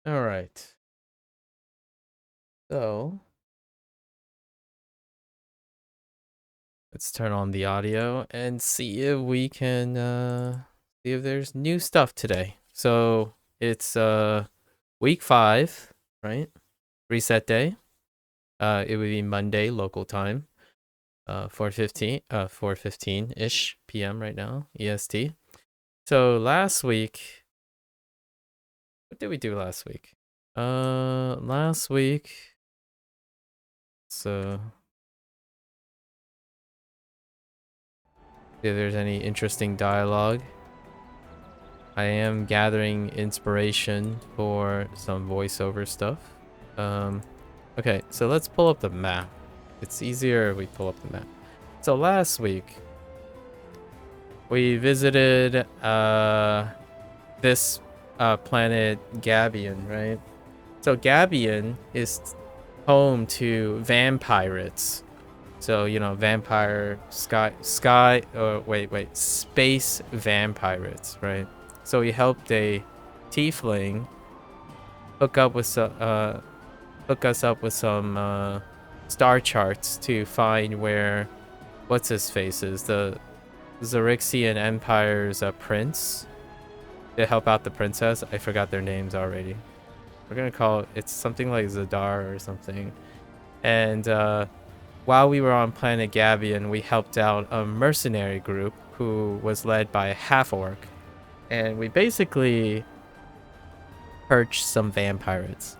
All right. So let's turn on the audio and see if we can see if there's new stuff today. So it's week 5, right? Reset day. It would be Monday local time. 4:15 ish PM right now, EST. So last week, what did we do last week? Last week, so if there's any interesting dialogue. I am gathering inspiration for some voiceover stuff. Okay, so let's pull up the map. It's easier if we pull up the map. So last week, we visited this planet Gabion, right? So Gabion is home to vampirates. So, you know, vampire space vampirates, right? So we helped a tiefling hook us up with some star charts to find where what's his face is, the Xerixian Empire's prince, to help out the princess. I forgot their names already. We're gonna call it's something like Zadar or something. And while we were on planet Gabion, we helped out a mercenary group who was led by a half-orc. And we basically purged some vampires.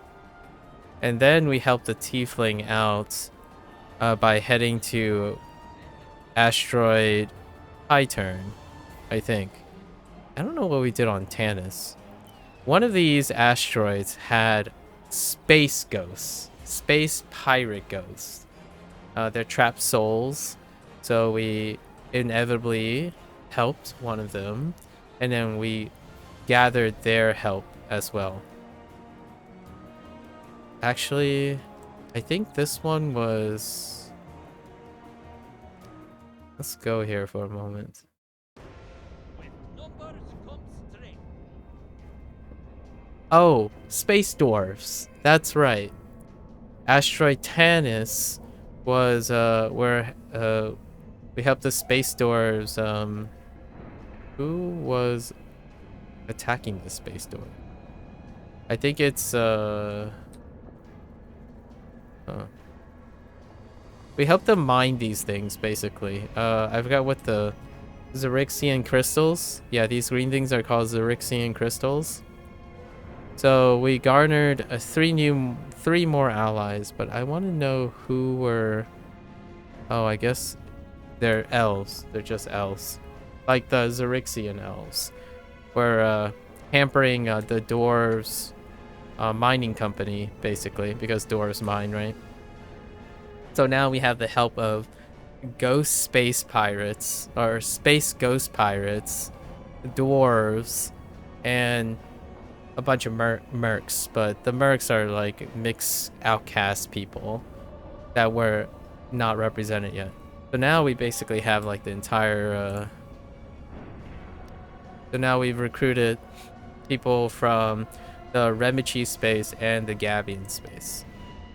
And then we helped the tiefling out by heading to asteroid Titurn, I think. I don't know what we did on Tanis. One of these asteroids had space ghosts, space pirate ghosts. They're trapped souls, so we inevitably helped one of them, and then we gathered their help as well. Actually, I think this one was... Let's go here for a moment. Oh, space dwarves. That's right. Asteroid Tanis was where we helped the space dwarves. Who was attacking the space dwarf? I think it's we helped them mine these things basically. I forgot what the Xerixian crystals. Yeah, these green things are called Xerixian crystals. So we garnered 3 more allies, but I want to know who were... Oh, I guess they're elves. They're just elves. Like the Xerixian elves. We're hampering the dwarves mining company, basically, because dwarves mine, right? So now we have the help of ghost space pirates, or space ghost pirates, dwarves, and a bunch of mercs, but the mercs are like mixed outcast people that were not represented yet. So now we basically have like the entire so now we've recruited people from the Remichi space and the Gabion space.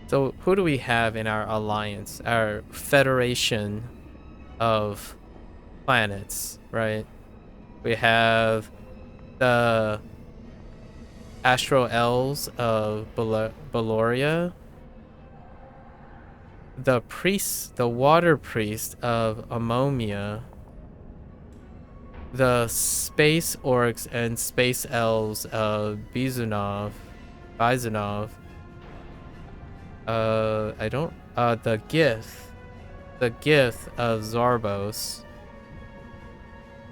So who do we have in our alliance, our federation of planets, right? We have the Astro Elves of Baloria, the Water Priest of Amomia, the Space Orcs and Space Elves of Bizunov, the Gith of Zarbos,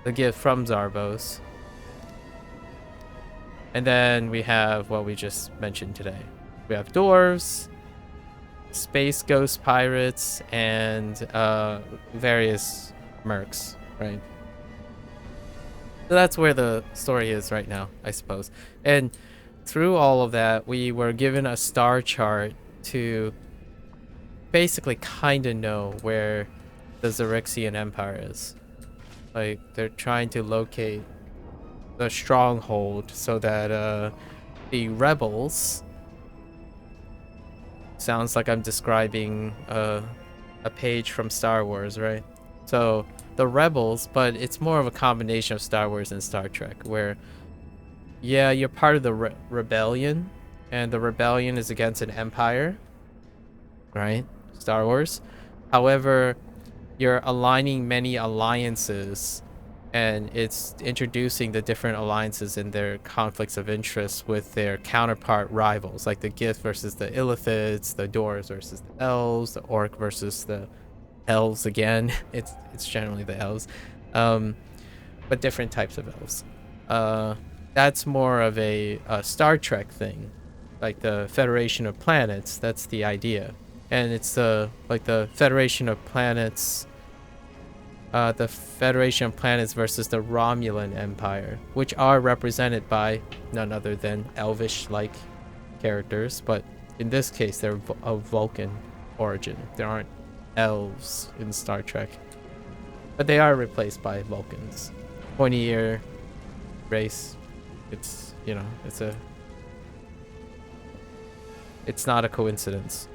the Gith from Zarbos. And then we have what we just mentioned today. We have dwarves, space ghost pirates, and various mercs, right? So that's where the story is right now, I suppose. And through all of that, we were given a star chart to basically kind of know where the Xerixian Empire is. Like, they're trying to locate the stronghold so that the rebels. Sounds like I'm describing a page from Star Wars, right? So the rebels, but it's more of a combination of Star Wars and Star Trek, where yeah, you're part of the rebellion, and the rebellion is against an empire, right? Star Wars. However, you're aligning many alliances, and it's introducing the different alliances and their conflicts of interest with their counterpart rivals, like the Gith versus the Illithids, the Dwarves versus the Elves, the Orc versus the Elves again. It's generally the Elves, but different types of Elves. That's more of a Star Trek thing, like the Federation of Planets. That's the idea, and it's like the Federation of Planets. The Federation of Planets versus the Romulan Empire, which are represented by none other than elvish-like characters, but in this case, they're of Vulcan origin. There aren't elves in Star Trek, but they are replaced by Vulcans. Pointy-ear race. It's, you know, it's not a coincidence.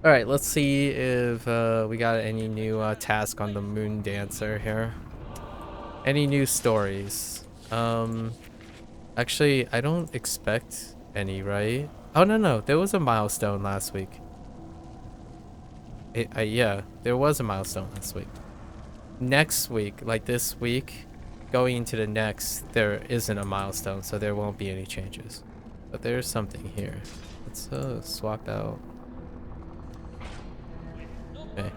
All right, let's see if we got any new task on the Moon Dancer here. Any new stories? Actually, I don't expect any, right? Oh, no, there was a milestone last week. Yeah, there was a milestone last week. Next week, like this week, going into the next, there isn't a milestone, so there won't be any changes. But there's something here. Let's swap out. Okay.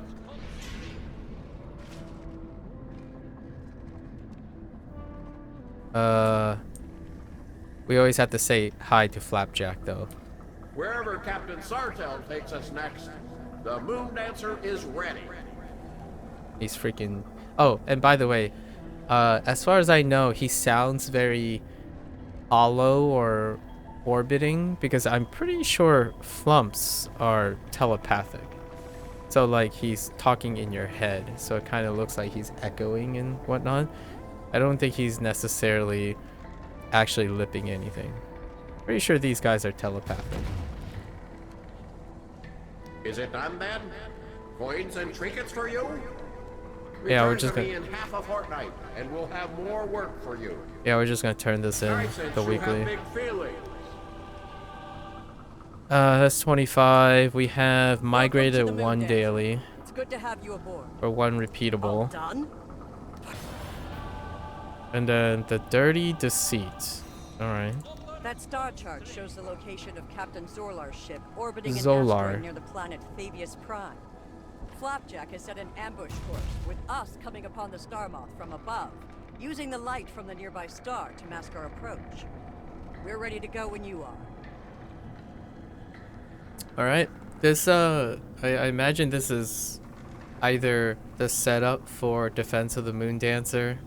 We always have to say hi to Flapjack, though. Wherever Captain Sartell takes us next, the Moon Dancer is ready. He's freaking... Oh, and by the way, as far as I know, he sounds very hollow or orbiting, because I'm pretty sure flumps are telepathic. So like he's talking in your head, so it kind of looks like he's echoing and whatnot. I don't think he's necessarily actually lipping anything. Pretty sure these guys are telepathic. Is it done then? Coins and trinkets for you? Yeah, we're just gonna... in half a fortnight, and we'll have more work for you. Yeah, we're just gonna turn this in the weekly. That's 25. We have migrated 1 daily. It's good to have you aboard. Or 1 repeatable. All done? And then the Dirty Deceit. Alright. That star chart shows the location of Captain Zorlar's ship orbiting an Zolar. asteroid near the planet Fabius Prime. Flapjack has set an ambush course, with us coming upon the Star Moth from above, using the light from the nearby star to mask our approach. We're ready to go when you are. Alright. This, I imagine this is either the setup for Defense of the Moon Dancer.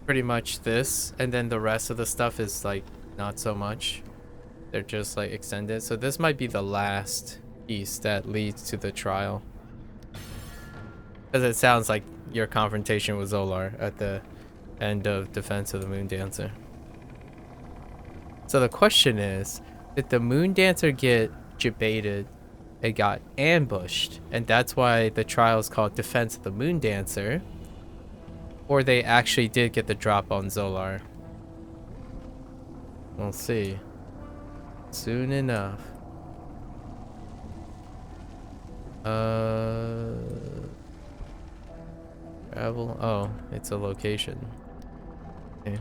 Pretty much this, and then the rest of the stuff is, like, not so much. They're just, like, extended. So this might be the last piece that leads to the trial. Because it sounds like your confrontation with Zolar at the end of Defense of the Moon Dancer. So the question is, did the Moon Dancer get jebaited? It got ambushed, and that's why the trial is called Defense of the Moon Dancer. Or they actually did get the drop on Zolar. We'll see. Soon enough. Travel. Oh, it's a location. Okay.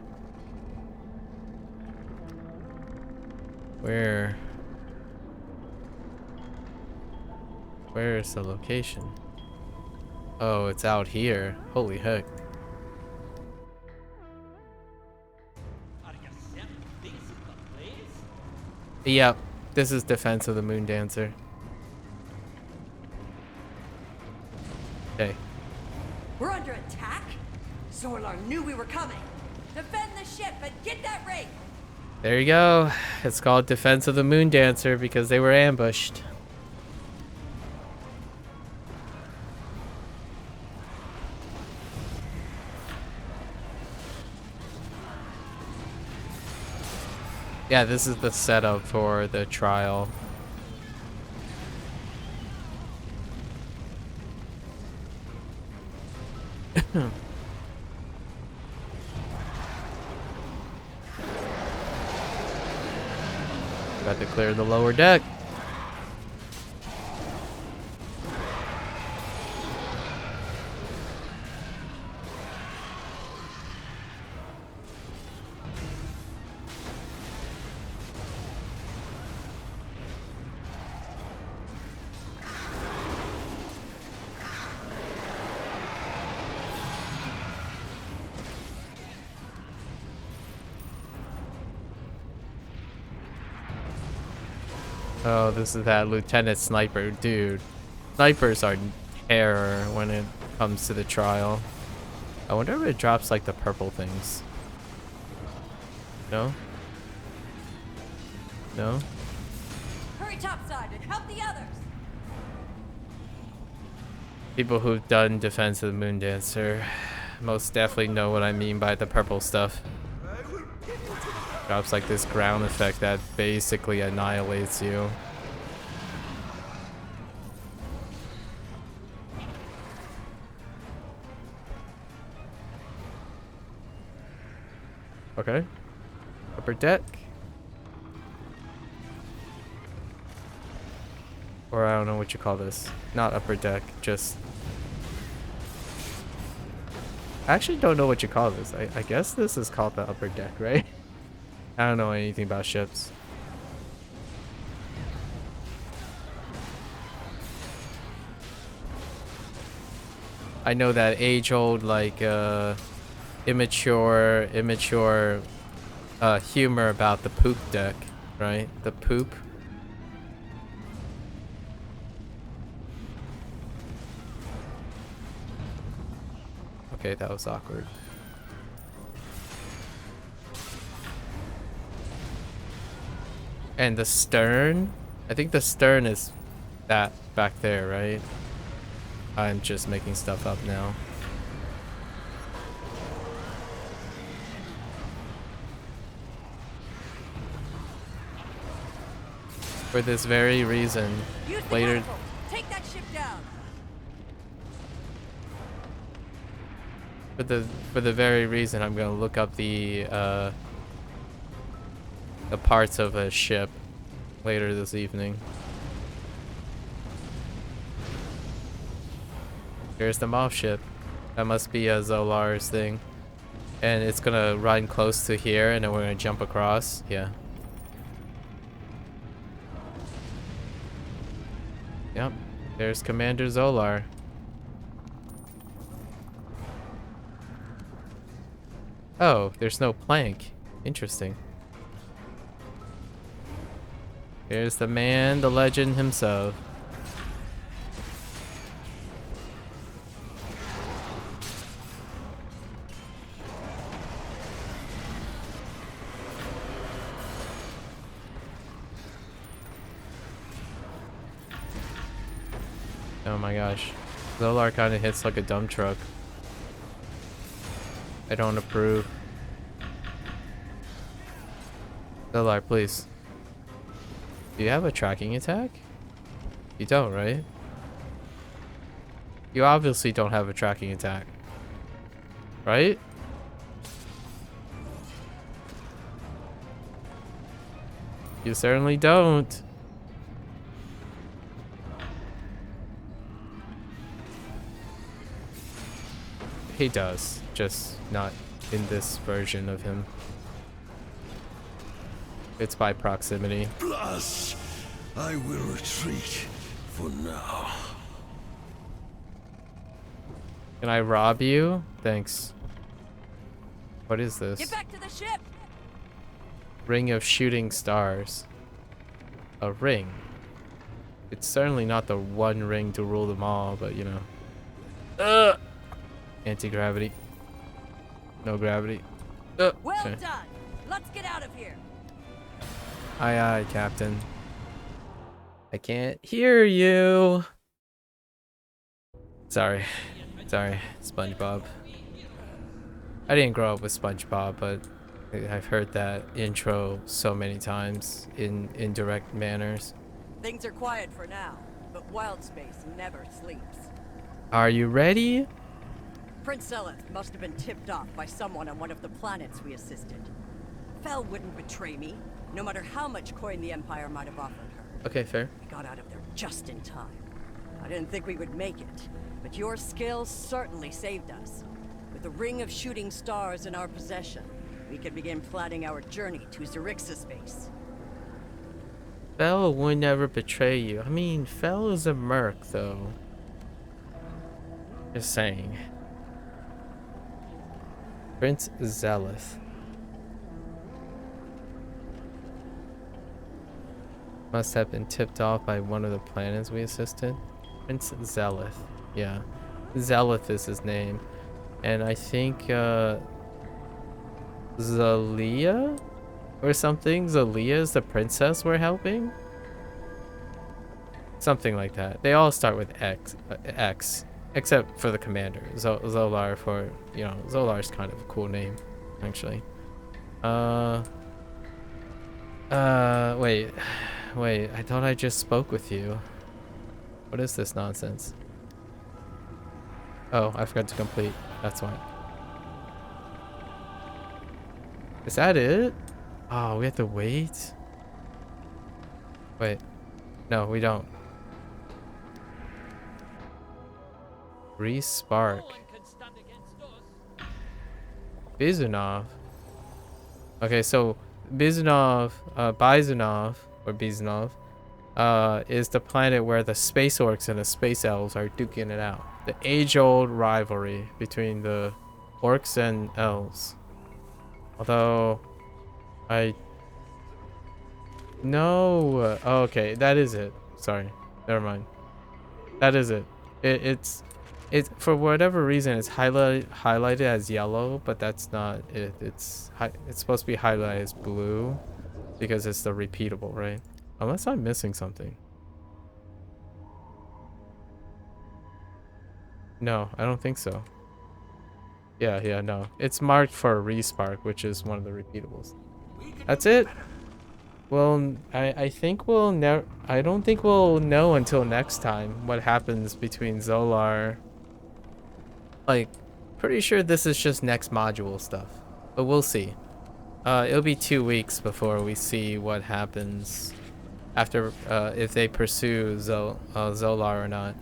Where's the location? Oh, it's out here. Holy heck. Yep, this is Defense of the Moon Dancer. Okay. We're under attack? Zorlar knew we were coming. Defend the ship and get that ring! There you go. It's called Defense of the Moon Dancer because they were ambushed. Yeah, this is the setup for the trial. Got to clear the lower deck. Oh, this is that Lieutenant Sniper. Dude, snipers are terror when it comes to the trial. I wonder if it drops like the purple things. No? No? Hurry topside and help the others. People who've done Defense of the Moon Dancer most definitely know what I mean by the purple stuff. Drops like this ground effect that basically annihilates you. Okay. Upper deck. Or I don't know what you call this. Not upper deck, just... I actually don't know what you call this. I guess this is called the upper deck, right? I don't know anything about ships. I know that age-old, like, immature humor about the poop deck, right? The poop. Okay, that was awkward. And the stern? I think the stern is that back there, right? I'm just making stuff up now. For this very reason, later... Take that ship down. For the very reason, I'm gonna look up the parts of a ship later this evening. Here's the moth ship. That must be a Zolar's thing. And it's gonna run close to here and then we're gonna jump across. Yeah. Yep. There's Commander Zolar. Oh, there's no plank. Interesting. Here's the man, the legend himself. Oh my gosh. Zolar kind of hits like a dump truck. I don't approve. Zolar, please. Do you have a tracking attack? You don't, right? You obviously don't have a tracking attack. Right? You certainly don't. He does, just not in this version of him. It's by proximity. Plus, I will retreat for now. Can I rob you? Thanks. What is this? Get back to the ship. Ring of shooting stars. A ring. It's certainly not the one ring to rule them all, but you know. Anti-gravity. No gravity. Well Okay. done. Let's get out of here. Aye, aye, Captain. I can't hear you. Sorry. Sorry, SpongeBob. I didn't grow up with SpongeBob, but I've heard that intro so many times in indirect manners. Things are quiet for now, but Wild Space never sleeps. Are you ready? Prince Zeleth must have been tipped off by someone on one of the planets we assisted. Fel wouldn't betray me, no matter how much coin the Empire might have offered her. Okay, fair. We got out of there just in time. I didn't think we would make it, but your skills certainly saved us. With the Ring of Shooting Stars in our possession, we can begin plotting our journey to Zerixa space. Fel would never betray you. I mean, Fel is a merc, though. Just saying. Prince Zeleth. Must have been tipped off by one of the planets we assisted. Prince Zeleth. Yeah. Zeleth is his name. And I think, Zalia? Or something? Zalia is the princess we're helping? Something like that. They all start with X. Except for the commander. Zolar for, you know, Zolar's kind of a cool name, actually. Wait. Wait, I thought I just spoke with you. What is this nonsense? Oh, I forgot to complete. That's why. Is that it? Oh, we have to wait? Wait. No, we don't. Respark. Bizunov. Okay, so Bizunov, Bizunov, is the planet where the space orcs and the space elves are duking it out. The age-old rivalry between the orcs and elves. Although, no. Oh, okay, that is it. Sorry, never mind. That is it. It's for whatever reason it's highlighted as yellow, but that's not it. It's supposed to be highlighted as blue because it's the repeatable, right? Unless I'm missing something. No, I don't think so. Yeah, no. It's marked for Respark, which is one of the repeatables. That's it. Well, I think we'll never. I don't think we'll know until next time what happens between Zolar. Like, pretty sure this is just next module stuff, but we'll see. It'll be 2 weeks before we see what happens after if they pursue Zolar or not.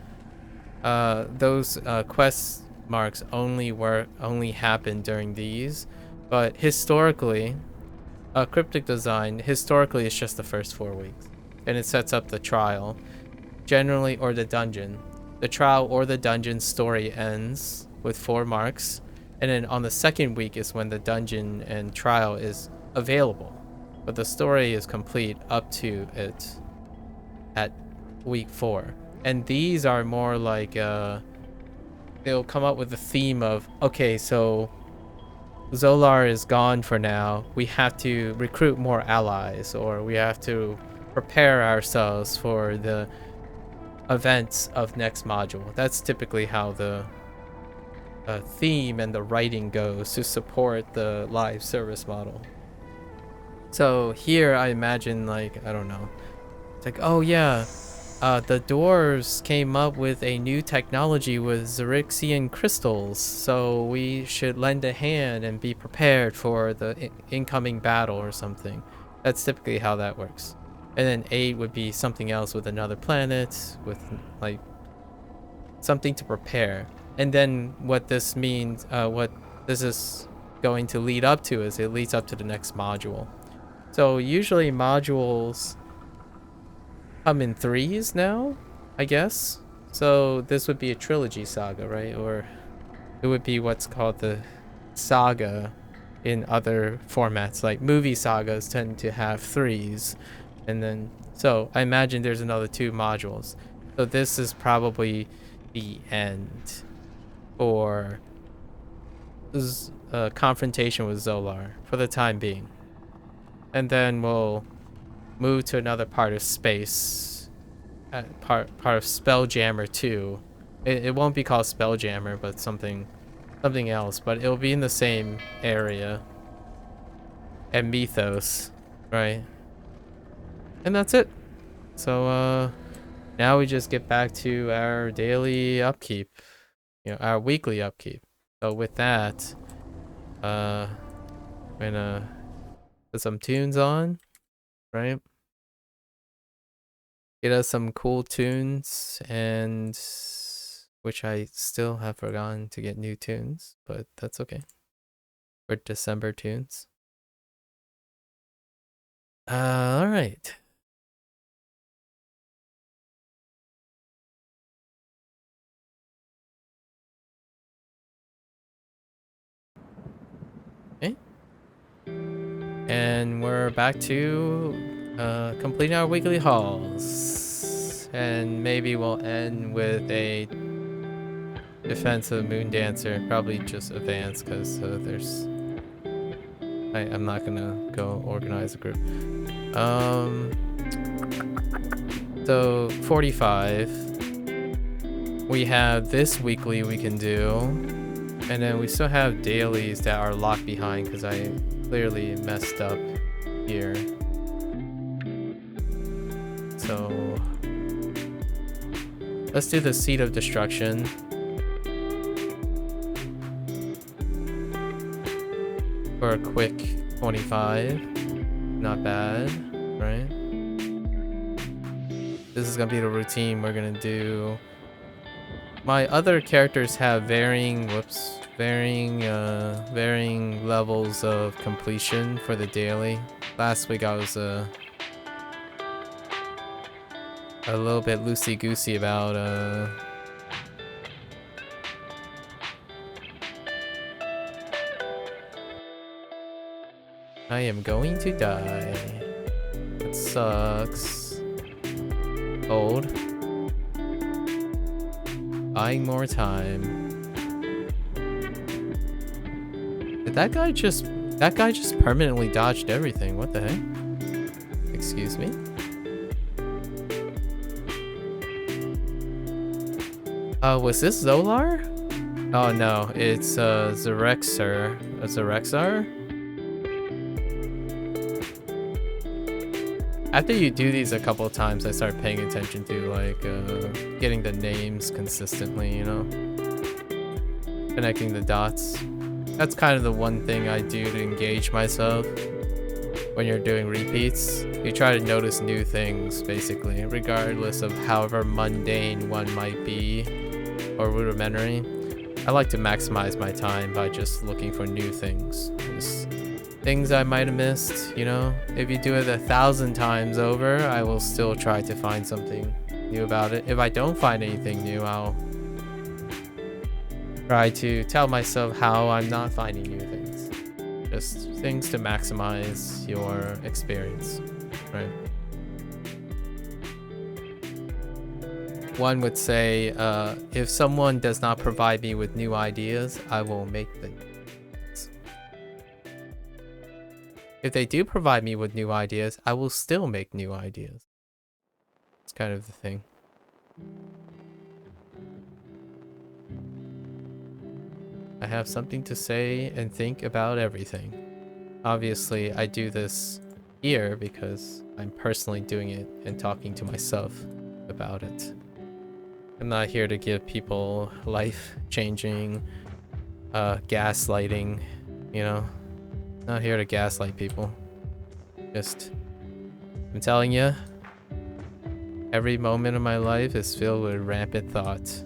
Those quest marks only happen during these, but historically. Cryptic design, historically, it's just the first 4 weeks. And it sets up the trial, generally, or the dungeon. The trial or the dungeon story ends with 4 marks. And then on the second week is when the dungeon and trial is available. But the story is complete up to it at week 4. And these are more like, they'll come up with the theme of, okay, so Zolar is gone for now. We have to recruit more allies, or we have to prepare ourselves for the events of next module. That's typically how the theme and the writing goes to support the live service model. So here I imagine, like, I don't know. It's like, oh yeah, the dwarves came up with a new technology with Xerixian crystals, so we should lend a hand and be prepared for the incoming battle or something. That's typically how that works. And then 8 would be something else with another planet, with like something to prepare. And then what this means, what this is going to lead up to is it leads up to the next module. So usually modules come in 3s now, I guess. So this would be a trilogy saga, right? Or it would be what's called the saga in other formats. Like movie sagas tend to have 3s. And then, so I imagine there's another 2 modules. So this is probably the end for confrontation with Zolar for the time being. And then we'll move to another part of space, part of Spelljammer 2. It won't be called Spelljammer, but something else. But it'll be in the same area. and mythos, right? And that's it. So now we just get back to our daily upkeep, you know, our weekly upkeep. So with that, I'm gonna put some tunes on, right? Get us some cool tunes, and which I still have forgotten to get new tunes, but that's okay. For December tunes. All right. Okay. And we're back to completing our weekly hauls. And maybe we'll end with a defense of Moon Dancer. Probably just advance because there's... I'm not gonna go organize a group. So 45. We have this weekly we can do. And then we still have dailies that are locked behind because I clearly messed up here. So let's do the Seed of Destruction. For a quick 25. Not bad, right? This is gonna be the routine we're gonna do. My other characters have varying levels of completion for the daily. Last week I was a little bit loosey-goosey about I am going to die. That sucks. Old. Buying more time. Did that guy just permanently dodged everything? What the heck? Excuse me? Was this Zolar? Oh no, it's Zerexar. A Zerexar? After you do these a couple of times, I start paying attention to like getting the names consistently, you know? Connecting the dots. That's kind of the one thing I do to engage myself when you're doing repeats. You try to notice new things, basically, regardless of however mundane one might be or rudimentary. I like to maximize my time by just looking for new things. Just things I might have missed, you know? If you do it 1,000 times over, I will still try to find something new about it. If I don't find anything new, I'll try to tell myself how I'm not finding new things. Just things to maximize your experience, right? One would say, if someone does not provide me with new ideas, I will make them. If they do provide me with new ideas, I will still make new ideas. It's kind of the thing. I have something to say and think about everything. Obviously, I do this here because I'm personally doing it and talking to myself about it. I'm not here to give people life-changing gaslighting, you know? Not here to gaslight people. Just, I'm telling you, every moment of my life is filled with rampant thought.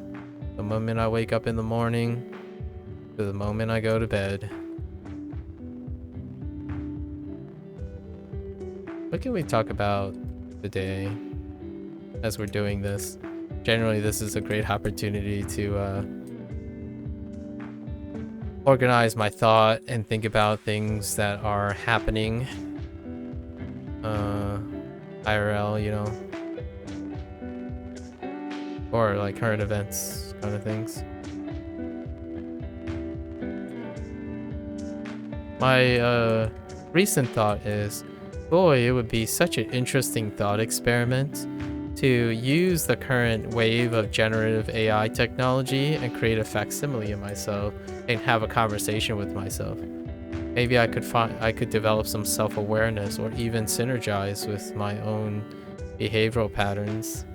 The moment I wake up in the morning to the moment I go to bed. What can we talk about today as we're doing this? Generally, this is a great opportunity to organize my thought and think about things that are happening IRL, you know, or like current events kind of things. My recent thought is, boy, it would be such an interesting thought experiment to use the current wave of generative AI technology and create a facsimile of myself and have a conversation with myself. maybe I could develop some self-awareness or even synergize with my own behavioral patterns.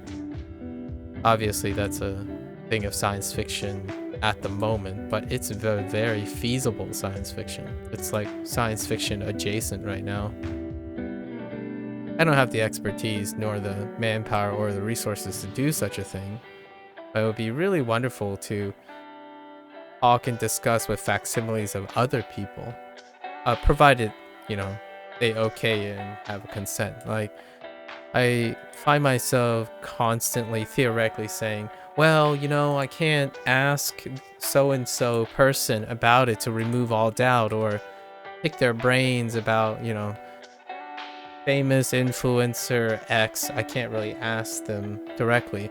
Obviously, that's a thing of science fiction at the moment, but it's very feasible science fiction. It's like science fiction adjacent right now. I don't have the expertise nor the manpower or the resources to do such a thing, but it would be really wonderful to talk and discuss with facsimiles of other people, provided, you know, they okay and have a consent. Like, I find myself constantly theoretically saying, well, you know, I can't ask so-and-so person about it to remove all doubt, or pick their brains about, you know, famous influencer X. I can't really ask them directly,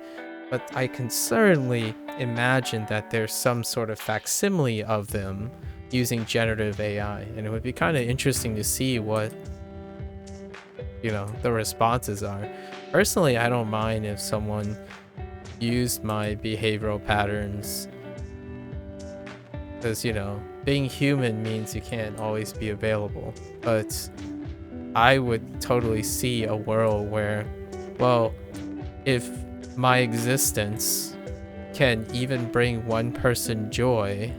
but I can certainly imagine that there's some sort of facsimile of them using generative AI, and it would be kind of interesting to see what, you know, the responses are. Personally, I don't mind if someone used my behavioral patterns, because, you know, being human means you can't always be available, but I would totally see a world where, well, if my existence can even bring one person joy,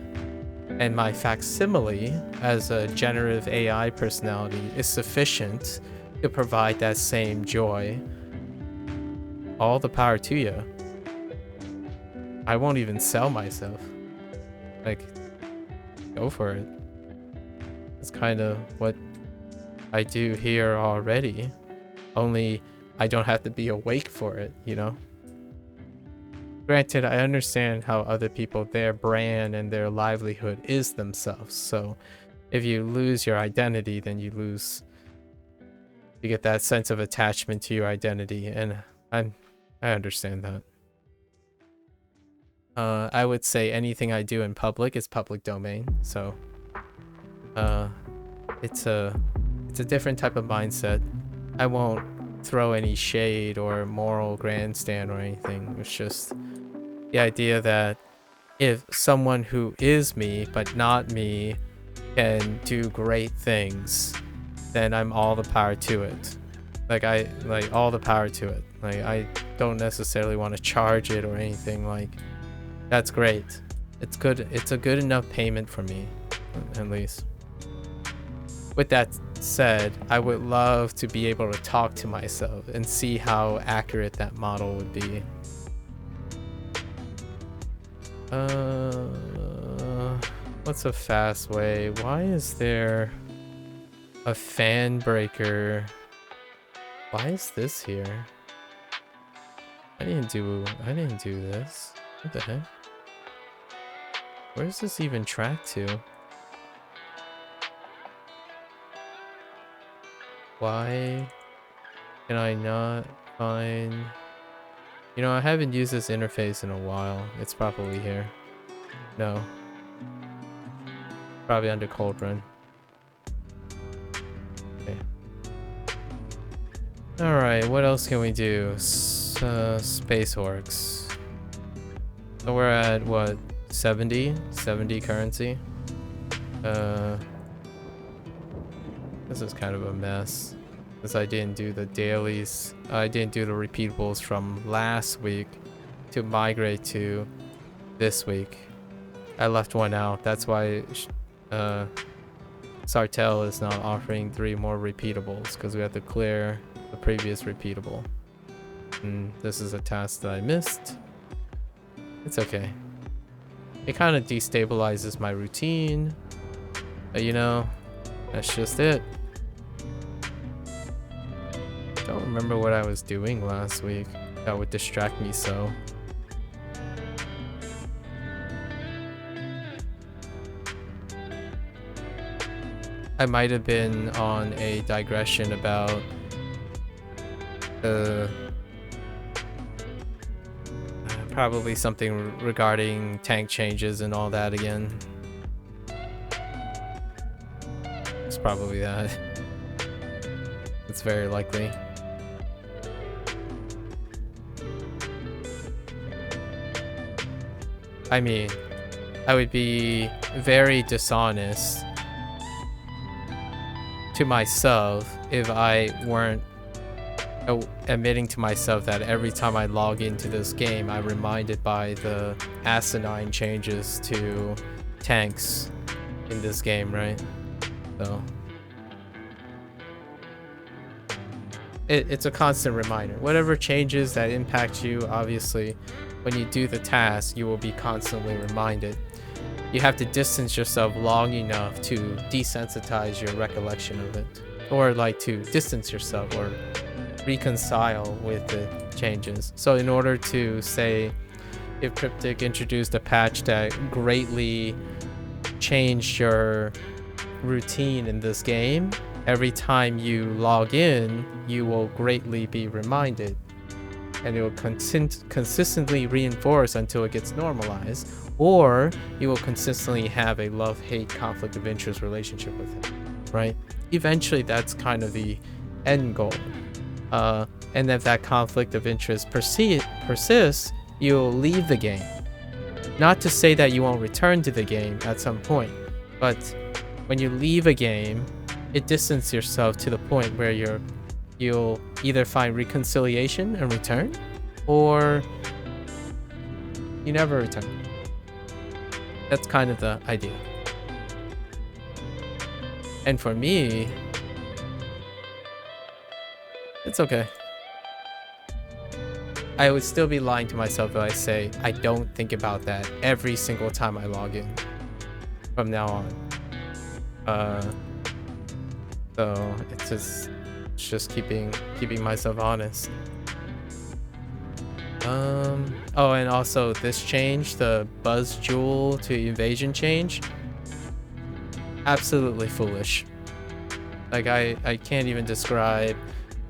and my facsimile as a generative AI personality is sufficient to provide that same joy, all the power to you. I won't even sell myself. Like, go for it. It's kind of what I do here already, only I don't have to be awake for it, you know? Granted, I understand how other people, their brand and their livelihood is themselves, so if you lose your identity, then you get that sense of attachment to your identity, and I understand that. I would say anything I do in public is public domain, so it's a different type of mindset. I won't throw any shade or moral grandstand or anything. It's just the idea that if someone who is me but not me can do great things, then I'm all the power to it. Like all the power to it. Like, I don't necessarily want to charge it or anything. Like, that's great. It's good. It's a good enough payment for me, at least. With that said, I would love to be able to talk to myself and see how accurate that model would be. What's a fast way? Why is there a fan breaker? Why is this here? I didn't do this. What the heck? Where does this even track to? Why can I not find... You know, I haven't used this interface in a while. It's probably here. No. Probably under cold run. Okay. Alright, what else can we do? Space orcs. So we're at, what, 70? 70 currency? This is kind of a mess, because I didn't do the dailies. I didn't do the repeatables from last week to migrate to this week. I left one out. That's why Sartell is not offering 3 more repeatables, because we have to clear the previous repeatable. And this is a task that I missed. It's okay. It kind of destabilizes my routine, but, you know, that's just it. Don't remember what I was doing last week that would distract me so. I might have been on a digression about probably something regarding tank changes and all that again. It's probably that. It's very likely. I mean, I would be very dishonest to myself if I weren't admitting to myself that every time I log into this game, I'm reminded by the asinine changes to tanks in this game, right? So it's a constant reminder. Whatever changes that impact you, obviously, when you do the task, you will be constantly reminded. You have to distance yourself long enough to desensitize your recollection of it, or like to distance yourself or reconcile with the changes. So in order to say if Cryptic introduced a patch that greatly changed your routine in this game, every time you log in, you will greatly be reminded, and it will consistently reinforce until it gets normalized, or you will consistently have a love-hate conflict of interest relationship with it, right? Eventually, that's kind of the end goal. And if that conflict of interest persists, you'll leave the game. Not to say that you won't return to the game at some point, but when you leave a game, it distances yourself to the point where you'll either find reconciliation and return, or you never return. That's kind of the idea. And for me, it's okay. I would still be lying to myself if I say I don't think about that every single time I log in from now on. So it's just keeping myself honest. Oh, and also this change, the Buzz Jewel to Evasion change, absolutely foolish. Like I can't even describe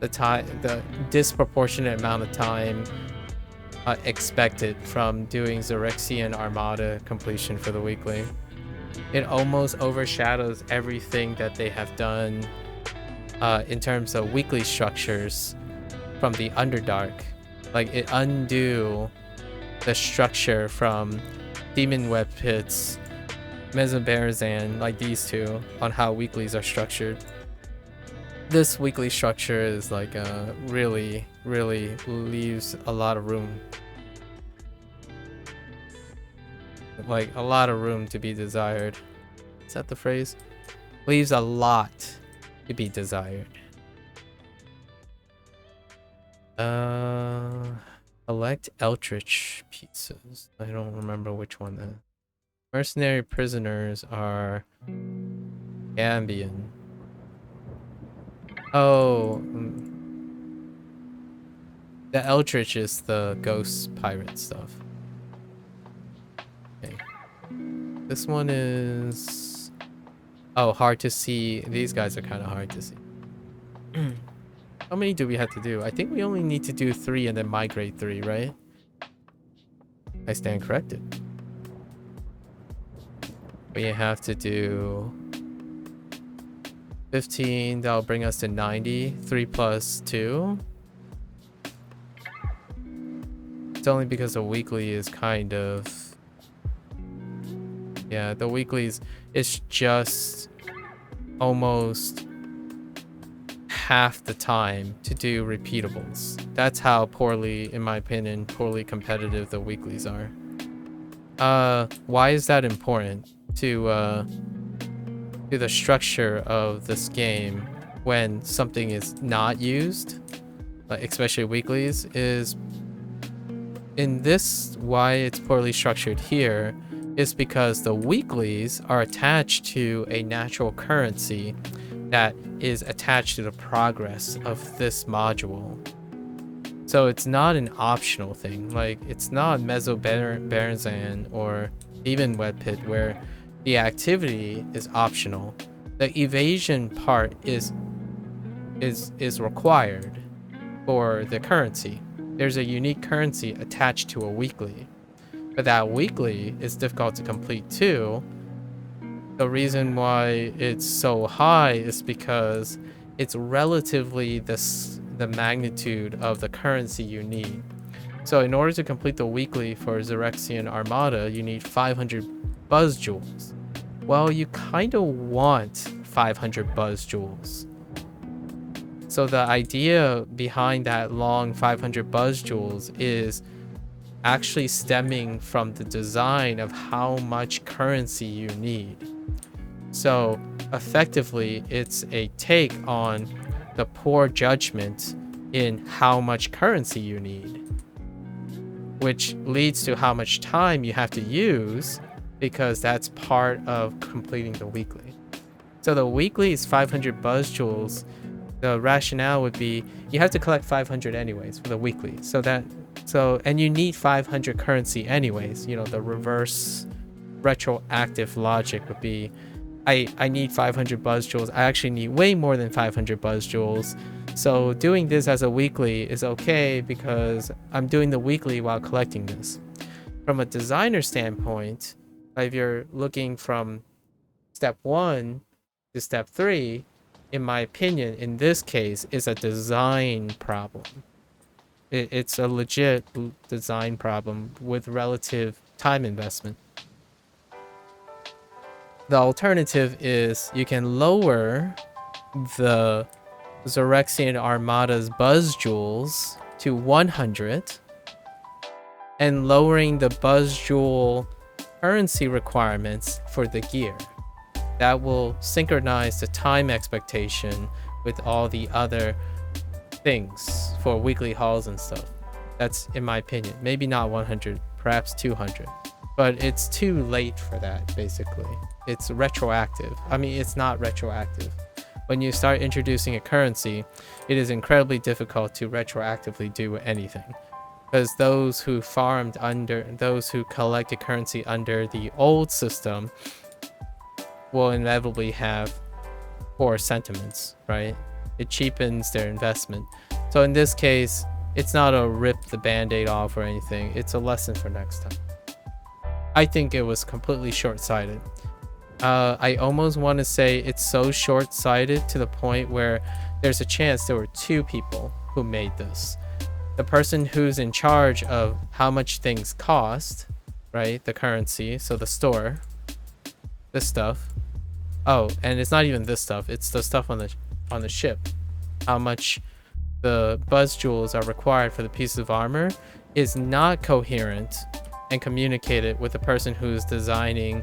the disproportionate amount of time expected from doing Zyrexian Armada completion for the weekly. It almost overshadows everything that they have done in terms of weekly structures from the Underdark. Like, it undo the structure from Demon Web Pits, Mesobarazan, like these two, on how weeklies are structured. This weekly structure is like really leaves a lot of room. Like, a lot of room to be desired. Is that the phrase? Leaves a lot to be desired. Elect Eldritch pieces. I don't remember which one that. Mercenary prisoners are Gambian. Oh, the Eldritch is the ghost pirate stuff. Okay. This one is... Oh, hard to see. These guys are kind of hard to see. How many do we have to do? I think we only need to do 3 and then migrate 3, right? I stand corrected. We have to do 15. That'll bring us to 90. 3 plus 2. It's only because the weekly is kind of... Yeah, the weeklies is just almost half the time to do repeatables. That's how poorly, in my opinion, poorly competitive the weeklies are. Why is that important to the structure of this game when something is not used, like especially weeklies? Is in this, why it's poorly structured here is because the weeklies are attached to a natural currency that is attached to the progress of this module. So it's not an optional thing. Like, it's not Mesobarazan or even Web Pit where the activity is optional. The evasion part is required for the currency. There's a unique currency attached to a weekly. But that weekly is difficult to complete too. The reason why it's so high is because it's relatively the magnitude of the currency you need. So in order to complete the weekly for Zyrexian Armada, you need 500 Buzz Jewels. Well, you kind of want 500 buzz jewels. So the idea behind that long 500 buzz jewels is actually stemming from the design of how much currency you need. So effectively, it's a take on the poor judgment in how much currency you need, which leads to how much time you have to use, because that's part of completing the weekly. So the weekly is 500 buzz jewels. The rationale would be you have to collect 500 anyways for the weekly. And you need 500 currency anyways. You know, the reverse retroactive logic would be I need 500 buzz jewels. I actually need way more than 500 buzz jewels. So doing this as a weekly is okay because I'm doing the weekly while collecting this. From a designer standpoint, if you're looking from step 1 to step 3, in my opinion, in this case, is a design problem. It's a legit design problem with relative time investment. The alternative is you can lower the Zyrexian Armada's buzz jewels to 100 and lowering the buzz jewel currency requirements for the gear. That will synchronize the time expectation with all the other things for weekly hauls and stuff. That's in my opinion. Maybe not 100, perhaps 200. But it's too late for that, basically. It's retroactive. I mean, it's not retroactive. When you start introducing a currency, it is incredibly difficult to retroactively do anything. Because those who collected currency under the old system will inevitably have poor sentiments, right? It cheapens their investment. So in this case, it's not a rip the band-aid off or anything. It's a lesson for next time. I think it was completely short-sighted. I almost want to say it's so short-sighted to the point where there's a chance there were 2 people who made this. The person who's in charge of how much things cost, right? The currency, so the store, this stuff. Oh, and it's not even this stuff. It's the stuff on the ship. How much the buzz jewels are required for the piece of armor is not coherent and communicated with the person who's designing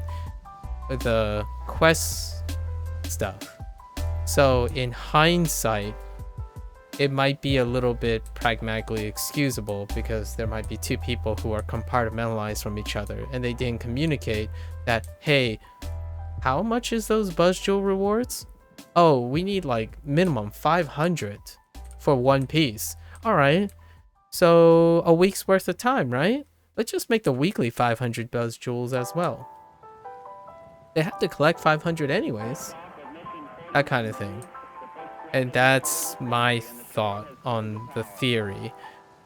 the quest stuff. So in hindsight, it might be a little bit pragmatically excusable because there might be 2 people who are compartmentalized from each other and they didn't communicate that, hey, how much is those buzz jewel rewards? Oh, we need like minimum 500 for one piece. All right, so a week's worth of time, right? Let's just make the weekly 500 buzz jewels as well. They have to collect 500 anyways. That kind of thing. And that's my thought on the theory.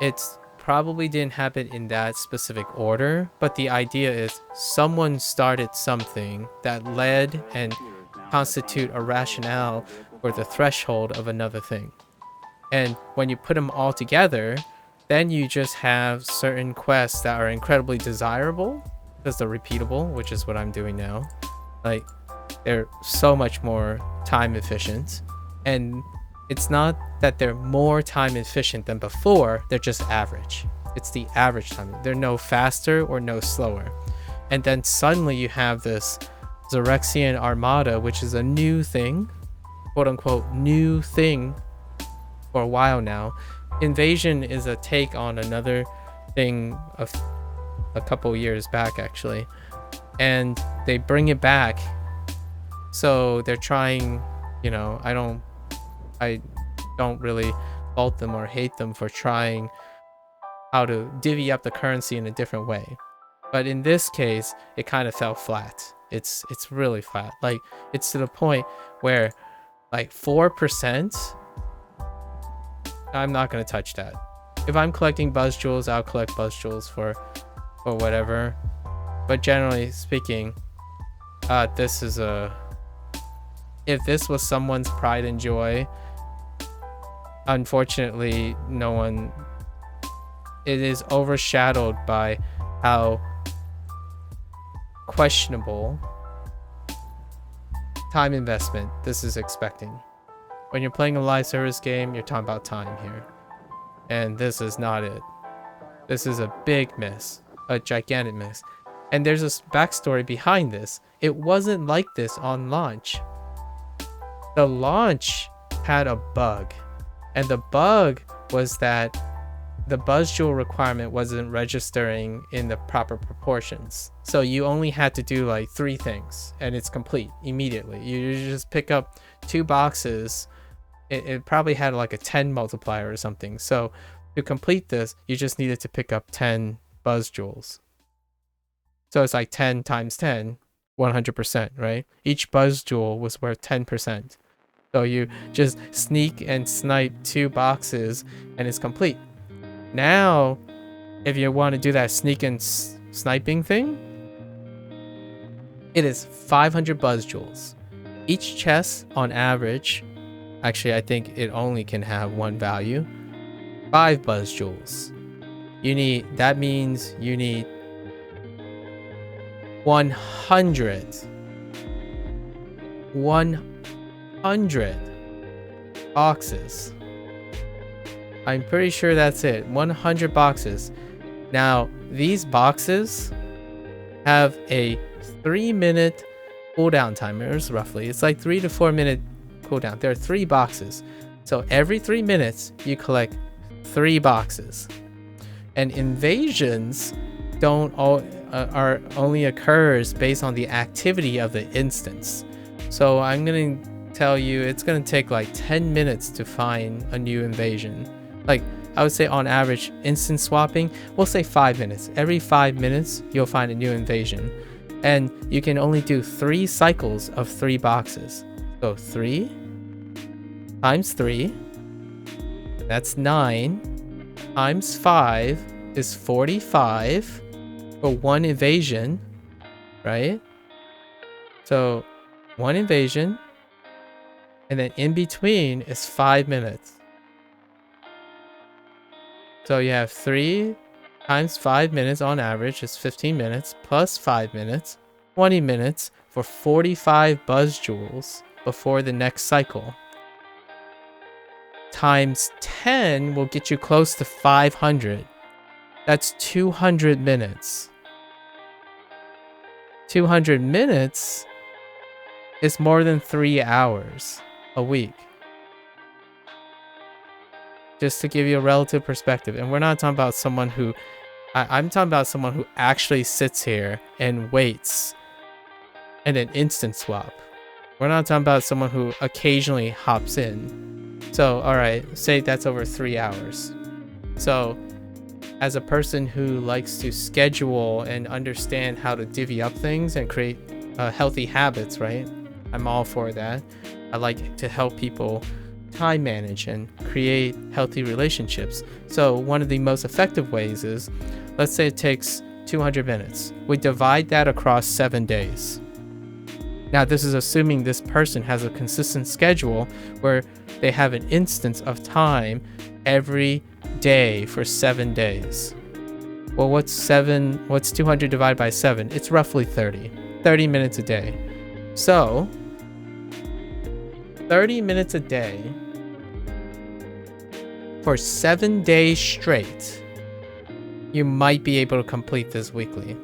It's probably didn't happen in that specific order, but the idea is someone started something that led and constitute a rationale for the threshold of another thing. And when you put them all together, then you just have certain quests that are incredibly desirable because they're repeatable, which is what I'm doing now. Like, they're so much more time efficient. And it's not that they're more time efficient than before, they're just average. It's the average time. They're no faster or no slower. And then suddenly you have this Zyrexian Armada, which is a new thing, quote unquote, new thing for a while now. Invasion is a take on another thing of a couple years back, actually. And they bring it back. So they're trying, you know, I don't really fault them or hate them for trying how to divvy up the currency in a different way. But in this case, it kind of fell flat. It's really flat. Like, it's to the point where like 4%, I'm not going to touch that. If I'm collecting buzz jewels, I'll collect buzz jewels for whatever. But generally speaking, if this was someone's pride and joy, unfortunately, it is overshadowed by how questionable time investment this is expecting. When you're playing a live service game, you're talking about time here. And this is not it. This is a big miss. A gigantic miss. And there's a backstory behind this. It wasn't like this on launch. The launch had a bug. And the bug was that the buzz jewel requirement wasn't registering in the proper proportions. So you only had to do like 3 things and it's complete immediately. You just pick up 2 boxes. It probably had like a 10 multiplier or something. So to complete this, you just needed to pick up 10 buzz jewels. So it's like 10 times 10, 100%, right? Each buzz jewel was worth 10%. So you just sneak and snipe 2 boxes and it's complete. Now, if you want to do that sneak and sniping thing, it is 500 buzz jewels. Each chest on average, actually I think it only can have 1 value, 5 buzz jewels. That means you need 100 boxes. I'm pretty sure that's it. 100 boxes. Now, these boxes have a 3-minute cooldown timers, roughly. It's like 3 to 4 minute cooldown. There are 3 boxes. So every 3 minutes, you collect 3 boxes. And invasions only occurs based on the activity of the instance. So I'm gonna tell you it's gonna take like 10 minutes to find a new invasion. Like I would say on average, instant swapping, we'll say 5 minutes. Every 5 minutes, you'll find a new invasion. And you can only do 3 cycles of 3 boxes. So 3 times 3, that's 9, times 5 is 45 for 1 invasion, right? So 1 invasion, and then in between is 5 minutes. So you have 3 times 5 minutes on average is 15 minutes plus 5 minutes, 20 minutes for 45 buzz jewels before the next cycle. Times 10 will get you close to 500. That's 200 minutes. 200 minutes is more than 3 hours a week. Just to give you a relative perspective. And we're not talking about someone who... I'm talking about someone who actually sits here and waits and an instant swap. We're not talking about someone who occasionally hops in. So, alright, say that's over 3 hours. So, as a person who likes to schedule and understand how to divvy up things and create healthy habits, right? I'm all for that. I like to help people time manage and create healthy relationships. So one of the most effective ways is, let's say it takes 200 minutes. We divide that across 7 days. Now this is assuming this person has a consistent schedule where they have an instance of time every day for 7 days. Well, what's 200 divided by 7? It's roughly 30 minutes a day. So 30 minutes a day for 7 days straight, you might be able to complete this weekly.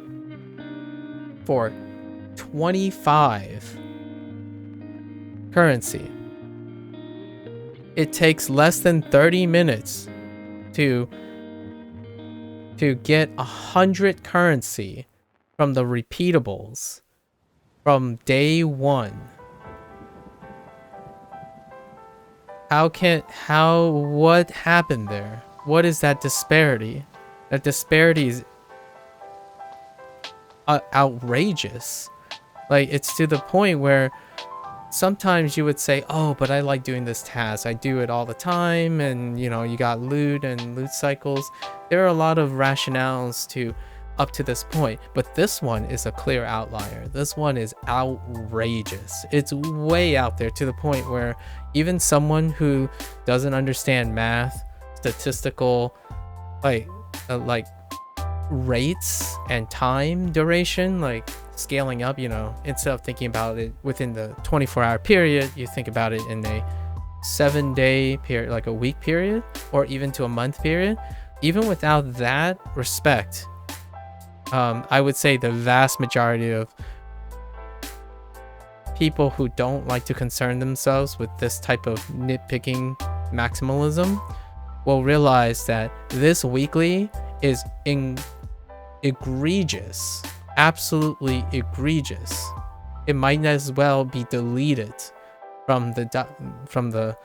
For 25 currency, it takes less than 30 minutes to get 100 currency from the repeatables from day 1. What happened there? What is that disparity? That disparity is outrageous. Like, it's to the point where sometimes you would say, oh, but I like doing this task. I do it all the time. And, you know, you got loot and loot cycles. There are a lot of rationales to up to this point, but this one is a clear outlier. This one is outrageous. It's way out there to the point where even someone who doesn't understand math, statistical, like rates and time duration, like scaling up, you know, instead of thinking about it within the 24-hour period, you think about it in a 7-day period, like a week period, or even to a month period. Even without that respect, I would say the vast majority of people who don't like to concern themselves with this type of nitpicking maximalism will realize that this weekly is egregious, absolutely egregious. It might as well be deleted from the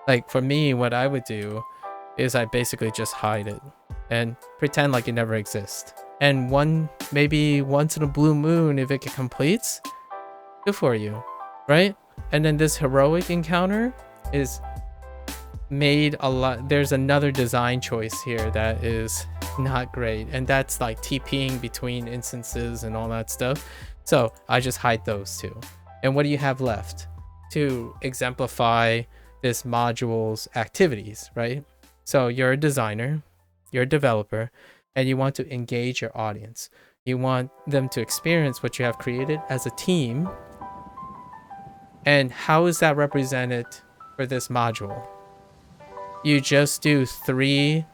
like. For me, what I would do is I basically just hide it and pretend like it never exists. And maybe once in a blue moon, if it completes, good for you, right? And then this heroic encounter is made a lot. There's another design choice here that is not great, and that's like TPing between instances and all that stuff. So I just hide those two. And what do you have left to exemplify this module's activities, right? So you're a designer, you're a developer, and you want to engage your audience. You want them to experience what you have created as a team. And how is that represented for this module? You just do 3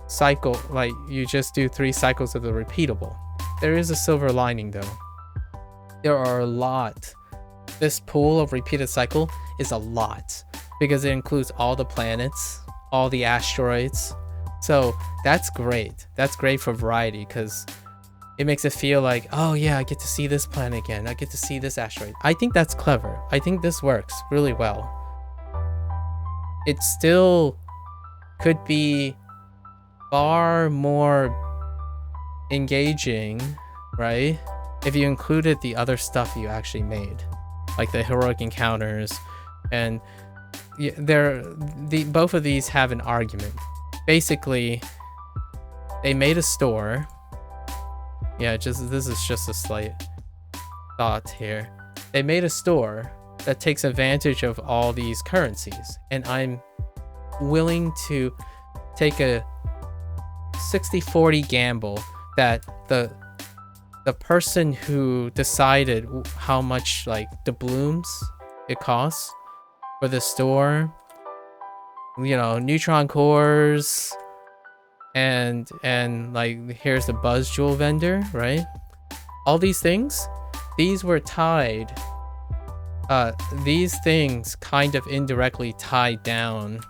cycles of the repeatable. There is a silver lining though. There are a lot. This pool of repeated cycle is a lot because it includes all the planets, all the asteroids. So that's great. That's great for variety because it makes it feel like, oh yeah, I get to see this planet again. I get to see this asteroid. I think that's clever. I think this works really well. It still could be far more engaging, right? If you included the other stuff you actually made, like the heroic encounters, and both of these have an argument. Basically, they made a store. Yeah, this is just a slight thought here. They made a store that takes advantage of all these currencies, and I'm willing to take a 60-40 gamble that the person who decided how much like doubloons it costs for the store, you know, neutron cores, and like here's the buzz jewel vendor, right? All these things, these were tied. These things kind of indirectly tied down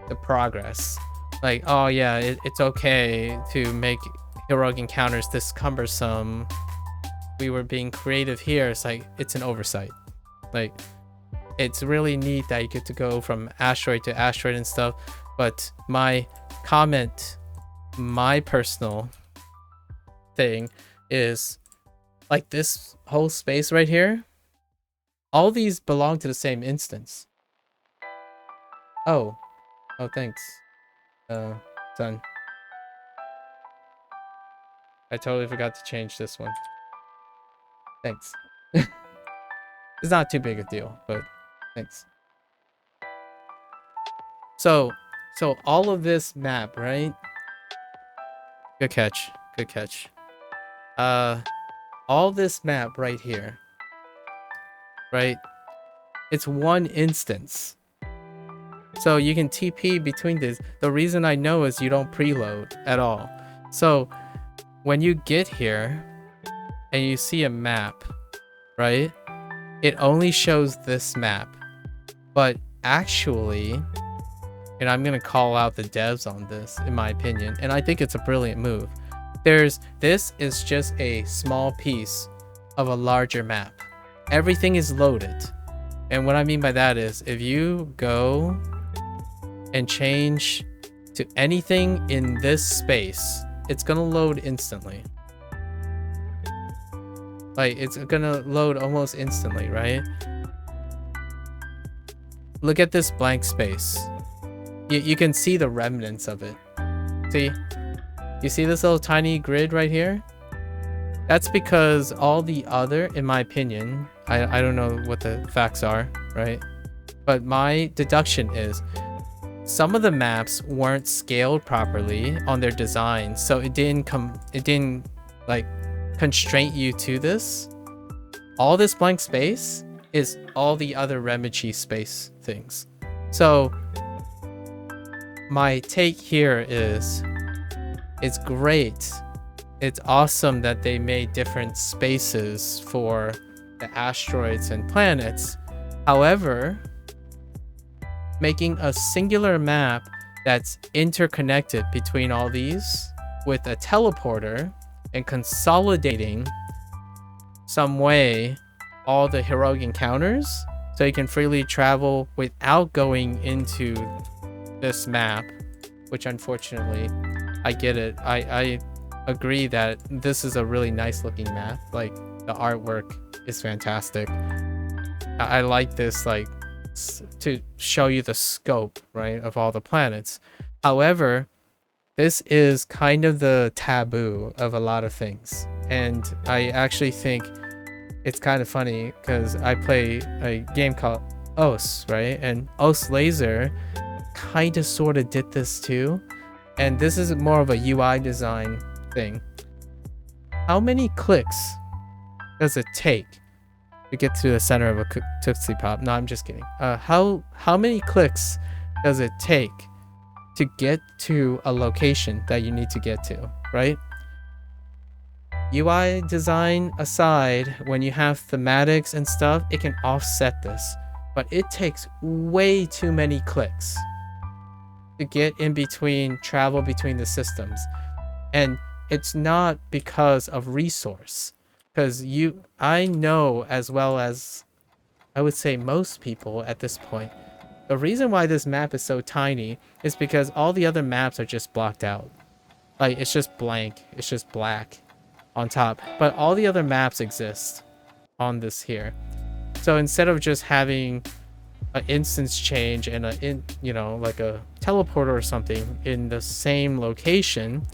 the progress. Like, oh yeah, it's okay to make heroic encounters this cumbersome. We were being creative here. It's like, it's an oversight. Like, it's really neat that you get to go from asteroid to asteroid and stuff. But my comment, my personal thing is like this whole space right here. All these belong to the same instance. Oh, thanks, son. I totally forgot to change this one. Thanks. It's not too big a deal, but thanks. So all of this map, right? Good catch. Good catch. All this map right here, right? It's one instance. So you can TP between this. The reason I know is you don't preload at all. So when you get here and you see a map, right? It only shows this map. But actually, and I'm going to call out the devs on this, in my opinion, and I think it's a brilliant move. This is just a small piece of a larger map. Everything is loaded. And what I mean by that is if you go and change to anything in this space, it's gonna load instantly. Like, it's gonna load almost instantly, right? Look at this blank space. You can see the remnants of it. See? You see this little tiny grid right here? That's because all the other, in my opinion, I don't know what the facts are, right? But my deduction is some of the maps weren't scaled properly on their design, so it didn't like constraint you to this, all this blank space is all the other Remichi space things. So my take here is, it's great. It's awesome that they made different spaces for the asteroids and planets. However, making a singular map that's interconnected between all these with a teleporter and consolidating some way all the heroic encounters so you can freely travel without going into this map, which unfortunately, I get it. I agree that this is a really nice looking map. Like, the artwork is fantastic. I like this, like, to show you the scope, right, of all the planets. However, this is kind of the taboo of a lot of things. And I actually think it's kind of funny because I play a game called OS, right? And OS Laser kind of sort of did this too. And this is more of a UI design thing. How many clicks does it take to get to the center of a Tootsie Pop? No, I'm just kidding. How many clicks does it take to get to a location that you need to get to, right? UI design aside, when you have thematics and stuff, it can offset this, but it takes way too many clicks to get in between, travel between the systems. And it's not because of resource, because I know, as well as I would say most people at this point, the reason why this map is so tiny is because all the other maps are just blocked out. Like, it's just blank, it's just black on top, but all the other maps exist on this here. So instead of just having an instance change and like a teleporter or something in the same location,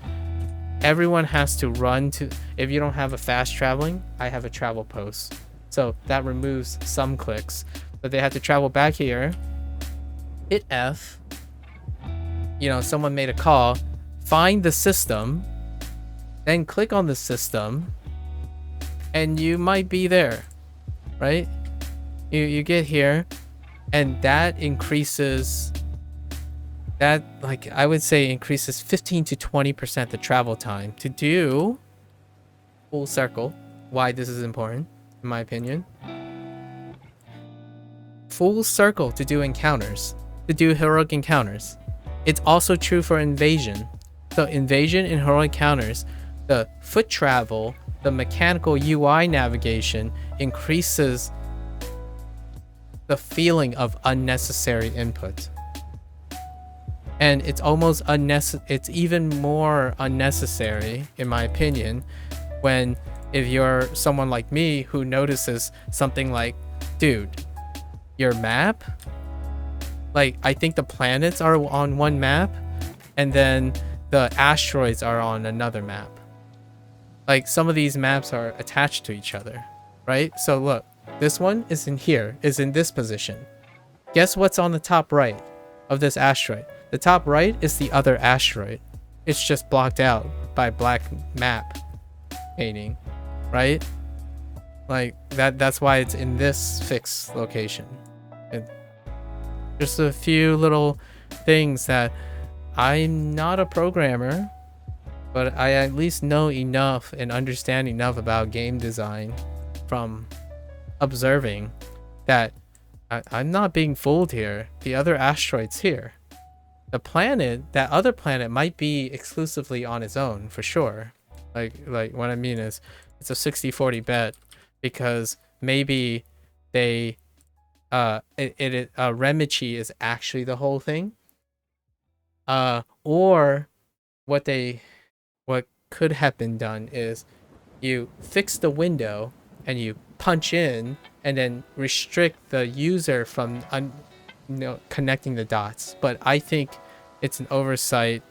everyone has to run to. If you don't have a fast traveling, I have a travel post, so that removes some clicks, but they have to travel back here, hit F, someone made a call, find the system, then click on the system, and you might be there, right? You get here, and that increases, that, like, I would say increases 15 to 20% the travel time to do full circle. Why this is important, in my opinion. Full circle to do encounters, to do heroic encounters. It's also true for invasion. So invasion and heroic encounters, the foot travel, the mechanical UI navigation increases the feeling of unnecessary input. And it's almost it's even more unnecessary, in my opinion, when if you're someone like me who notices something like, dude, your map, like, I think the planets are on one map and then the asteroids are on another map. Like, some of these maps are attached to each other, right? So look, this one is in here, is in this position. Guess what's on the top right of this asteroid? The top right is the other asteroid. It's just blocked out by black map painting, right? Like, that's why it's in this fixed location. And just a few little things that I'm not a programmer, but I at least know enough and understand enough about game design from observing that I'm not being fooled here. The other asteroid's here. The planet, that other planet, might be exclusively on its own for sure. Like what I mean is, it's a 60-40 bet, because maybe they Remichi is actually the whole thing, or what could have been done is you fix the window and you punch in and then restrict the user from connecting the dots. But I think it's an oversight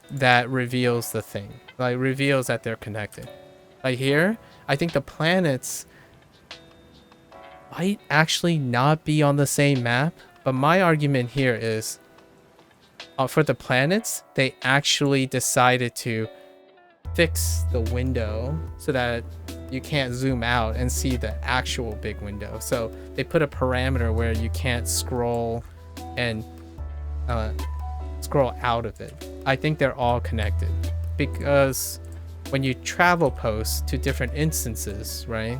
that reveals the thing, like reveals that they're connected. Like here, I think the planets might actually not be on the same map, but my argument here is for the planets, they actually decided to fix the window so that you can't zoom out and see the actual big window. So they put a parameter where you can't scroll and scroll out of it. I think they're all connected because when you travel post to different instances, right?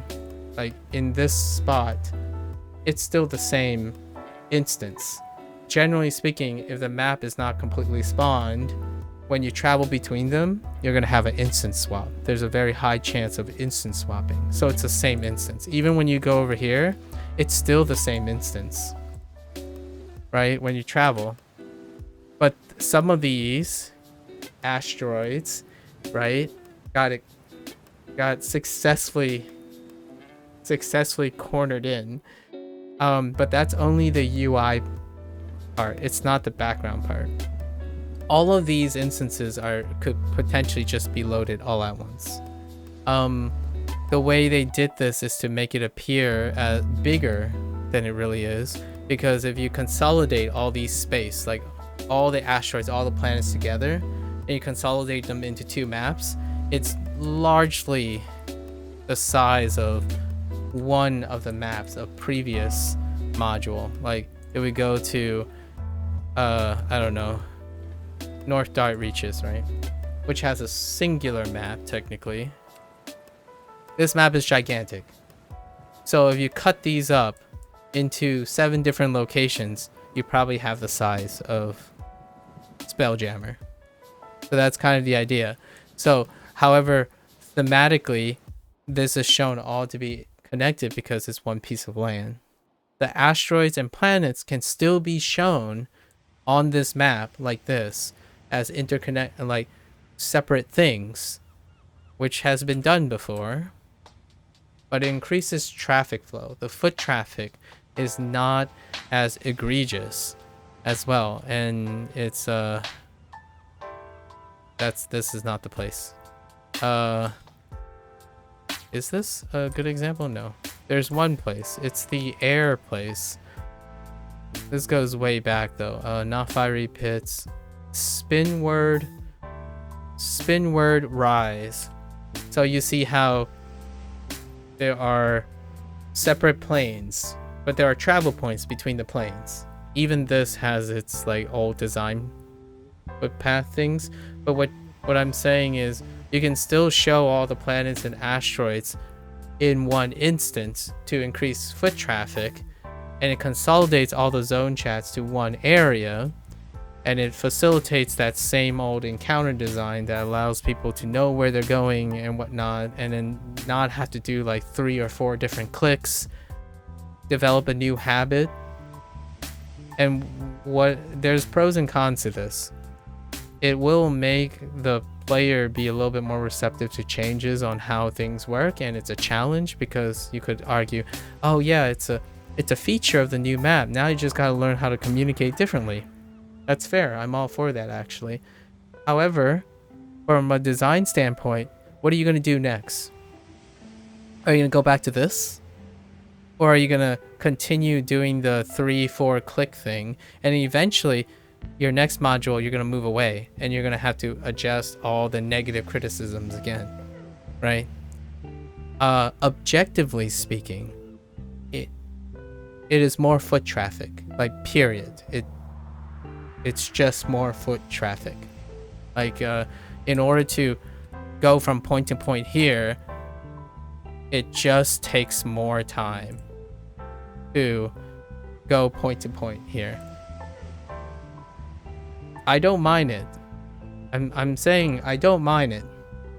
Like in this spot, it's still the same instance. Generally speaking, if the map is not completely spawned, when you travel between them, you're going to have an instance swap. There's a very high chance of instance swapping. So it's the same instance. Even when you go over here, it's still the same instance, right? When you travel. But some of these asteroids, right, got successfully cornered in. But that's only the UI part. It's not the background part. All of these instances could potentially just be loaded all at once. The way they did this is to make it appear bigger than it really is, because if you consolidate all these space, like all the asteroids, all the planets together, and you consolidate them into 2 maps, it's largely the size of one of the maps of previous module. Like if we go to I don't know, North Dart Reaches, right, which has a singular map technically. This map is gigantic. So if you cut these up into 7 different locations, you probably have the size of Spelljammer. So that's kind of the idea. So however, thematically, this is shown all to be connected because it's one piece of land. The asteroids and planets can still be shown on this map like this as like separate things, which has been done before, but it increases traffic flow. The foot traffic is not as egregious as well, and it's this is not the place. Is this a good example? No. There's one place. It's the air place. This goes way back though. Not fiery pits. Spinward rise. So you see how there are separate planes, but there are travel points between the planes. Even this has its like old design footpath things. But what I'm saying is you can still show all the planets and asteroids in one instance to increase foot traffic, and it consolidates all the zone chats to one area, and it facilitates that same old encounter design that allows people to know where they're going and whatnot, and then not have to do like 3 or 4 different clicks, develop a new habit. And there's pros and cons to this. It will make the player be a little bit more receptive to changes on how things work, and it's a challenge because you could argue, oh yeah, it's a feature of the new map. Now you just gotta learn how to communicate differently. That's fair. I'm all for that actually. However, from a design standpoint, what are you gonna do next? Are you gonna go back to this? Or are you gonna continue doing the 3-4 click thing, and eventually your next module you're going to move away and you're going to have to adjust all the negative criticisms again, right? Objectively speaking, it is more foot traffic, like period. It's just more foot traffic. Like in order to go from point to point here, it just takes more time to go point to point here. I don't mind it. I'm saying I don't mind it.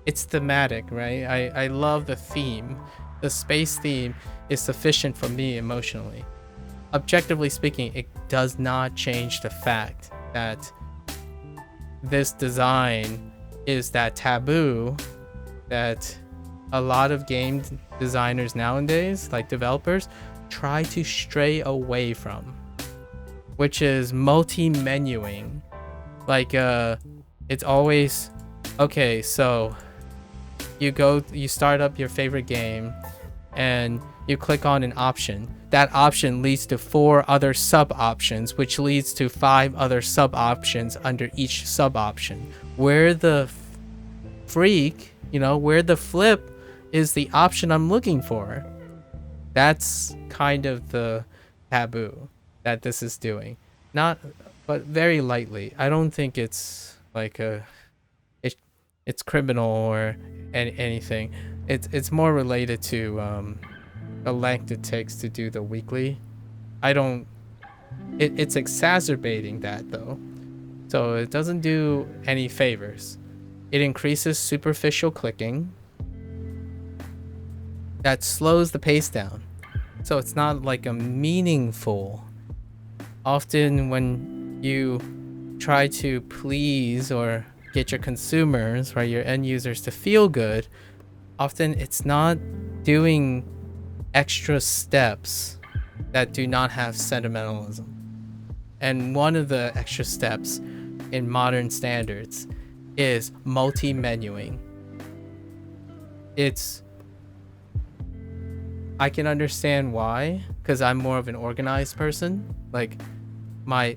It's thematic, right? I love the theme. The space theme is sufficient for me emotionally. Objectively speaking, it does not change the fact that this design is that taboo that a lot of game designers nowadays, like developers, try to stray away from, which is multi-menuing. Like it's always okay, so you start up your favorite game and you click on an option. That option leads to 4 other sub options, which leads to 5 other sub options under each sub option. Where the freak, you know, where the flip is the option I'm looking for. That's kind of the taboo that this is doing. Not, but very lightly. I don't think it's like it's criminal or anything. It's more related to the length it takes to do the weekly. It's exacerbating that though. So it doesn't do any favors. It increases superficial clicking. That slows the pace down. So it's not like a meaningful. Often when you try to please or get your consumers, right, your end users to feel good, often it's not doing extra steps that do not have sentimentalism. And one of the extra steps in modern standards is multi-menuing. I can understand why, because I'm more of an organized person. Like my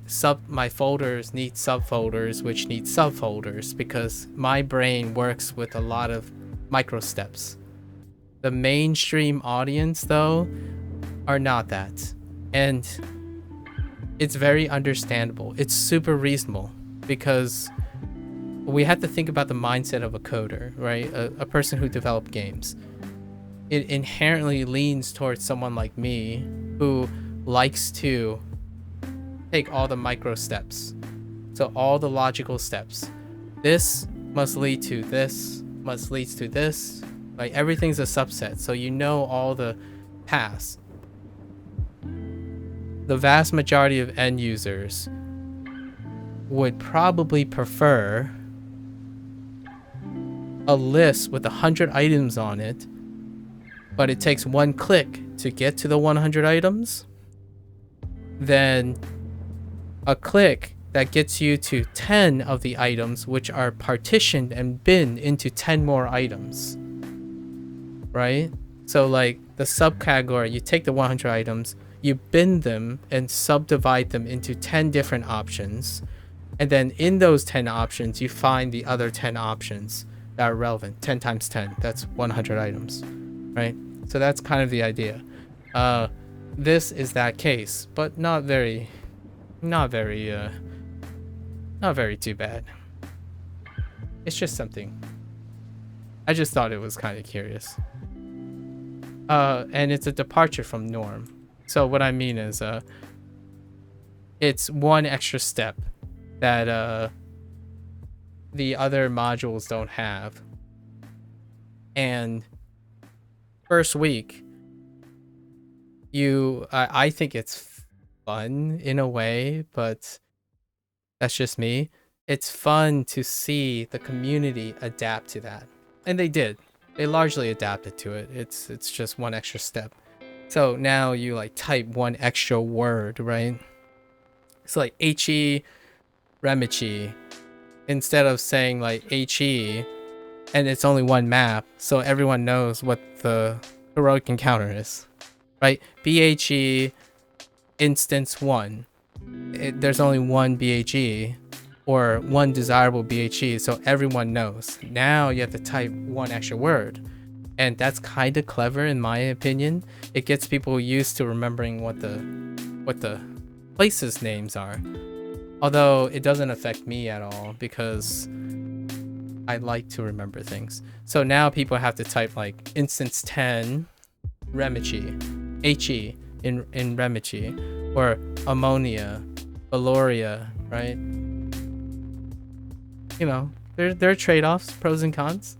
folders need subfolders, which need subfolders, because my brain works with a lot of micro steps. The mainstream audience, though, are not that. And it's very understandable. It's super reasonable, because we have to think about the mindset of a coder, right? A person who develops games. It inherently leans towards someone like me who likes to take all the micro steps. So all the logical steps. This must lead to this, must lead to this. Like everything's a subset. So you know all the paths. The vast majority of end users would probably prefer a list with 100 items on it, but it takes one click to get to the 100 items, then a click that gets you to 10 of the items, which are partitioned and binned into 10 more items, right? So like the subcategory, you take the 100 items, you bin them and subdivide them into 10 different options, and then in those 10 options, you find the other 10 options that are relevant. 10 times 10, that's 100 items. Right, so that's kind of the idea. This is that case, but not very too bad. It's just something. I just thought it was kind of curious. And it's a departure from norm. So what I mean is, it's one extra step that the other modules don't have, and first week, I think it's fun in a way, but that's just me. It's fun to see the community adapt to that, and they did. They largely adapted to it. It's just one extra step. So now you like type one extra word, right? It's like HE Remichi, instead of saying like HE, and it's only one map, so everyone knows what the heroic encounter is, right? BHE instance 1. There's only one BHE or one desirable BHE, so everyone knows. Now you have to type one extra word, and that's kind of clever in my opinion. It gets people used to remembering what the places names are. Although it doesn't affect me at all, because I like to remember things. So now people have to type like instance 10 Remichi, HE in Remichi, or ammonia, Valoria, right? You know, there are trade-offs, pros and cons.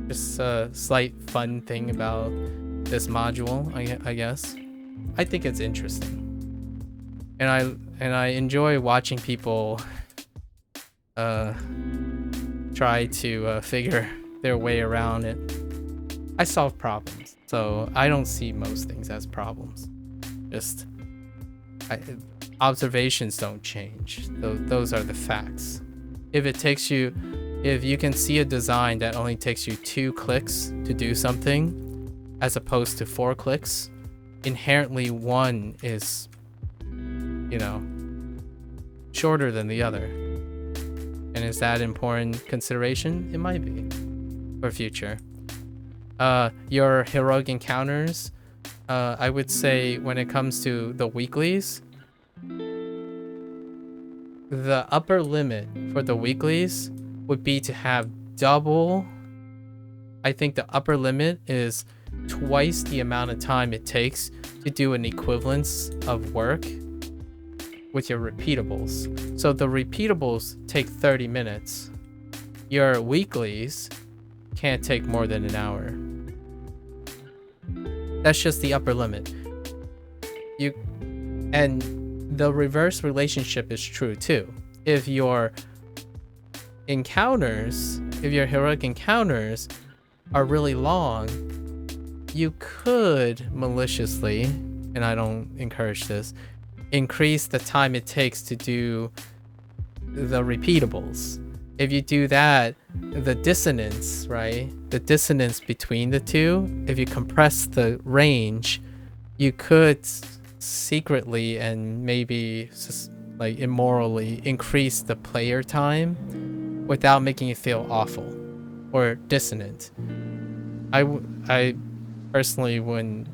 Just a slight fun thing about this module, I guess. I think it's interesting. And I enjoy watching people try to figure their way around it. I solve problems, so I don't see most things as problems. Just observations don't change. Those are the facts. If you can see a design that only takes you 2 clicks to do something, as opposed to 4 clicks, inherently one is, you know, shorter than the other. And is that important consideration? It might be for future. Your heroic encounters, I would say when it comes to the weeklies, the upper limit for the weeklies would be to have double. I think the upper limit is twice the amount of time it takes to do an equivalence of work with your repeatables. So the repeatables take 30 minutes. Your weeklies can't take more than an hour. That's just the upper limit. And the reverse relationship is true too. If your heroic encounters are really long, you could maliciously, and I don't encourage this, increase the time it takes to do the repeatables. If you do that, the dissonance, right? The dissonance between the two, if you compress the range, you could secretly and maybe like immorally increase the player time without making it feel awful or dissonant. I personally wouldn't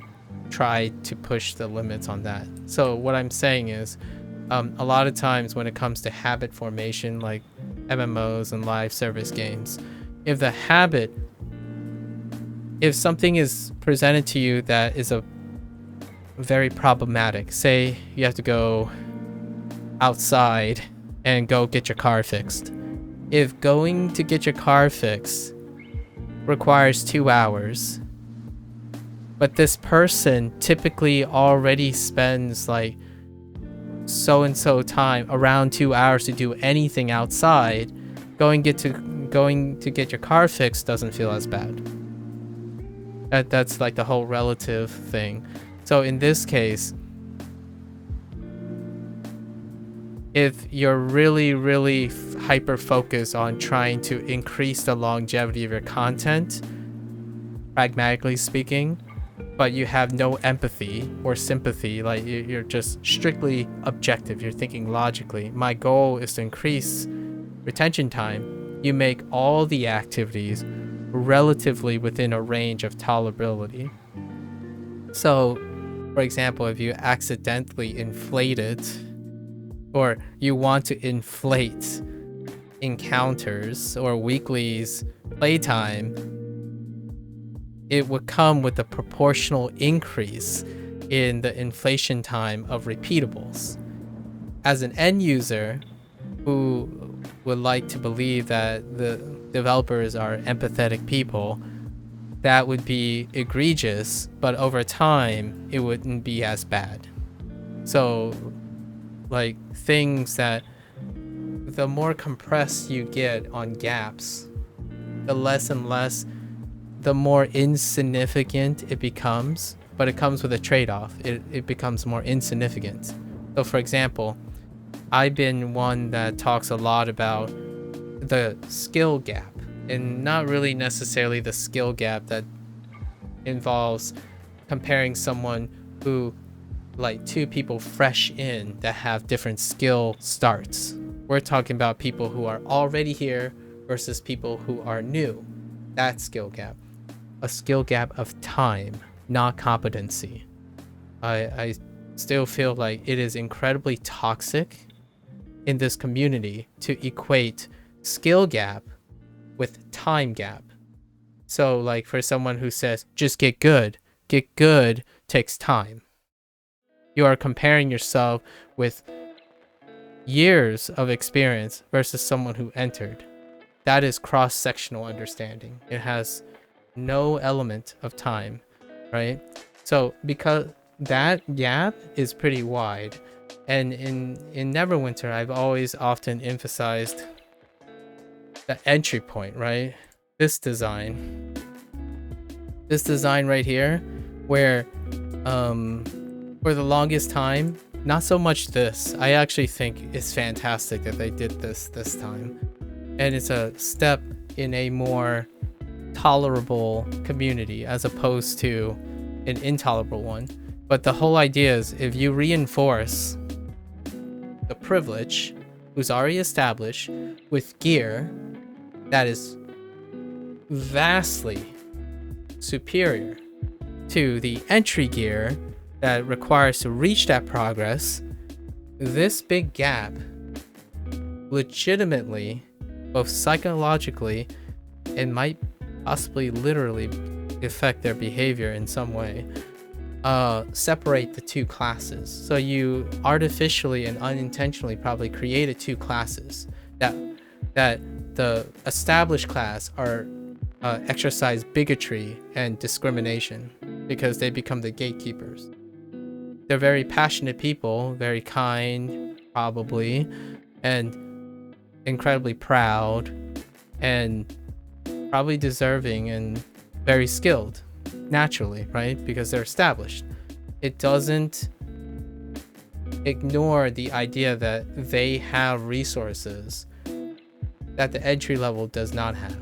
try to push the limits on that. So what I'm saying is, a lot of times when it comes to habit formation, like MMOs and live service games, if something is presented to you that is a very problematic, say you have to go outside and go get your car fixed. If going to get your car fixed requires 2 hours, but this person typically already spends like so and so time, around 2 hours, to do anything outside, going to get your car fixed doesn't feel as bad. That's like the whole relative thing. So in this case, if you're really hyper focused on trying to increase the longevity of your content, pragmatically speaking, but you have no empathy or sympathy, like you're just strictly objective, you're thinking logically, my goal is to increase retention time, you make all the activities relatively within a range of tolerability. So, for example, if you accidentally inflate it, or you want to inflate encounters or weeklies playtime, it would come with a proportional increase in the inflation time of repeatables. As an end user who would like to believe that the developers are empathetic people, that would be egregious, but over time it wouldn't be as bad. So like things that the more compressed you get on gaps, the less and less, the more insignificant it becomes, but it comes with a trade-off. It becomes more insignificant. So for example, I've been one that talks a lot about the skill gap, and not really necessarily the skill gap that involves comparing someone who, like two people fresh in that have different skill starts. We're talking about people who are already here versus people who are new. That skill gap. A skill gap of time, not competency. I still feel like it is incredibly toxic in this community to equate skill gap with time gap. So like for someone who says just get good takes time. You are comparing yourself with years of experience versus someone who entered. That is cross-sectional understanding. It has no element of time, right? So because that gap is pretty wide, and in Neverwinter, I've always often emphasized the entry point, right? This design right here, where for the longest time, not so much this. I actually think it's fantastic that they did this time. And it's a step in a more tolerable community as opposed to an intolerable one. But the whole idea is if you reinforce the privilege who's already established with gear that is vastly superior to the entry gear that requires to reach that progress, this big gap legitimately, both psychologically and might possibly literally affect their behavior in some way, separate the two classes. So you artificially and unintentionally probably created two classes that the established class are exercise bigotry and discrimination because they become the gatekeepers. They're very passionate people, very kind, probably, and incredibly proud, and probably deserving and very skilled, naturally, right? Because they're established. It doesn't ignore the idea that they have resources that the entry level does not have.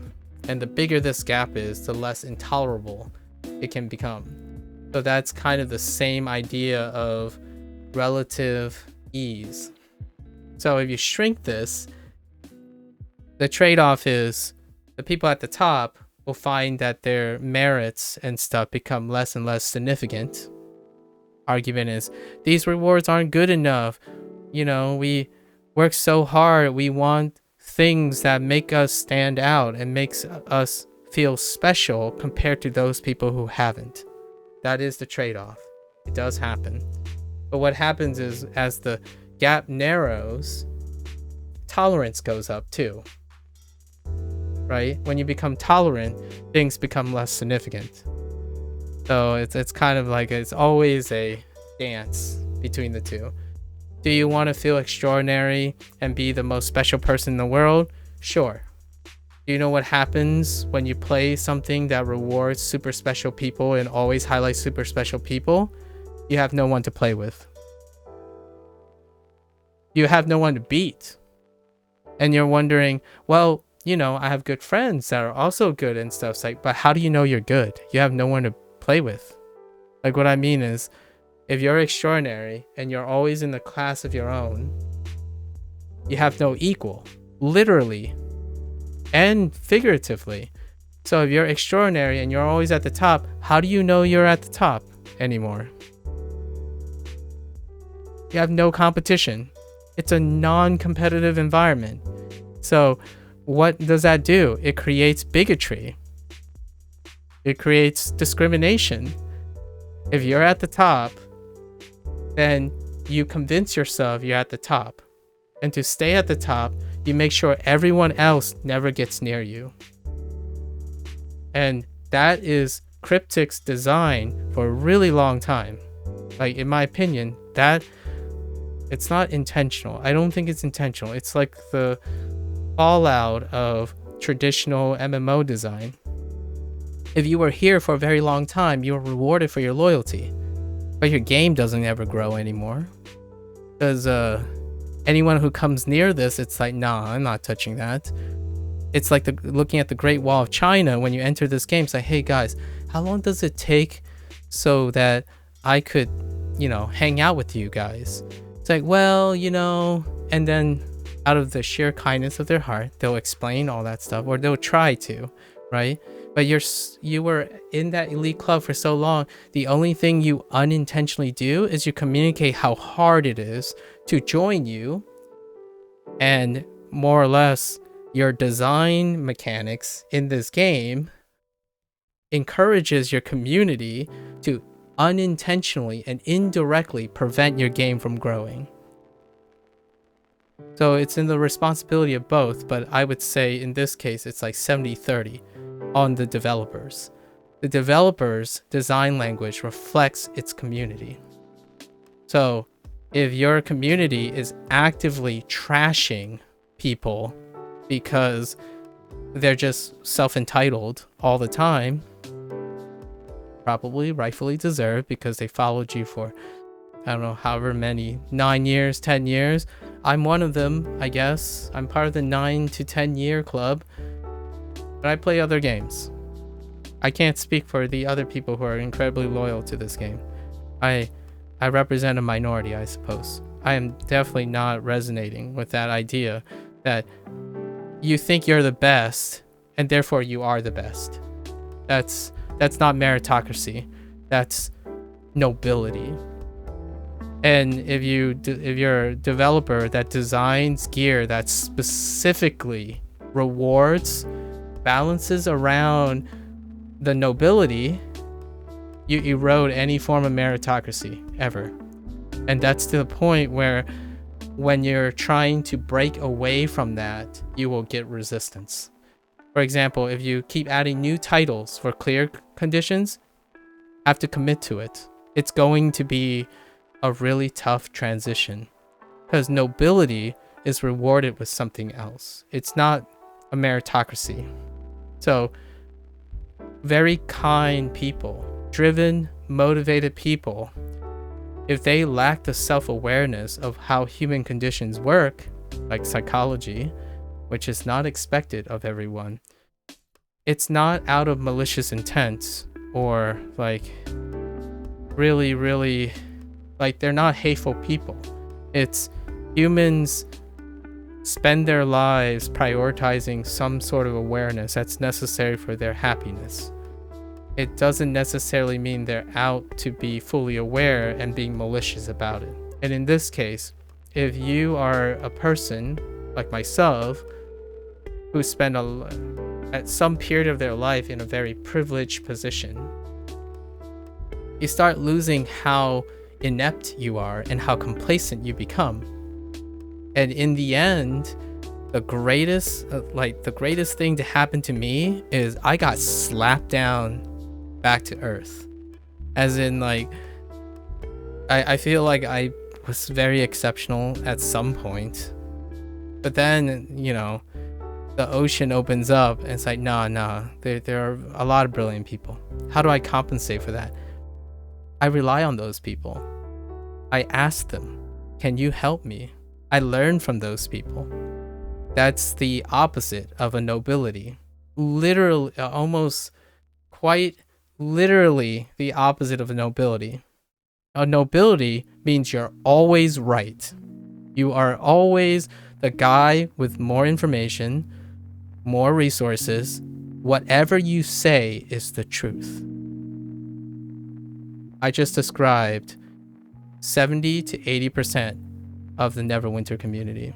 And the bigger this gap is, the less intolerable it can become. So that's kind of the same idea of relative ease. So if you shrink this, the trade-off is the people at the top will find that their merits and stuff become less and less significant. Argument is, these rewards aren't good enough. You know, we work so hard. We want things that make us stand out and makes us feel special compared to those people who haven't. That is the trade-off. It does happen. But what happens is, as the gap narrows, tolerance goes up too. Right? When you become tolerant, things become less significant. So it's kind of like, it's always a dance between the two. Do you want to feel extraordinary and be the most special person in the world? Sure. Do you know what happens when you play something that rewards super special people and always highlights super special people? You have no one to play with. You have no one to beat. And you're wondering, well, you know, I have good friends that are also good and stuff. It's like, but how do you know you're good? You have no one to play with. Like, what I mean is, if you're extraordinary and you're always in the class of your own, you have no equal, literally and figuratively. So if you're extraordinary and you're always at the top, how do you know you're at the top anymore? You have no competition. It's a non-competitive environment. So what does that do? It creates bigotry. It creates discrimination. If you're at the top, then you convince yourself you're at the top. And to stay at the top, you make sure everyone else never gets near you. And that is Cryptic's design for a really long time. Like, in my opinion, that it's not intentional. I don't think it's intentional. It's like the fallout of traditional MMO design. If you were here for a very long time, you were rewarded for your loyalty. But your game doesn't ever grow anymore. Because anyone who comes near this, it's like, nah, I'm not touching that. It's like looking at the Great Wall of China when you enter this game. It's like, hey guys, how long does it take so that I could, you know, hang out with you guys? It's like, well, you know, and then out of the sheer kindness of their heart, they'll explain all that stuff, or they'll try to, right? But you were in that elite club for so long, the only thing you unintentionally do is you communicate how hard it is to join you, and more or less your design mechanics in this game encourages your community to unintentionally and indirectly prevent your game from growing. So it's in the responsibility of both, but I would say in this case it's like 70-30 on the developers. The developers' design language reflects its community. So if your community is actively trashing people because they're just self-entitled all the time, probably rightfully deserved because they followed you for, I don't know, however many, 9 years, 10 years. I'm one of them, I guess. I'm part of the 9 to 10 year club. But I play other games. I can't speak for the other people who are incredibly loyal to this game. I represent a minority, I suppose. I am definitely not resonating with that idea that you think you're the best and therefore you are the best. That's not meritocracy. That's nobility. And if you're a developer that designs gear that specifically rewards, balances around the nobility, you erode any form of meritocracy ever. And that's to the point where when you're trying to break away from that, you will get resistance. For example, if you keep adding new titles for clear conditions, have to commit to it. It's going to be a really tough transition because nobility is rewarded with something else. It's not a meritocracy. So very kind people, driven, motivated people, if they lack the self-awareness of how human conditions work, like psychology, which is not expected of everyone, it's not out of malicious intent or like really like they're not hateful people. It's humans spend their lives prioritizing some sort of awareness that's necessary for their happiness. It doesn't necessarily mean they're out to be fully aware and being malicious about it. And in this case, if you are a person like myself who spend at some period of their life in a very privileged position, you start losing how inept you are and how complacent you become. And in the end, the greatest thing to happen to me is I got slapped down back to earth. As in, like, I feel like I was very exceptional at some point, but then, you know, the ocean opens up and it's like, nah, there are a lot of brilliant people. How do I compensate for that? I rely on those people. I ask them, can you help me? I learn from those people. That's the opposite of a nobility. Literally, almost quite literally the opposite of a nobility. A nobility means you're always right. You are always the guy with more information, more resources. Whatever you say is the truth. I just described 70 to 80% of the Neverwinter community.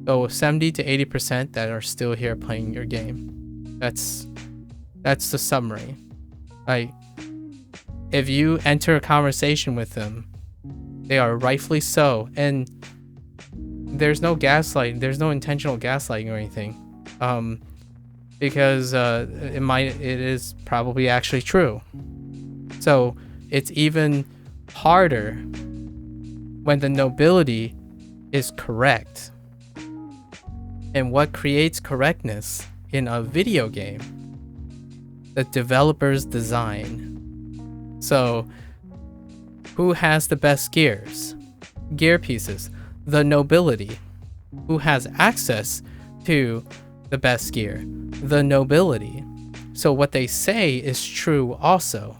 So 70 to 80% that are still here playing your game. That's the summary. Like, if you enter a conversation with them, they are rightfully so, and there's no gaslighting, there's no intentional gaslighting or anything, because it is probably actually true. So it's even harder when the nobility is correct. And what creates correctness in a video game? The developer's design. So who has the best gears? Gear pieces. The nobility. Who has access to the best gear? The nobility. So what they say is true also.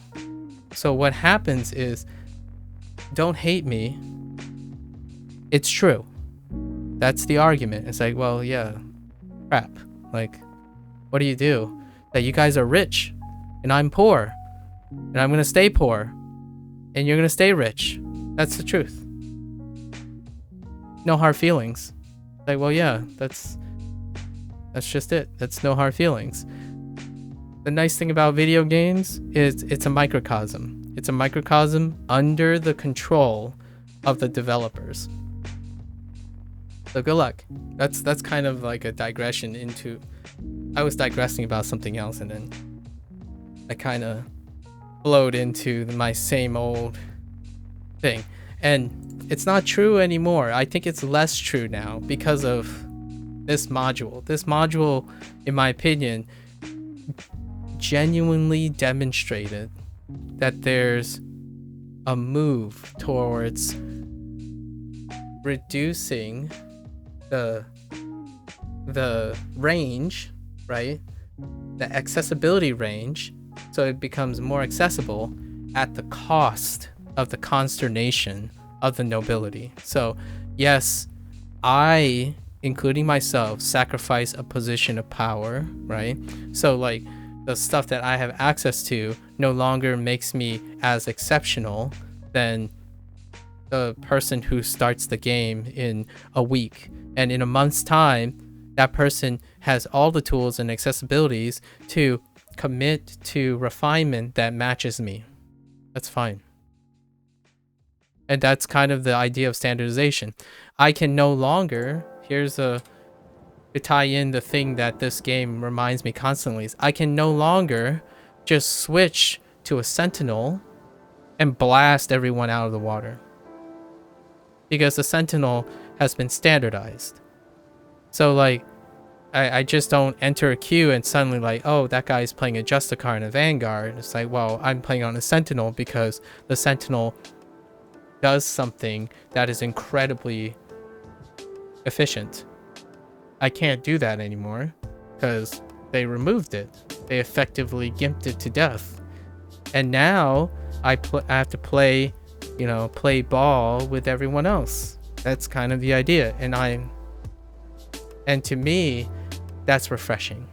So what happens is, don't hate me. It's true. That's the argument. It's like, well, yeah, crap. Like, what do? That you guys are rich and I'm poor and I'm gonna stay poor and you're gonna stay rich. That's the truth. No hard feelings. Like, well, yeah, that's just it. That's no hard feelings. The nice thing about video games is it's a microcosm. It's a microcosm under the control of the developers. So good luck. That's kind of like a digression into... I was digressing about something else and then I kind of flowed into my same old thing. And it's not true anymore. I think it's less true now because of this module. This module, in my opinion, genuinely demonstrated that there's a move towards reducing the range, right? The accessibility range, so it becomes more accessible at the cost of the consternation of the nobility. So yes, I, including myself, sacrifice a position of power, right? So like the stuff that I have access to no longer makes me as exceptional than the person who starts the game in a week. And in a month's time, that person has all the tools and accessibilities to commit to refinement that matches me. That's fine. And that's kind of the idea of standardization. I can no longer, to tie in the thing that this game reminds me constantly, is I can no longer just switch to a sentinel and blast everyone out of the water. Because the sentinel has been standardized. So like, I just don't enter a queue and suddenly like, oh, that guy's playing a Justicar and a Vanguard. It's like, well, I'm playing on a sentinel because the sentinel does something that is incredibly efficient. I can't do that anymore because they removed it. They effectively gimped it to death. And now I have to play ball with everyone else. That's kind of the idea. And to me, that's refreshing.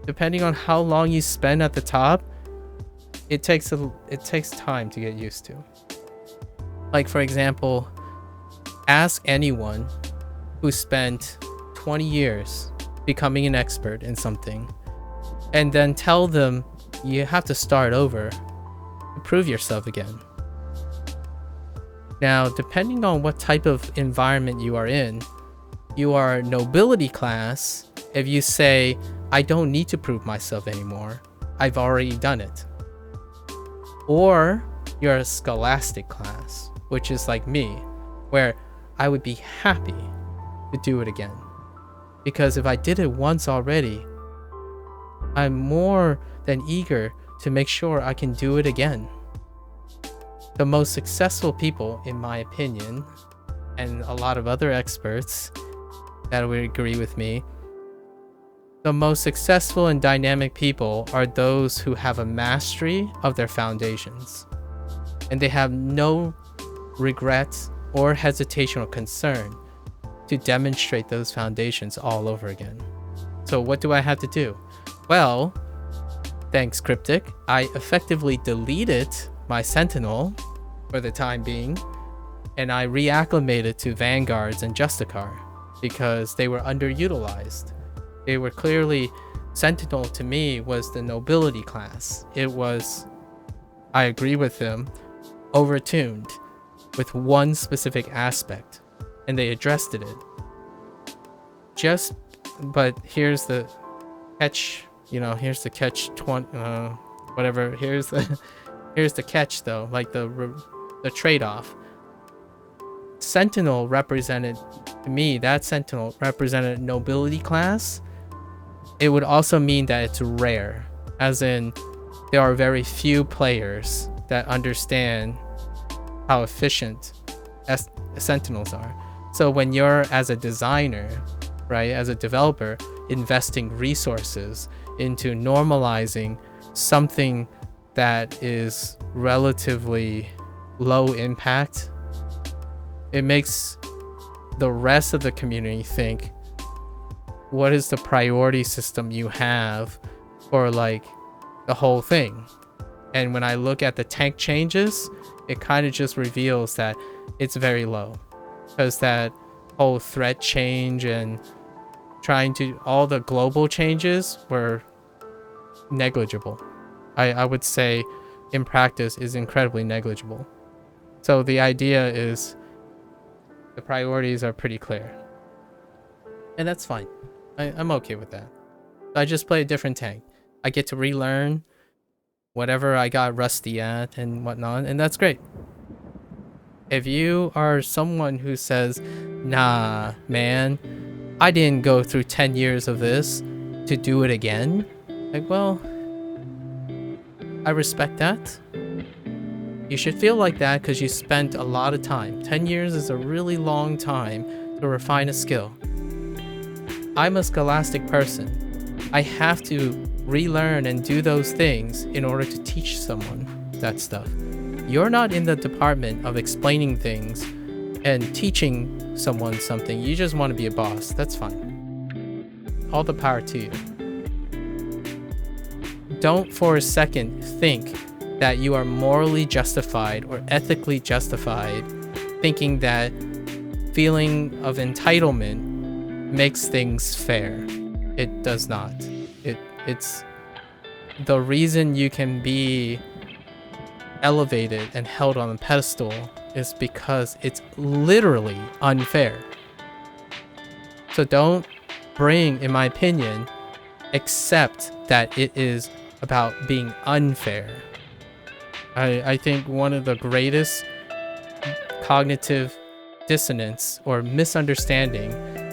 Depending on how long you spend at the top, it takes time to get used to. Like for example, ask anyone who spent 20 years becoming an expert in something, and then tell them you have to start over to prove yourself again. Now, depending on what type of environment you are in, you are nobility class if you say, I don't need to prove myself anymore. I've already done it. Or you're a scholastic class, which is like me, where I would be happy to do it again. Because if I did it once already, I'm more than eager to make sure I can do it again. The most successful people, in my opinion, and a lot of other experts that would agree with me, the most successful and dynamic people are those who have a mastery of their foundations. And they have no regrets or hesitation or concern to demonstrate those foundations all over again. So what do I have to do? Well, thanks Cryptic, I effectively deleted my Sentinel for the time being, and I reacclimated to Vanguards and Justicar because they were underutilized. They were clearly, Sentinel to me was the nobility class. It was, I agree with him, overtuned with one specific aspect, and they addressed it. But here's the catch, here's the catch 20, whatever. Here's the catch though, like the trade-off. Sentinel represented, to me, that Sentinel represented nobility class. It would also mean that it's rare, as in there are very few players that understand how efficient Sentinels are. So when you're, as a designer, right, as a developer, investing resources into normalizing something that is relatively low impact, it makes the rest of the community think, what is the priority system you have for like the whole thing? And when I look at the tank changes, it kind of just reveals that it's very low, because that whole threat change and trying to, all the global changes were negligible. I would say in practice is incredibly negligible. So the idea is the priorities are pretty clear, and that's fine. I'm okay with that. I just play a different tank. I get to relearn whatever I got rusty at and whatnot, and that's great. If you are someone who says, nah, man, I didn't go through 10 years of this to do it again, like, well, I respect that. You should feel like that because you spent a lot of time. 10 years is a really long time to refine a skill. I'm a scholastic person. I have to relearn and do those things in order to teach someone that stuff. You're not in the department of explaining things and teaching someone something. You just want to be a boss. That's fine. All the power to you. Don't for a second think that you are morally justified or ethically justified thinking that feeling of entitlement makes things fair. It does not. It's the reason you can be elevated and held on a pedestal is because it's literally unfair. So don't bring, in my opinion, accept that it is about being unfair. I think one of the greatest cognitive dissonance or misunderstanding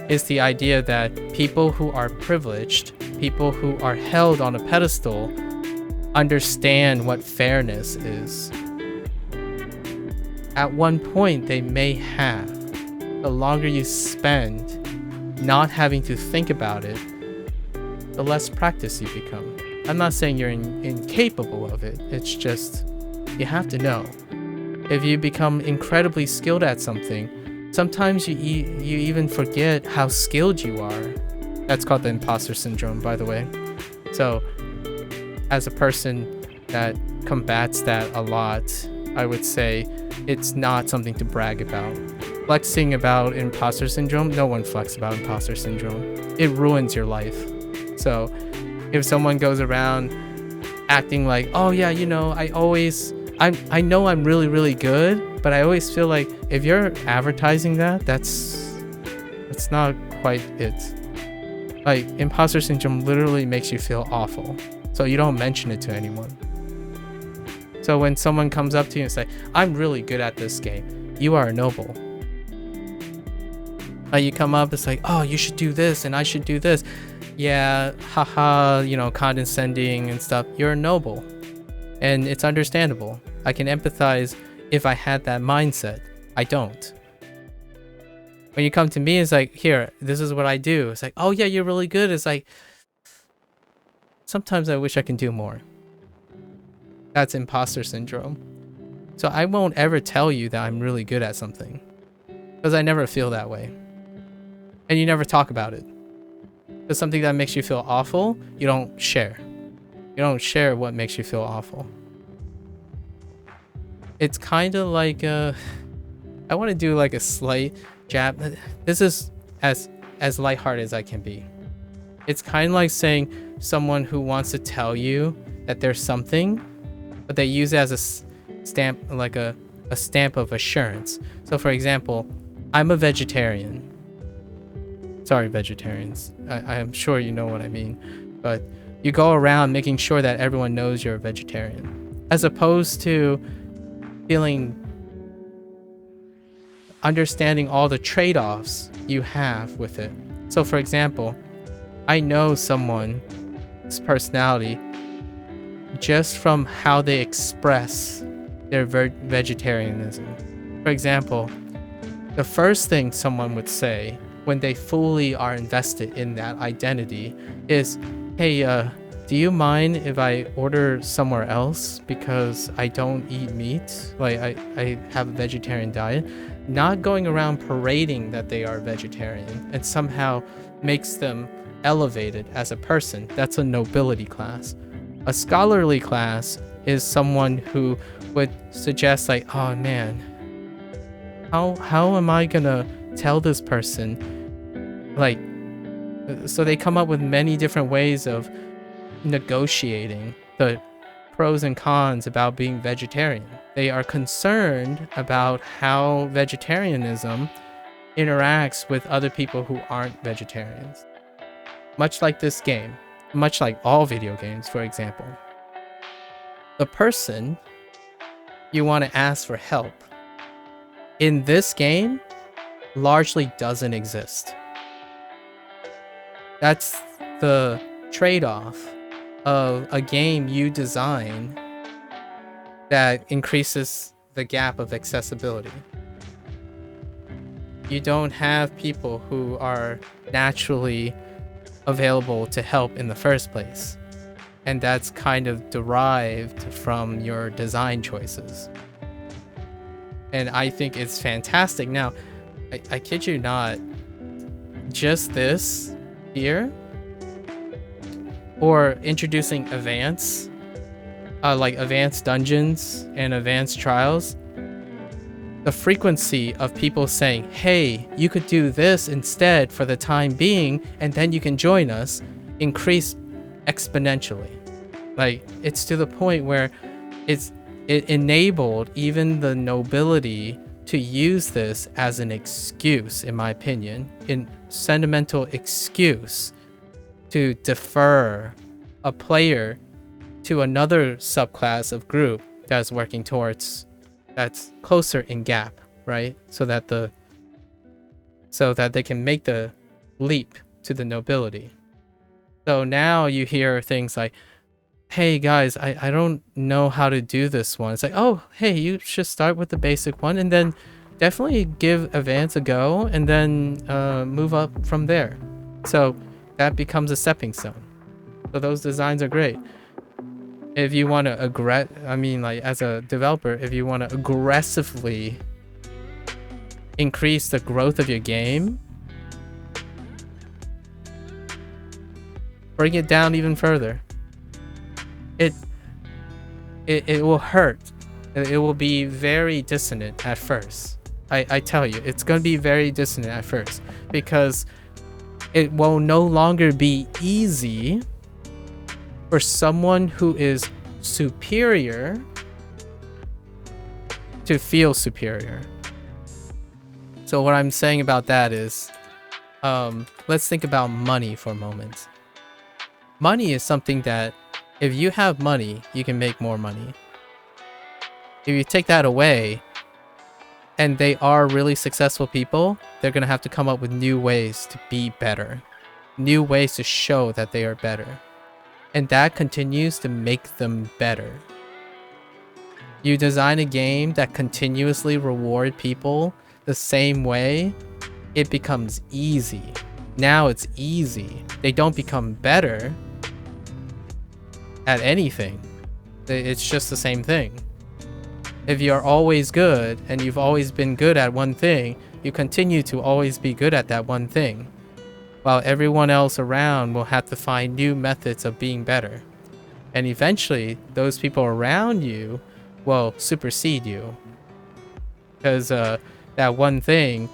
is the idea that people who are privileged, people who are held on a pedestal, understand what fairness is. At one point, they may have. The longer you spend not having to think about it, the less practice you become. I'm not saying you're incapable of it. It's just, you have to know. If you become incredibly skilled at something, sometimes you even forget how skilled you are. That's called the imposter syndrome, by the way. So, as a person that combats that a lot, I would say it's not something to brag about. Flexing about imposter syndrome, no one flexes about imposter syndrome. It ruins your life. So, if someone goes around acting like, oh yeah, you know, I know I'm really, really good, but I always feel like if you're advertising that, that's not quite it. Like, imposter syndrome literally makes you feel awful, so you don't mention it to anyone. So when someone comes up to you and say, I'm really good at this game, you are a noble. You come up, it's like, oh, you should do this and I should do this. Yeah, haha, you know, condescending and stuff. You're a noble. And it's understandable. I can empathize if I had that mindset. I don't. When you come to me, it's like, here, this is what I do. It's like, oh yeah, you're really good. It's like, sometimes I wish I can do more. That's imposter syndrome. So I won't ever tell you that I'm really good at something, because I never feel that way. And you never talk about it. Because something that makes you feel awful, you don't share. You don't share what makes you feel awful. It's kind of like I want to do like a slight jab. This is as lighthearted as I can be. It's kind of like saying someone who wants to tell you that there's something, but they use it as a stamp, like a stamp of assurance. So for example, I'm a vegetarian. Sorry, vegetarians. I'm sure you know what I mean. But you go around making sure that everyone knows you're a vegetarian, as opposed to understanding all the trade-offs you have with it. So for example, I know someone's personality just from how they express their vegetarianism. For example, the first thing someone would say when they fully are invested in that identity is, hey, do you mind if I order somewhere else because I don't eat meat? Like, I have a vegetarian diet. Not going around parading that they are vegetarian and somehow makes them elevated as a person. That's a nobility class. A scholarly class is someone who would suggest like, oh man, how am I gonna tell this person? Like, so they come up with many different ways of negotiating the pros and cons about being vegetarian. They are concerned about how vegetarianism interacts with other people who aren't vegetarians. Much like this game, much like all video games, for example. The person you want to ask for help in this game largely doesn't exist. That's the trade-off of a game you design that increases the gap of accessibility. You don't have people who are naturally available to help in the first place. And that's kind of derived from your design choices. and I think it's fantastic. Now, I kid you not, just this here, or introducing advanced, like advanced dungeons and advanced trials, the frequency of people saying, hey, you could do this instead for the time being, and then you can join us, increased exponentially. Like, it's to the point where it enabled even the nobility to use this as an excuse, in my opinion, in sentimental excuse to defer a player to another subclass of group that's working towards, that's closer in gap, right? So that they can make the leap to the nobility. So now you hear things like, hey guys, I don't know how to do this one. It's like, oh, hey, you should start with the basic one and then definitely give advance a go and then move up from there. So that becomes a stepping stone. So those designs are great. If you want to as a developer, if you want to aggressively increase the growth of your game, bring it down even further. It will hurt. It will be very dissonant at first. I tell you, it's going to be very dissonant at first because it will no longer be easy for someone who is superior to feel superior. So what I'm saying about that is, let's think about money for a moment. Money is something that if you have money, you can make more money. If you take that away, and they are really successful people, they're going to have to come up with new ways to be better. New ways to show that they are better. And that continues to make them better. You design a game that continuously reward people the same way, it becomes easy. Now it's easy. They don't become better at anything. It's just the same thing. If you're always good and you've always been good at one thing, you continue to always be good at that one thing, while everyone else around will have to find new methods of being better. And eventually, those people around you will supersede you, because that one thing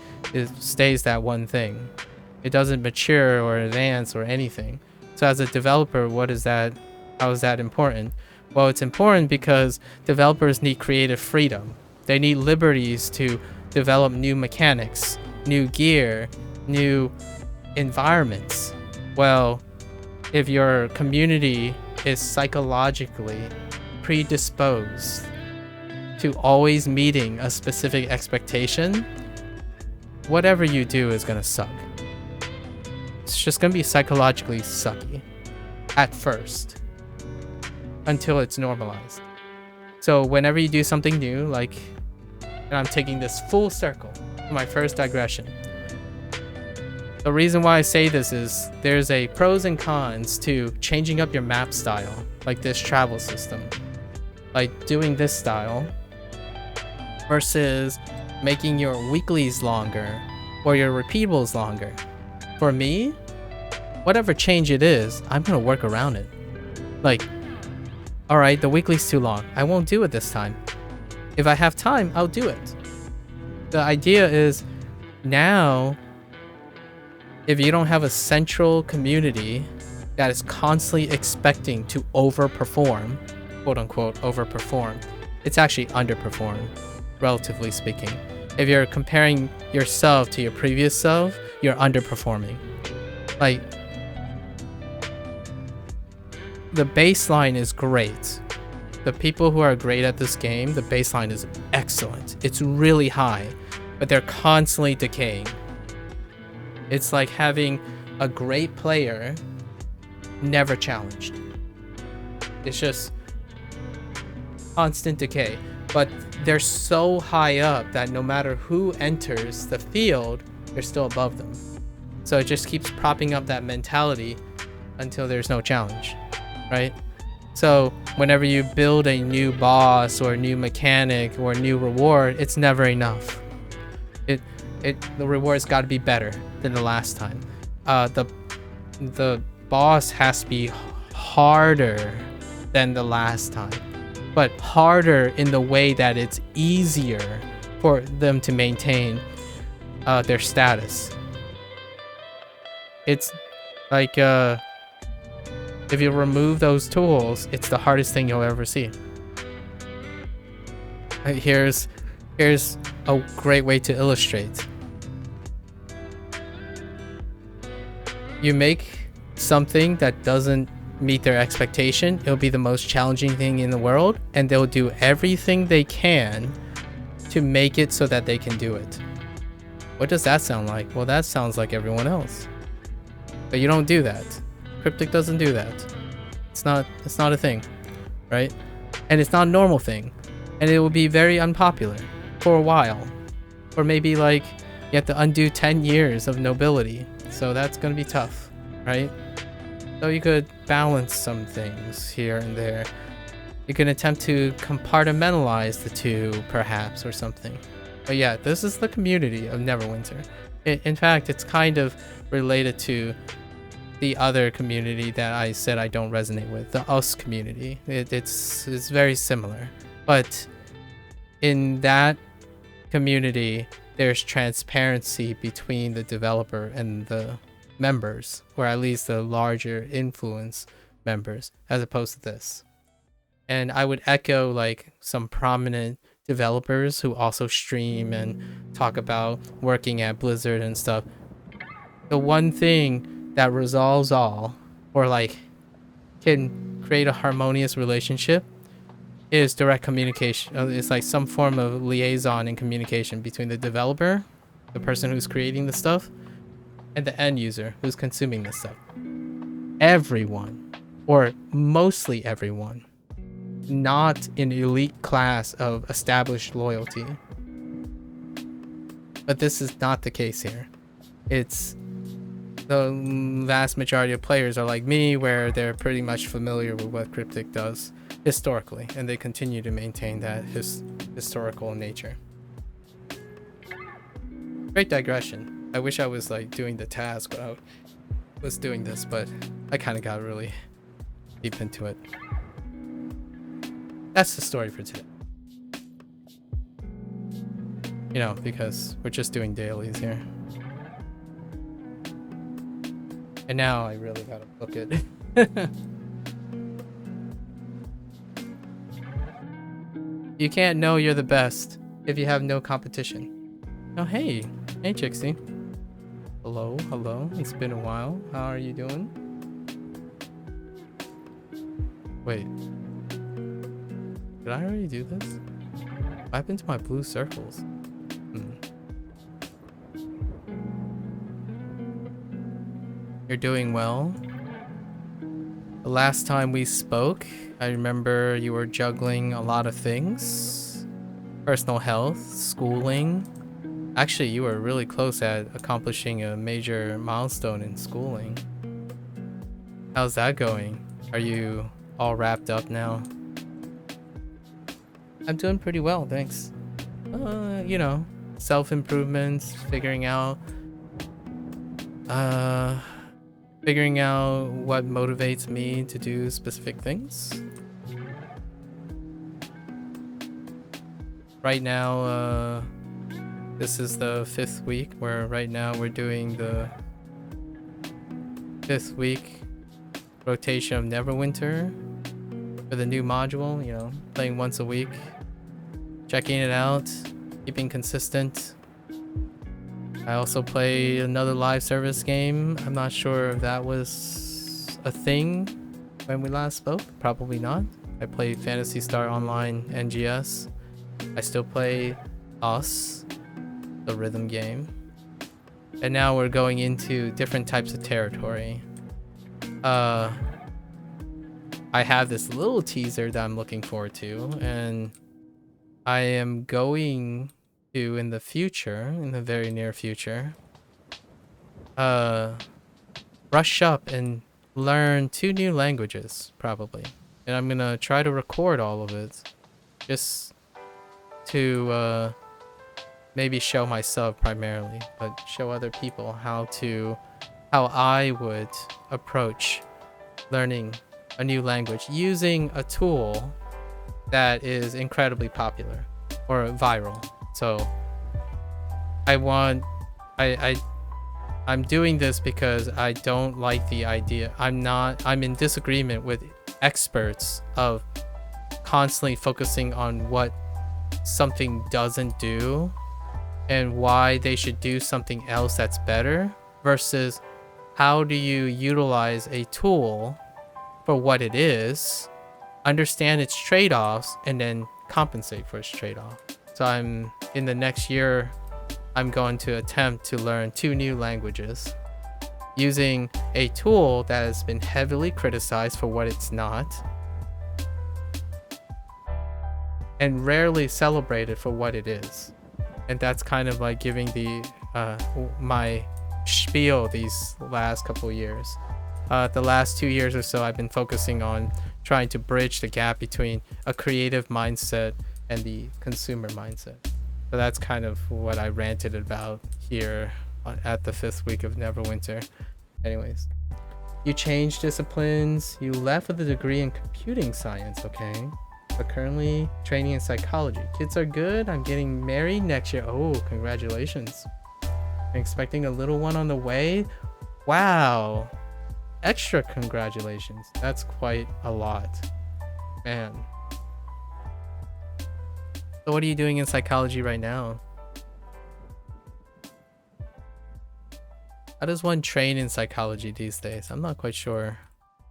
stays that one thing. It doesn't mature or advance or anything. So as a developer, how is that important? Well, it's important because developers need creative freedom. They need liberties to develop new mechanics, new gear, new environments. Well, if your community is psychologically predisposed to always meeting a specific expectation, whatever you do is gonna suck. It's just gonna be psychologically sucky at first, until it's normalized. So whenever you do something new, like, and I'm taking this full circle to my first digression. The reason why I say this is there's a pros and cons to changing up your map style, like this travel system. Like doing this style versus making your weeklies longer or your repeatables longer. For me, whatever change it is, I'm gonna work around it. Like, alright, the weekly's too long. I won't do it this time. If I have time, I'll do it. The idea is, now, if you don't have a central community that is constantly expecting to overperform, quote unquote, overperform, it's actually underperform, relatively speaking. If you're comparing yourself to your previous self, you're underperforming. Like, the baseline is great. The people who are great at this game, the baseline is excellent. It's really high, but they're constantly decaying. It's like having a great player never challenged. It's just constant decay. But they're so high up that no matter who enters the field, they're still above them. So it just keeps propping up that mentality until there's no challenge. Right? So whenever you build a new boss or a new mechanic or a new reward, it's never enough. The reward's got to be better than the last time. The boss has to be harder than the last time, but harder in the way that it's easier for them to maintain their status. It's like if you remove those tools, it's the hardest thing you'll ever see. Here's a great way to illustrate. You make something that doesn't meet their expectation, it'll be the most challenging thing in the world, and they'll do everything they can to make it so that they can do it. What does that sound like? Well, that sounds like everyone else. But you don't do that. Cryptic doesn't do that. It's not a thing, right? And it's not a normal thing. And it will be very unpopular for a while. Or maybe like you have to undo 10 years of nobility. So that's going to be tough, right? So you could balance some things here and there. You can attempt to compartmentalize the two, perhaps, or something. But yeah, this is the community of Neverwinter. In fact, it's kind of related to the other community that I said I don't resonate with, the us community. It's very similar. But in that community, there's transparency between the developer and the members, or at least the larger influence members, as opposed to this. And I would echo like some prominent developers who also stream and talk about working at Blizzard and stuff. The one thing that resolves all, or like can create a harmonious relationship, is direct communication. It's like some form of liaison and communication between the developer, the person who's creating the stuff, and the end user who's consuming this stuff. Everyone, or mostly everyone, not an elite class of established loyalty. But this is not the case here. It's the vast majority of players are like me, where they're pretty much familiar with what Cryptic does historically, and they continue to maintain that historical nature. Great digression. I wish I was like doing the task when I was doing this, but I kind of got really deep into it. That's the story for today. You know, because we're just doing dailies here. And now I really gotta book it. You can't know you're the best if you have no competition. Oh, hey. Hey, Chixie. Hello, hello. It's been a while. How are you doing? Wait. Did I already do this? What happened to my blue circles? You're doing well. The last time we spoke, I remember you were juggling a lot of things. Personal health, schooling. Actually, you were really close at accomplishing a major milestone in schooling. How's that going? Are you all wrapped up now? I'm doing pretty well, thanks. You know, self-improvements, figuring out what motivates me to do specific things. Right now, this is the 5th week, where right now we're doing the 5th week rotation of Neverwinter for the new module, you know, playing once a week, checking it out, keeping consistent. I also play another live service game. I'm not sure if that was a thing when we last spoke. Probably not. I play Phantasy Star Online NGS. I still play Us, the rhythm game. And now we're going into different types of territory. I have this little teaser that I'm looking forward to, and I am going to, in the future, in the very near future, brush up and learn 2 new languages, probably. and I'm gonna try to record all of it, just to maybe show myself primarily, but show other people how I would approach learning a new language using a tool that is incredibly popular or viral. So I want I'm doing this because I don't like the idea. I'm in disagreement with experts of constantly focusing on what something doesn't do and why they should do something else that's better, versus how do you utilize a tool for what it is, understand its trade-offs, and then compensate for its trade-off. So in the next year, I'm going to attempt to learn 2 new languages using a tool that has been heavily criticized for what it's not and rarely celebrated for what it is. And that's kind of like giving the my spiel these last couple of years. The last 2 years or so, I've been focusing on trying to bridge the gap between a creative mindset and the consumer mindset. So that's kind of what I ranted about here at the 5th week of Neverwinter. Anyways, you changed disciplines. You left with a degree in computing science, okay? But currently training in psychology. Kids are good. I'm getting married next year. Oh, congratulations. I'm expecting a little one on the way. Wow. Extra congratulations. That's quite a lot. Man. So what are you doing in psychology right now? How does one train in psychology these days? I'm not quite sure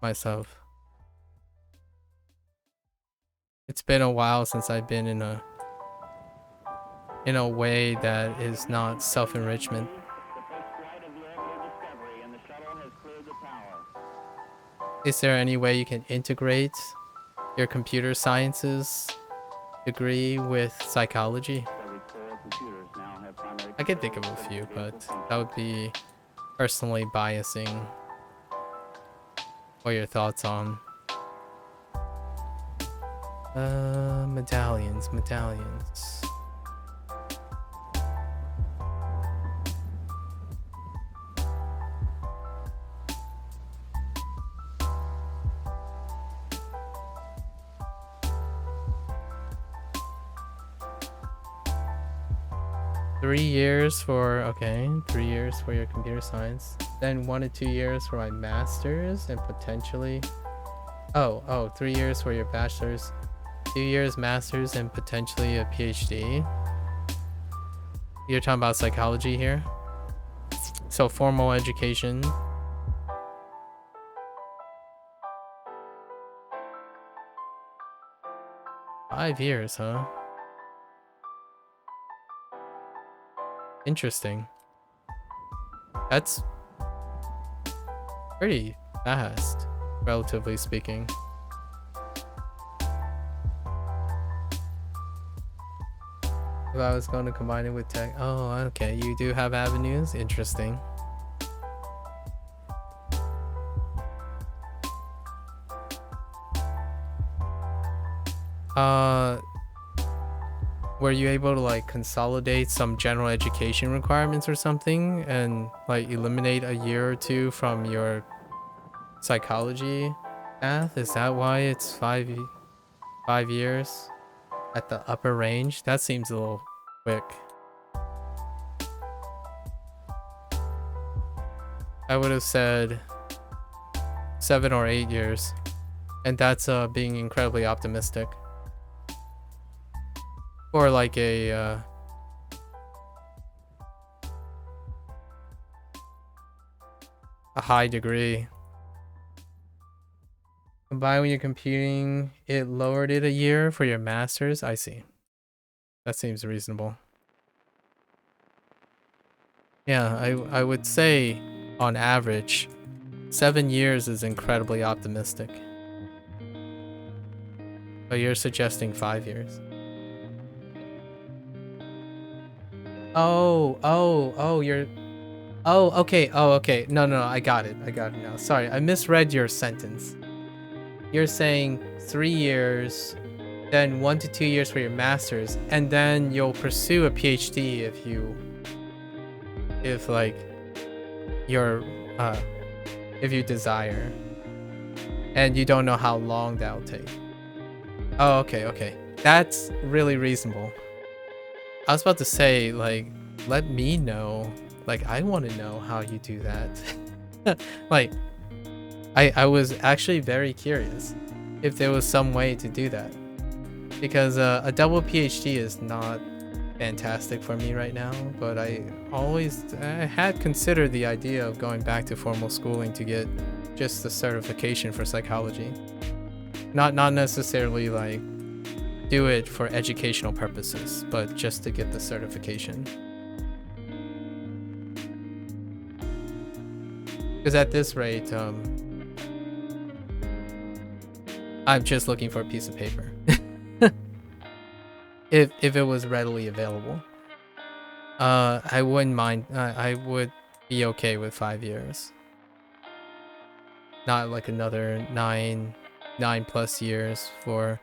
myself. It's been a while since I've been in a way that is not self-enrichment. Is there any way you can integrate your computer sciences degree with psychology? I can think of a few, but that would be personally biasing. What are your thoughts on medallions? 3 years for, okay, 3 years for your computer science, then 1 to 2 years for my master's, and potentially 3 years for your bachelor's, 2 years master's, and potentially a PhD. You're talking about psychology here, so formal education. Five years, huh? Interesting. That's pretty fast, relatively speaking. If I was going to combine it with tech. Oh, okay. You do have avenues. Interesting. Were you able to like consolidate some general education requirements or something and like eliminate a year or 2 from your psychology path? Is that why it's 5 years at the upper range? That seems a little quick. I would have said 7 or 8 years, and that's being incredibly optimistic. Or like a high degree. Combined with your computing, it lowered it a year for your master's. I see. That seems reasonable. Yeah, I would say on average 7 years is incredibly optimistic. But you're suggesting 5 years. Okay. No, I got it now. Sorry, I misread your sentence. you're saying 3 years, then 1 to 2 years for your master's, and then you'll pursue a PhD if like you're if you desire, and you don't know how long that'll take. Oh, okay, that's really reasonable. I was about to say, like, let me know, like, I want to know how you do that. Like, I was actually very curious if there was some way to do that, because a double PhD is not fantastic for me right now, but I had considered the idea of going back to formal schooling to get just the certification for psychology. Not necessarily like do it for educational purposes, but just to get the certification. Because at this rate, I'm just looking for a piece of paper. if it was readily available, I wouldn't mind. I would be okay with 5 years. Not like another 9+ years for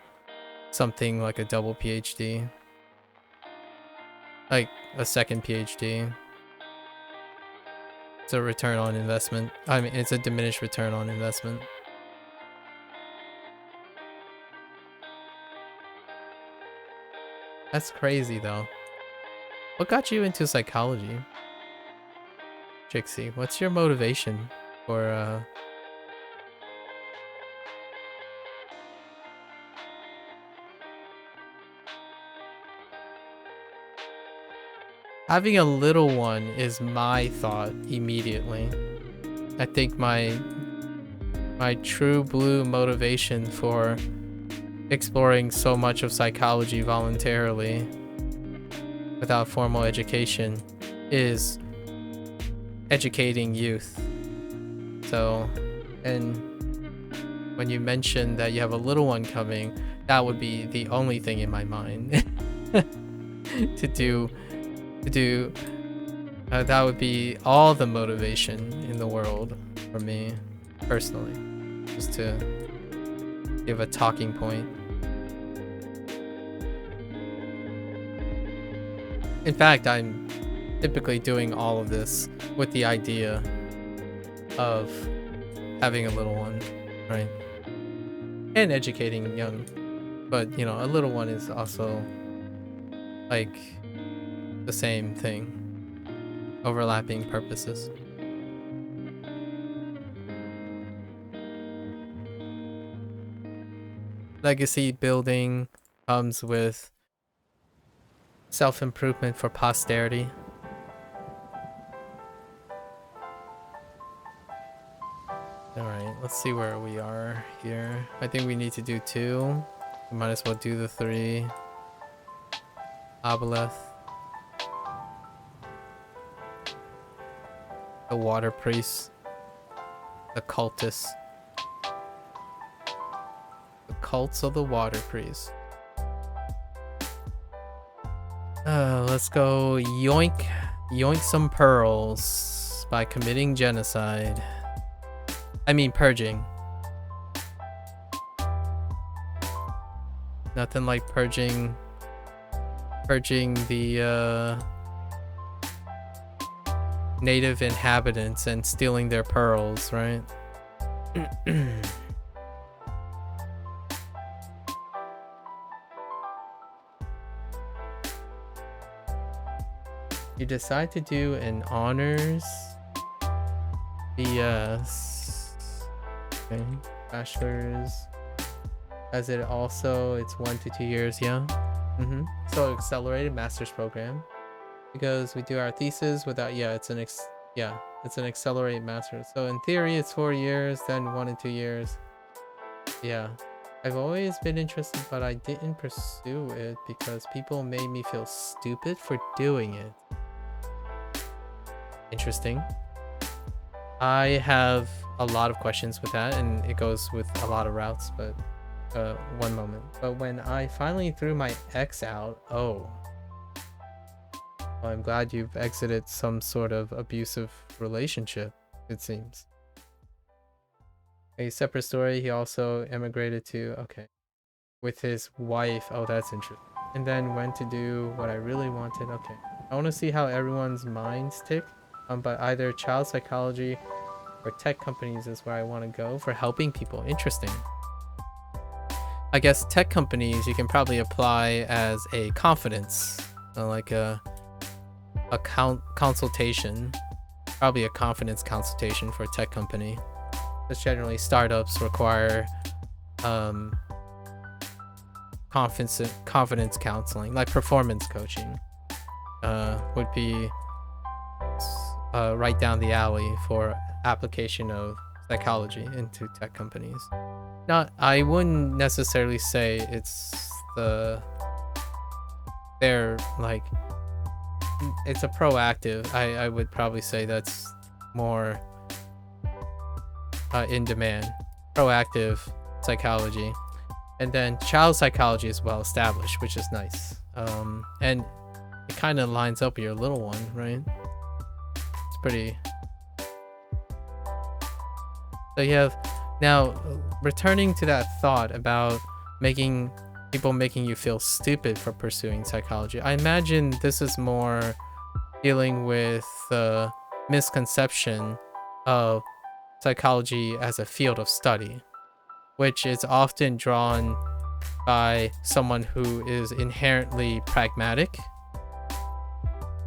something like a double PhD, like a second PhD. It's a return on investment. I mean, it's a diminished return on investment. That's crazy though. What got you into psychology, Trixie? What's your motivation for having a little one is my thought immediately. I think my true blue motivation for exploring so much of psychology voluntarily without formal education is educating youth. So, and when you mentioned that you have a little one coming, that would be the only thing in my mind to do. That would be all the motivation in the world for me personally, just to give a talking point. In fact, I'm typically doing all of this with the idea of having a little one, right? And educating young. But, you know, a little one is also like the same thing. Overlapping purposes. Legacy building comes with self-improvement for posterity. Alright, let's see where we are here. I think we need to do 2. We might as well do the 3. Aboleth. The water priest. The cultists. The cults of the water priest. Let's go yoink some pearls by committing genocide. I mean purging. Nothing like purging the native inhabitants and stealing their pearls, right? You decide to do an honors BS. Okay. Bachelor's. As it also, it's 1 to 2 years, yeah. So accelerated master's program. Because we do our thesis without, yeah, it's an accelerated master's. So in theory, it's 4 years, then 1 and 2 years. Yeah. I've always been interested, but I didn't pursue it because people made me feel stupid for doing it. Interesting. I have a lot of questions with that, and it goes with a lot of routes, but one moment. But when I finally threw my ex out, well, I'm glad you've exited some sort of abusive relationship, it seems. A separate story. He also emigrated to with his wife. Oh, that's interesting. And then went to do what I really wanted. Okay, I want to see how everyone's minds tick. But either child psychology or tech companies is where I want to go for helping people. Interesting. I guess tech companies you can probably apply as a confidence, like a consultation, probably a confidence consultation for a tech company. Because generally startups require confidence counseling, like performance coaching would be right down the alley for application of psychology into tech companies. I wouldn't necessarily say they're like, it's a proactive. I would probably say that's more in demand. Proactive psychology. And then child psychology is well established, which is nice. And it kind of lines up with your little one, right? It's pretty. So you have, now returning to that thought about making you feel stupid for pursuing psychology. I imagine this is more dealing with the misconception of psychology as a field of study, which is often drawn by someone who is inherently pragmatic.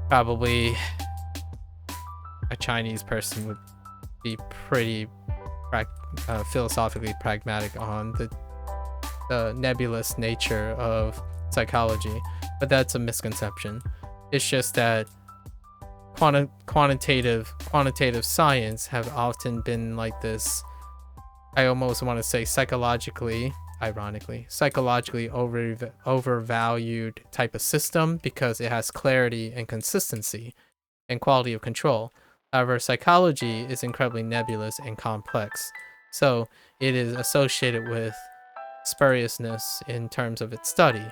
Probably a Chinese person would be pretty philosophically pragmatic on the nebulous nature of psychology, but that's a misconception. It's just that quantitative science have often been like this, I almost want to say psychologically overvalued type of system because it has clarity and consistency and quality of control. However, psychology is incredibly nebulous and complex, so it is associated with spuriousness in terms of its study.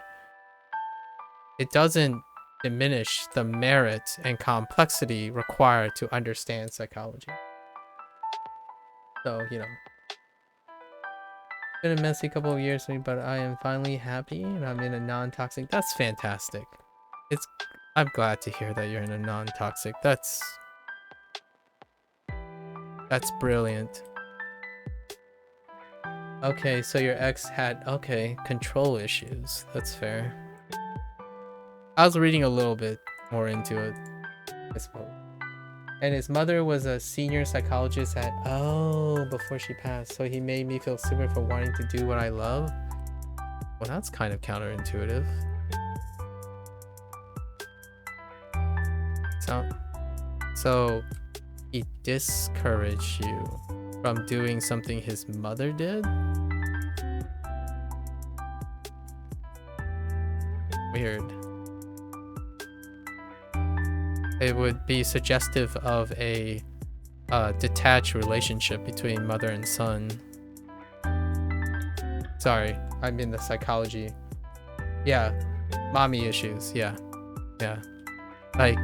It doesn't diminish the merit and complexity required to understand psychology. So, you know, it's been a messy couple of years for me, but I am finally happy and I'm in a non-toxic. That's fantastic. I'm glad to hear that you're in a non-toxic. That's brilliant. Okay, so your ex had, control issues. That's fair. I was reading a little bit more into it, I suppose. And his mother was a senior psychologist before she passed. So he made me feel stupid for wanting to do what I love. Well, that's kind of counterintuitive. So he discouraged you from doing something his mother did? Weird. It would be suggestive of a detached relationship between mother and son. Sorry, I'm in the psychology. Yeah, mommy issues. Yeah. Like,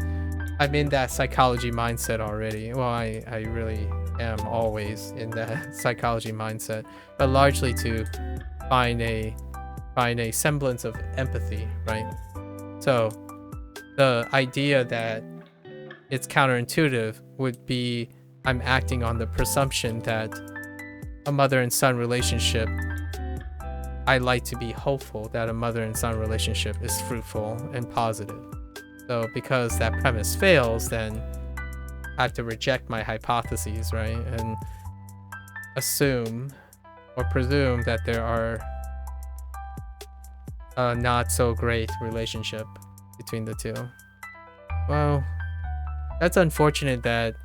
I'm in that psychology mindset already. Well, I really am always in that psychology mindset, but largely to find a semblance of empathy, right? So the idea that it's counterintuitive would be I'm acting on the presumption that a mother and son relationship, I like to be hopeful that a mother and son relationship is fruitful and positive. So because that premise fails, then I have to reject my hypotheses, right? And assume or presume that there are a not so great relationship between the two. Well, that's unfortunate that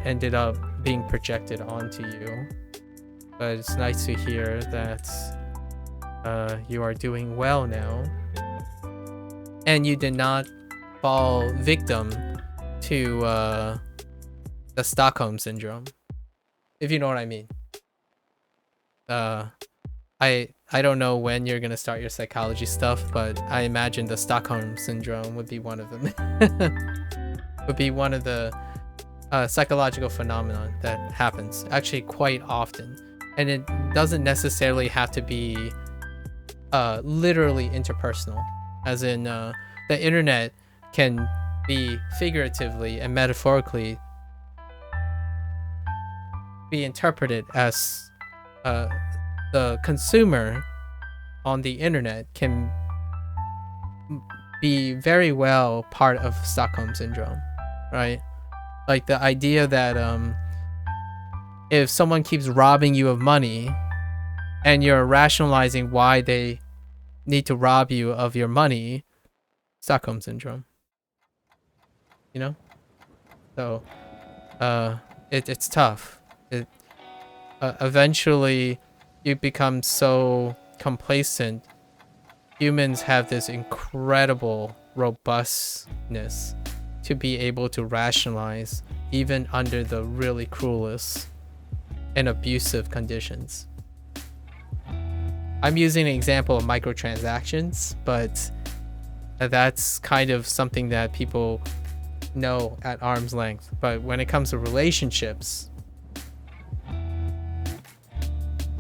ended up being projected onto you, but it's nice to hear that you are doing well now and you did not fall victim to the Stockholm syndrome, if you know what I mean. I don't know when you're gonna start your psychology stuff, but I imagine the Stockholm syndrome would be one of them. Would be one of the psychological phenomenon that happens actually quite often, and it doesn't necessarily have to be literally interpersonal, as in the internet can be figuratively and metaphorically be interpreted as the consumer on the internet can be very well part of Stockholm Syndrome, right? Like the idea that if someone keeps robbing you of money and you're rationalizing why they need to rob you of your money, Stockholm Syndrome. You know? So it's tough. Eventually you become so complacent. Humans have this incredible robustness to be able to rationalize even under the really cruelest and abusive conditions. I'm using an example of microtransactions, but that's kind of something that people know at arm's length. But when it comes to relationships,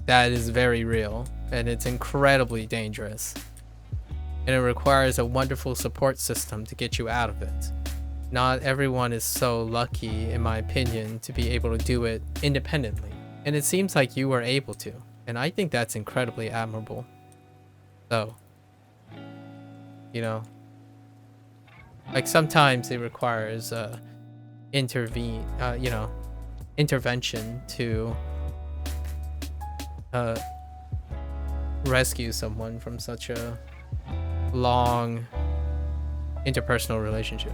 that is very real, and it's incredibly dangerous. And it requires a wonderful support system to get you out of it. Not everyone is so lucky, in my opinion, to be able to do it independently. And it seems like you were able to. And I think that's incredibly admirable. So, you know, like sometimes it requires intervention to rescue someone from such a long interpersonal relationship.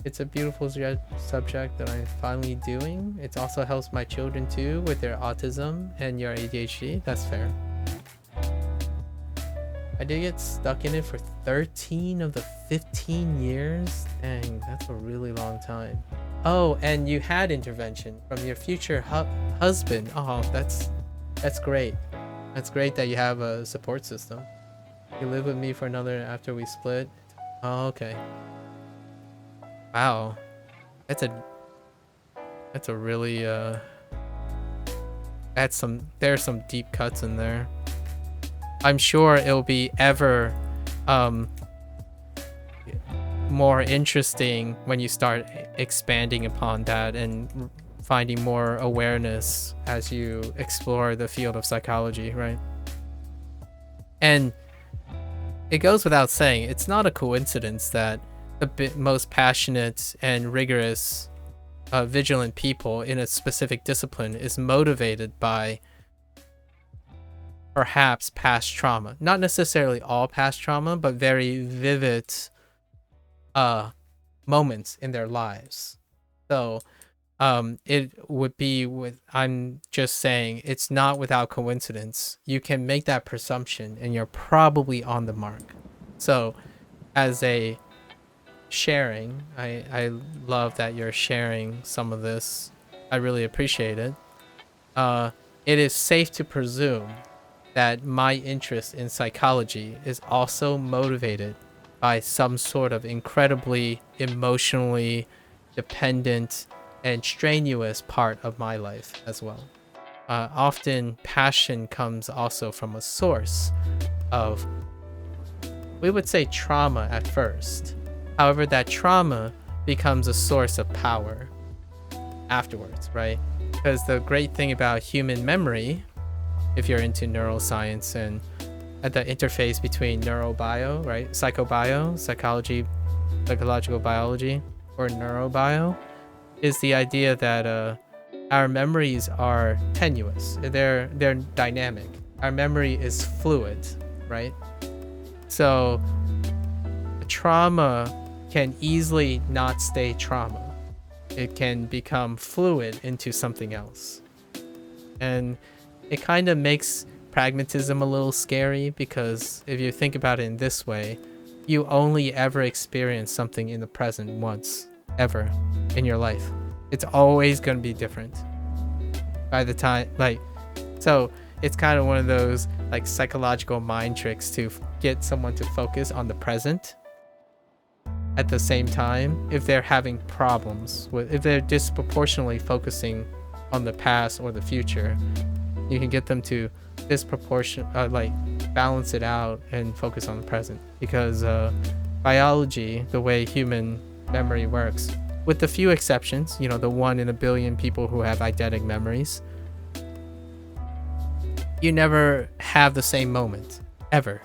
It's a beautiful subject that I'm finally doing. It also helps my children too with their autism and your ADHD. That's fair. I did get stuck in it for 13 of the 15 years. Dang, that's a really long time. Oh, and you had intervention from your future husband. Oh, that's great. That's great that you have a support system. You live with me for another after we split. Oh, okay. Wow, that's a really there's some deep cuts in there. I'm sure it'll be ever more interesting when you start expanding upon that and finding more awareness as you explore the field of psychology, right? And it goes without saying, it's not a coincidence that the most passionate and rigorous, vigilant people in a specific discipline is motivated by perhaps past trauma. Not necessarily all past trauma, but very vivid moments in their lives. So it would be I'm just saying, it's not without coincidence. You can make that presumption and you're probably on the mark. So as a sharing, I love that you're sharing some of this. I really appreciate it. It is safe to presume that my interest in psychology is also motivated by some sort of incredibly emotionally dependent and strenuous part of my life as well. Often passion comes also from a source of, we would say, trauma at first. However, that trauma becomes a source of power afterwards, right? Because the great thing about human memory, if you're into neuroscience and at the interface between neurobio, right? Psychobio, psychology, psychological biology, or neurobio, is the idea that our memories are tenuous. They're dynamic. Our memory is fluid, right? So trauma can easily not stay trauma. It can become fluid into something else. And it kind of makes pragmatism a little scary, because if you think about it in this way, you only ever experience something in the present once, ever, in your life. It's always going to be different by the time, so it's kind of one of those psychological mind tricks to get someone to focus on the present at the same time if they're having problems with, if they're disproportionately focusing on the past or the future. You can get them to like balance it out and focus on the present, because biology, the way human memory works, with the few exceptions, you know, the 1 in a billion people who have eidetic memories, you never have the same moment ever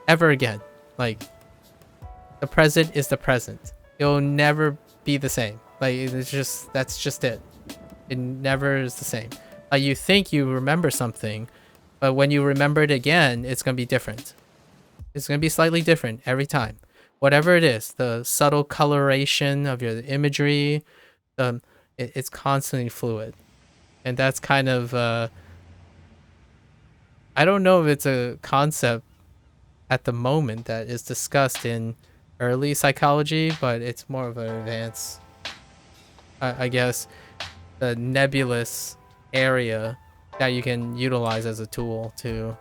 again. Like, the present is the present. It'll never be the same. Like, it's just, that's just it. It never is the same. Like, you think you remember something, but when you remember it again, it's going to be different. It's going to be slightly different every time. Whatever it is, the subtle coloration of your imagery, it's constantly fluid. And that's kind of, I don't know if it's a concept at the moment that is discussed in early psychology, but it's more of an advanced, I guess, the nebulous area that you can utilize as a tool to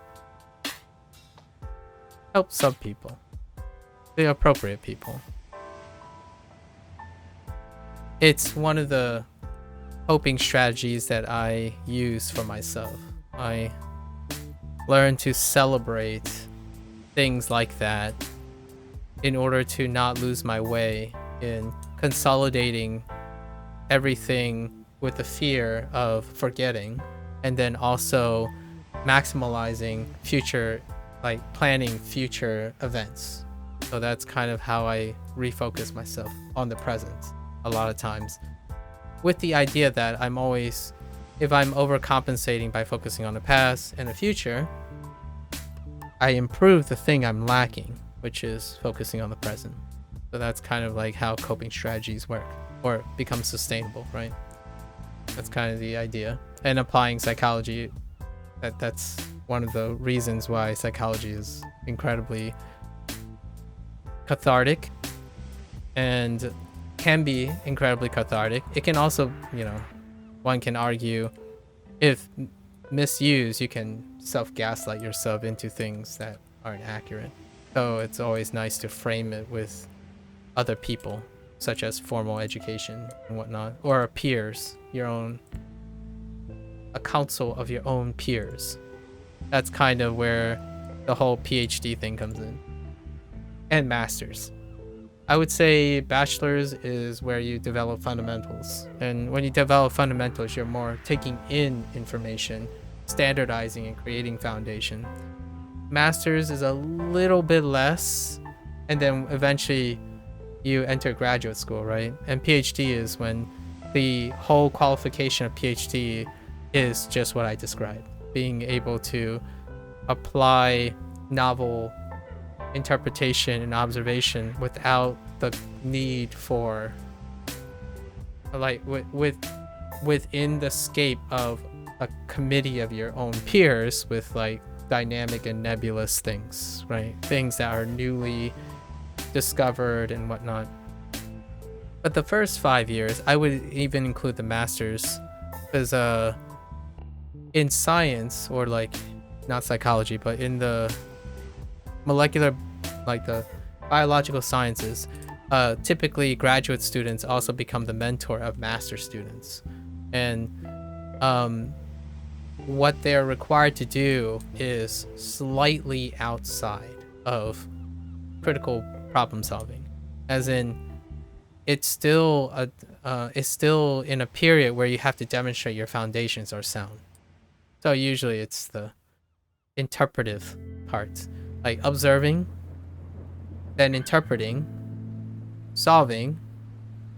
help some people, the appropriate people. It's one of the coping strategies that I use for myself. I learn to celebrate things like that in order to not lose my way in consolidating everything with the fear of forgetting, and then also maximizing future, like planning future events. So that's kind of how I refocus myself on the present a lot of times, with the idea that I'm always, if I'm overcompensating by focusing on the past and the future, I improve the thing I'm lacking, which is focusing on the present. So that's kind of like how coping strategies work, or become sustainable, right? That's kind of the idea. And applying psychology, that's one of the reasons why psychology is incredibly cathartic and can be incredibly cathartic. It can also, you know, one can argue, if misused, you can self-gaslight yourself into things that aren't accurate. So it's always nice to frame it with other people, such as formal education and whatnot, or peers, your own, a council of your own peers. That's kind of where the whole PhD thing comes in. And masters. I would say bachelor's is where you develop fundamentals. And when you develop fundamentals, you're more taking in information, standardizing and creating foundation. Master's is a little bit less, and then eventually you enter graduate school, right? And PhD is when the whole qualification of PhD is just what I described. Being able to apply novel interpretation and observation without the need for, like, within the scape of a committee of your own peers, with like dynamic and nebulous things, right? Things that are newly discovered and whatnot. But the first 5 years, I would even include the masters, because in science, or like not psychology, but in the molecular, like the biological sciences, typically graduate students also become the mentor of master students. And what they're required to do is slightly outside of critical problem solving, as in it's still in a period where you have to demonstrate your foundations are sound. So usually it's the interpretive part, like observing, then interpreting, solving,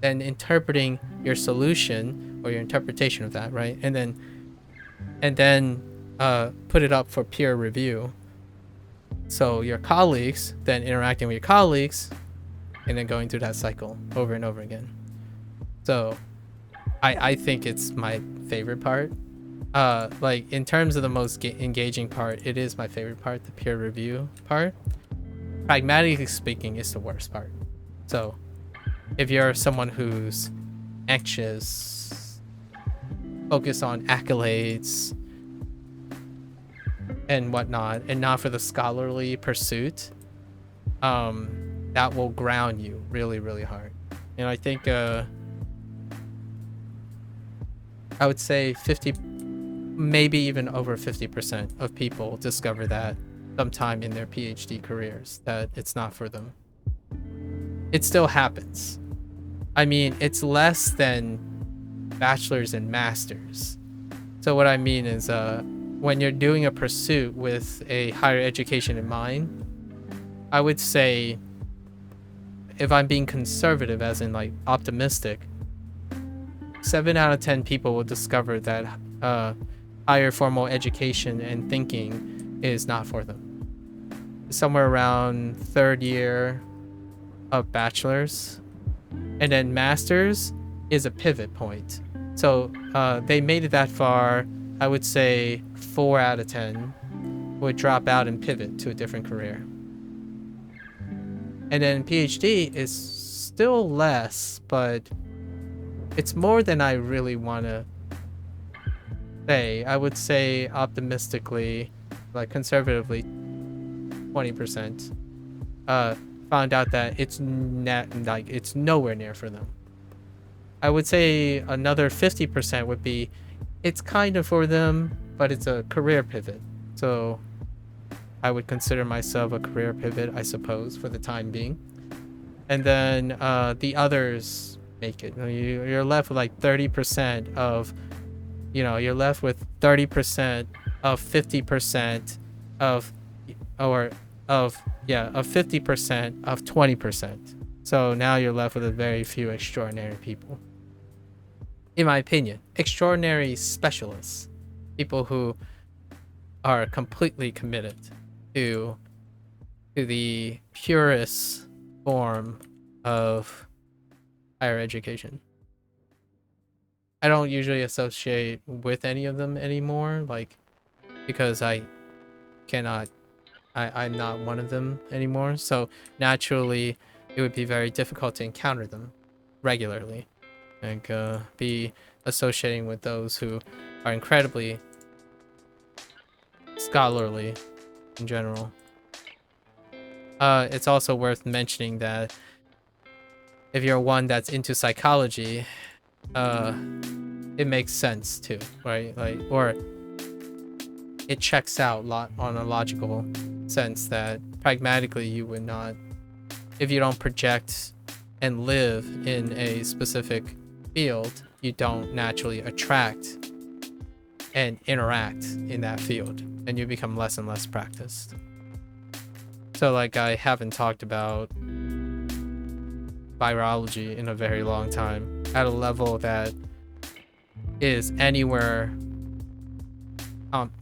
then interpreting your solution or your interpretation of that, right? And then put it up for peer review. So your colleagues, then interacting with your colleagues, and then going through that cycle over and over again. So I think it's my favorite part. Like, in terms of the most engaging part, it is my favorite part, the peer review part. Pragmatically speaking, it's the worst part. So if you're someone who's anxious, focused on accolades and whatnot, and not for the scholarly pursuit, that will ground you really, really hard. And I think I would say 50, maybe even over 50% of people discover that sometime in their PhD careers, that it's not for them. It still happens. I mean, it's less than bachelor's and master's. So what I mean is when you're doing a pursuit with a higher education in mind, I would say, if I'm being conservative, as in like optimistic, 7 out of 10 people will discover that higher formal education and thinking is not for them. Somewhere around 3rd year of bachelor's, and then master's is a pivot point. So they made it that far. I would say 4 out of 10 would drop out and pivot to a different career. And then PhD is still less, but it's more than I really want to say. I would say optimistically, like conservatively, 20% found out that it's it's nowhere near for them. I would say another 50% would be it's kind of for them, but it's a career pivot. So I would consider myself a career pivot, I suppose, for the time being. And then the others make it. You're left with like 30% of, you're left with 30% of 50% of, of 50% of 20%. So now you're left with a very few extraordinary people. In my opinion, extraordinary specialists, people who are completely committed to the purest form of higher education. I don't usually associate with any of them anymore, like, because I'm not one of them anymore. So naturally, it would be very difficult to encounter them regularly, like be associating with those who are incredibly scholarly in general. It's also worth mentioning that if you're one that's into psychology, it makes sense too, right? Like, or it checks out on a logical sense that pragmatically you would not, if you don't project and live in a specific field, you don't naturally attract and interact in that field, and you become less and less practiced. So like, I haven't talked about virology in a very long time at a level that is anywhere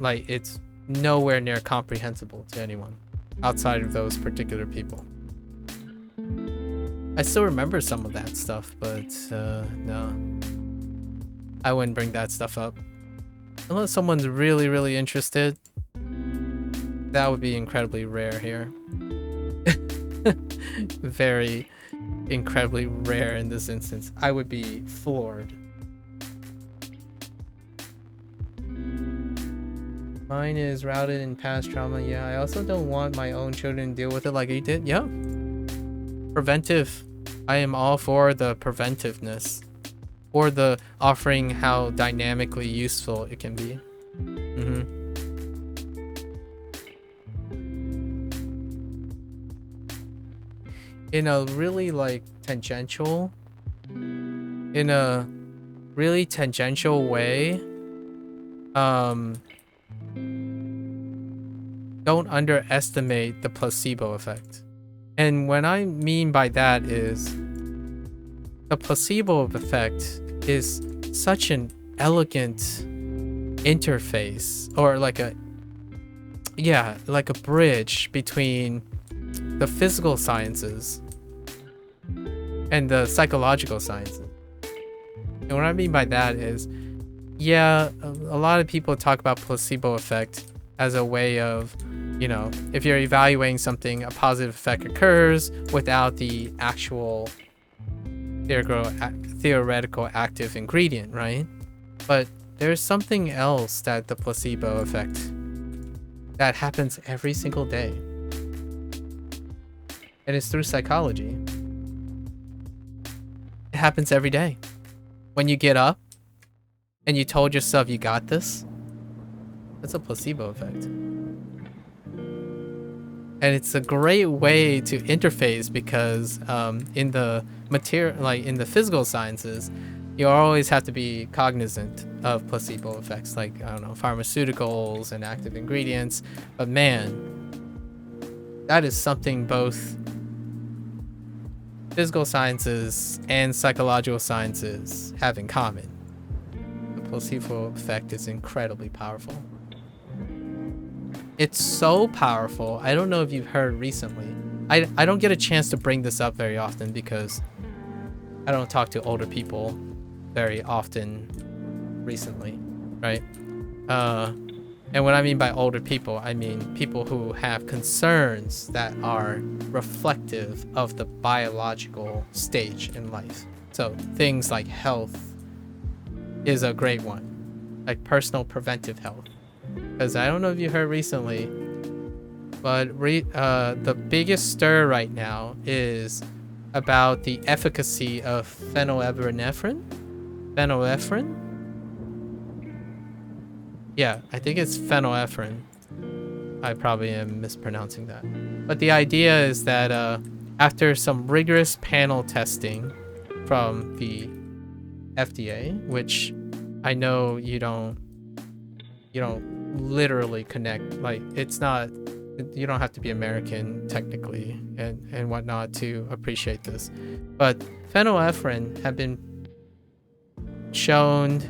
like, it's nowhere near comprehensible to anyone outside of those particular people. I still remember some of that stuff, but no, I wouldn't bring that stuff up unless someone's really, really interested. That would be incredibly rare here. Very incredibly rare in this instance. I would be floored. Mine is routed in past trauma. Yeah, I also don't want my own children to deal with it like you did. Yeah. Preventive. I am all for the preventiveness, or the offering how dynamically useful it can be. In a really like tangential, way, don't underestimate the placebo effect. And what I mean by that is the placebo effect is such an elegant interface, or like a bridge between the physical sciences and the psychological sciences. And what I mean by that is, a lot of people talk about placebo effect as a way of, if you're evaluating something, a positive effect occurs without the actual theoretical active ingredient, right? But there's something else that the placebo effect that happens every single day. And it's through psychology. It happens every day. When you get up and you told yourself you got this, that's a placebo effect. And it's a great way to interface because in the material, like in the physical sciences, you always have to be cognizant of placebo effects, like, I don't know, pharmaceuticals and active ingredients. But man, that is something both physical sciences and psychological sciences have in common. The placebo effect is incredibly powerful. It's so powerful. I don't know if you've heard recently. I don't get a chance to bring this up very often because I don't talk to older people very often recently, right? And what I mean by older people, I mean people who have concerns that are reflective of the biological stage in life. So things like health is a great one, like personal preventive health. Because I don't know if you heard recently, but the biggest stir right now is about the efficacy of phenylephrine. Yeah, I think it's phenylephrine. I probably am mispronouncing that. But the idea is that after some rigorous panel testing from the FDA, which I know you don't literally connect, like, it's not, you don't have to be American technically and whatnot to appreciate this, but phenylephrine have been shown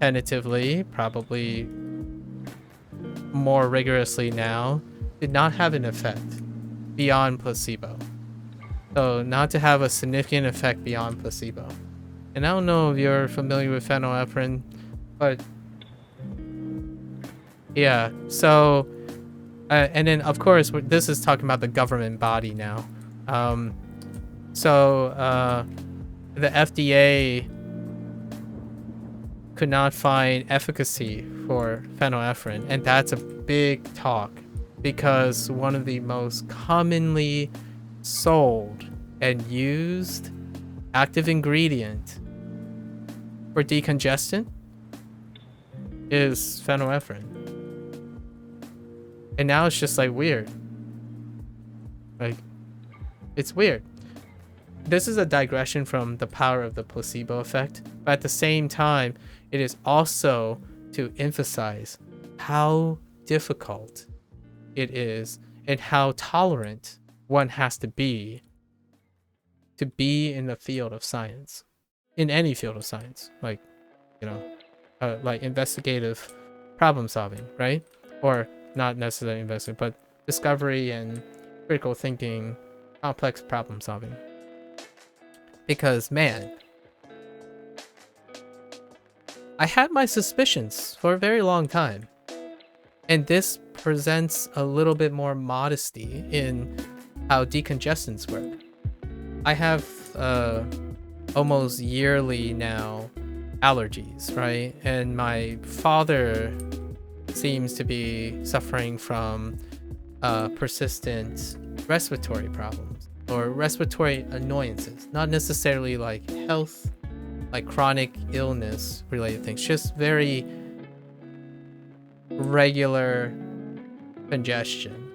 tentatively, probably more rigorously now, did not have an effect beyond placebo. So not to have a significant effect beyond placebo. And I don't know if you're familiar with phenylephrine, but yeah, so and then of course this is talking about the government body now. So the FDA could not find efficacy for phenylephrine, and that's a big talk because one of the most commonly sold and used active ingredient for decongestant is phenylephrine. And now it's just like weird. Like, it's weird. This is a digression from the power of the placebo effect, but at the same time, it is also to emphasize how difficult it is and how tolerant one has to be in the field of science, in any field of science, like, you know, like investigative problem solving, right? Or not necessarily investigative, but discovery and critical thinking, complex problem solving. Because, man, I had my suspicions for a very long time. And this presents a little bit more modesty in how decongestants work. I have almost yearly now allergies, right? And my father seems to be suffering from persistent respiratory problems or respiratory annoyances, not necessarily like health, like chronic illness related things, just very regular congestion.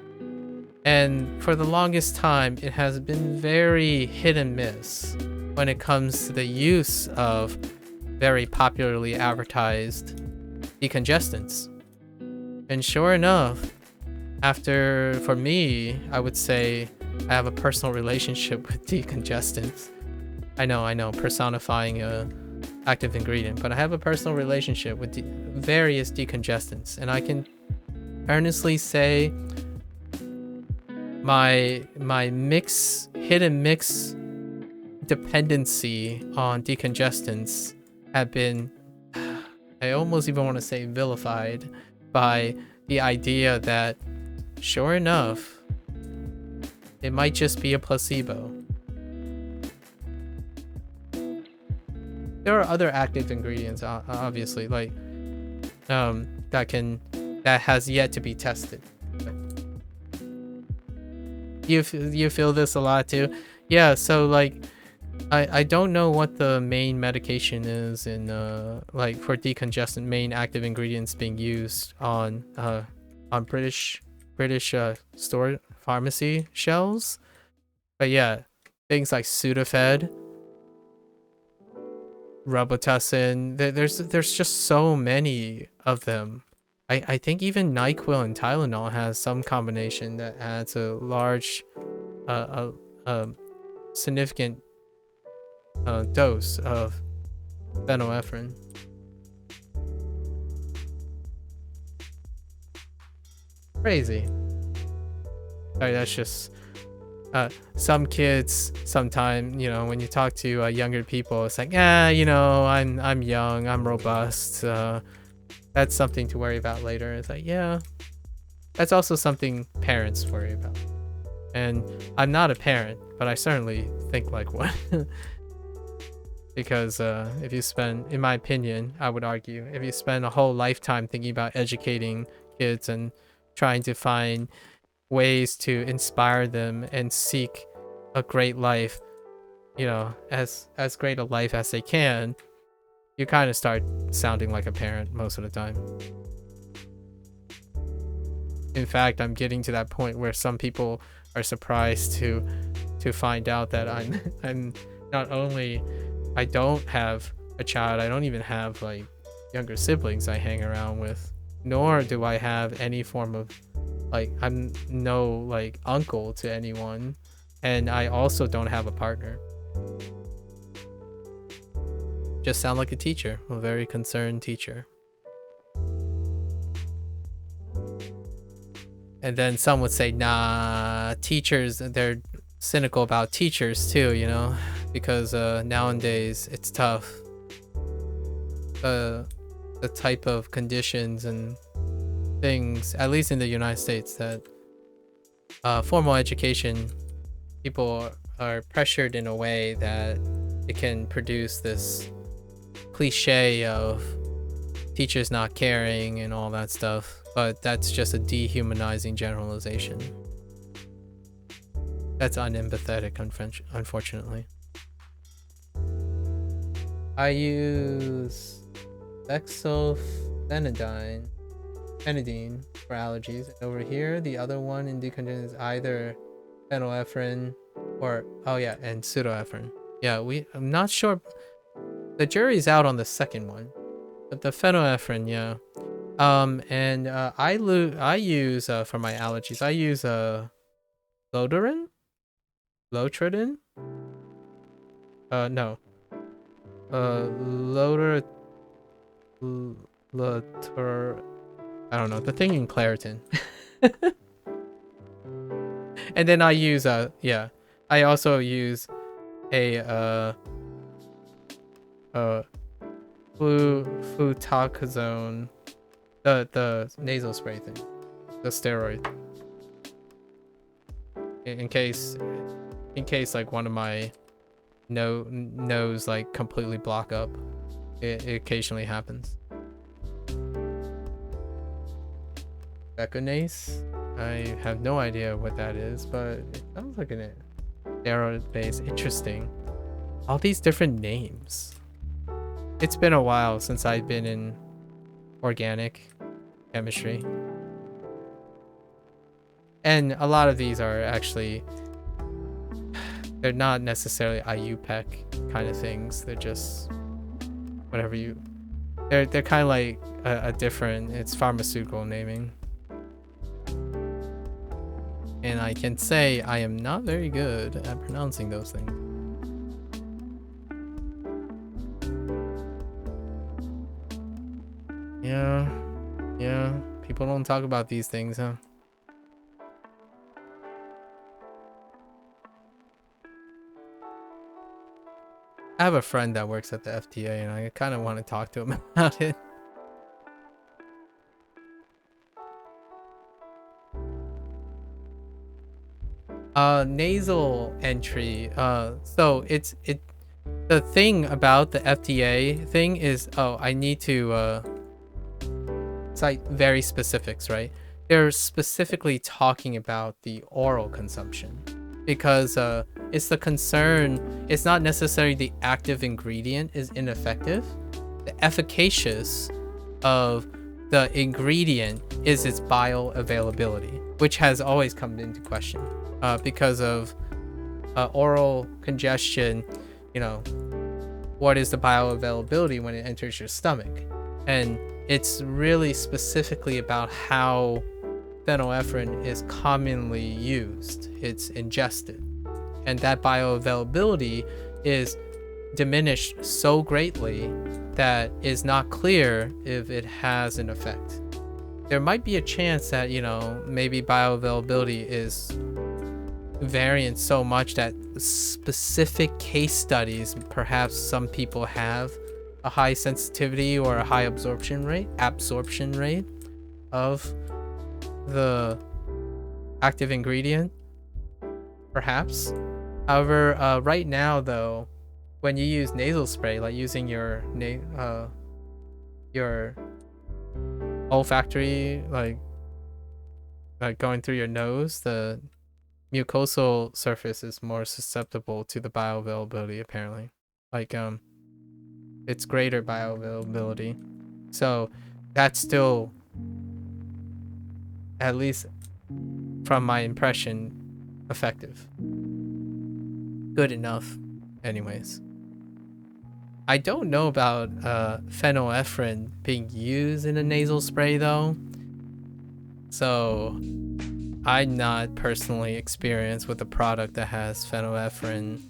And for the longest time, it has been very hit and miss when it comes to the use of very popularly advertised decongestants. And sure enough, for me, I would say I have a personal relationship with decongestants. I know, personifying a active ingredient, but I have a personal relationship with various decongestants, and I can earnestly say my hit and mix dependency on decongestants have been, I almost even want to say, vilified by the idea that, sure enough, it might just be a placebo. There are other active ingredients, obviously, like that has yet to be tested. You feel this a lot too? Yeah, so like I don't know what the main medication is in like for decongestant, main active ingredients being used on British store pharmacy shelves. But yeah, things like Sudafed, Robitussin, there's just so many of them. I think even NyQuil and Tylenol has some combination that adds a large a significant dose of phenylephrine. Crazy. Sorry, that's just some kids sometimes, you know, when you talk to younger people, it's like, yeah, you know, I'm young, I'm robust, that's something to worry about later. It's like, yeah, that's also something parents worry about. And I'm not a parent, but I certainly think like one. Because if you spend, in my opinion, I would argue, if you spend a whole lifetime thinking about educating kids and trying to find ways to inspire them and seek a great life, you know, as great a life as they can, you kind of start sounding like a parent most of the time. In fact, I'm getting to that point where some people are surprised to find out that I'm not only, I don't have a child, I don't even have like younger siblings I hang around with, nor do I have any form of like, I'm no like uncle to anyone, and I also don't have a partner. Just sound like a teacher, a very concerned teacher. And then some would say, nah, teachers, they're cynical about teachers too, you know, because nowadays it's tough. The type of conditions and things, at least in the United States, that formal education, people are pressured in a way that it can produce this cliche of teachers not caring and all that stuff, but that's just a dehumanizing generalization. That's unempathetic, unfortunately. I use dexofenadine for allergies. And over here, the other one in decongestant is either phenylephrine or, oh yeah, and pseudoephedrine. Yeah, I'm not sure. The jury's out on the second one, but the phenylephrine, yeah. And I use for my allergies, I use Lotrin? No. I don't know, the thing in Claritin. And then I use yeah, I also use a fluticasone, the nasal spray thing, the steroid, in case like one of my nose like completely block up. It occasionally happens. Becconase, I have no idea what that is, but it sounds like an steroid base. Interesting. All these different names. It's been a while since I've been in organic chemistry. And a lot of these are actually, they're not necessarily IUPAC kind of things. They're just whatever you, they're kind of like a different, it's pharmaceutical naming. And I can say I am not very good at pronouncing those things. Yeah, people don't talk about these things, huh? I have a friend that works at the FDA and I kind of want to talk to him about it. Nasal entry. So the thing about the FDA thing is, I need to cite very specifics, right? they're specifically talking about the oral consumption, because it's the concern. It's not necessarily the active ingredient is ineffective. The efficacious of the ingredient is its bioavailability, which has always come into question because of oral congestion. You know, what is the bioavailability when it enters your stomach? And it's really specifically about how phenylephrine is commonly used. It's ingested, and that bioavailability is diminished so greatly that it's not clear if it has an effect. There might be a chance that, you know, maybe bioavailability is varying so much that specific case studies, perhaps some people have a high sensitivity or a high absorption rate of the active ingredient, perhaps. However, right now though, when you use nasal spray, like using your olfactory, like going through your nose, the mucosal surface is more susceptible to the bioavailability, apparently. Like it's greater bioavailability. So that's still, at least from my impression, effective. Good enough, anyways. I don't know about phenylephrine being used in a nasal spray though. So I'm not personally experienced with a product that has phenylephrine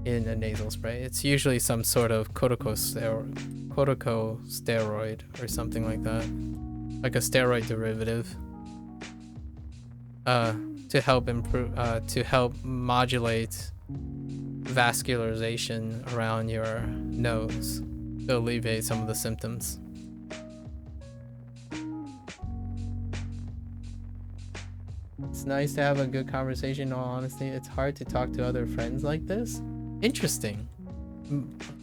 in a nasal spray. It's usually some sort of corticosteroid or something like that, like a steroid derivative, to help improve, to help modulate vascularization around your nose to alleviate some of the symptoms. It's nice to have a good conversation. In all honesty, it's hard to talk to other friends like this. Interesting.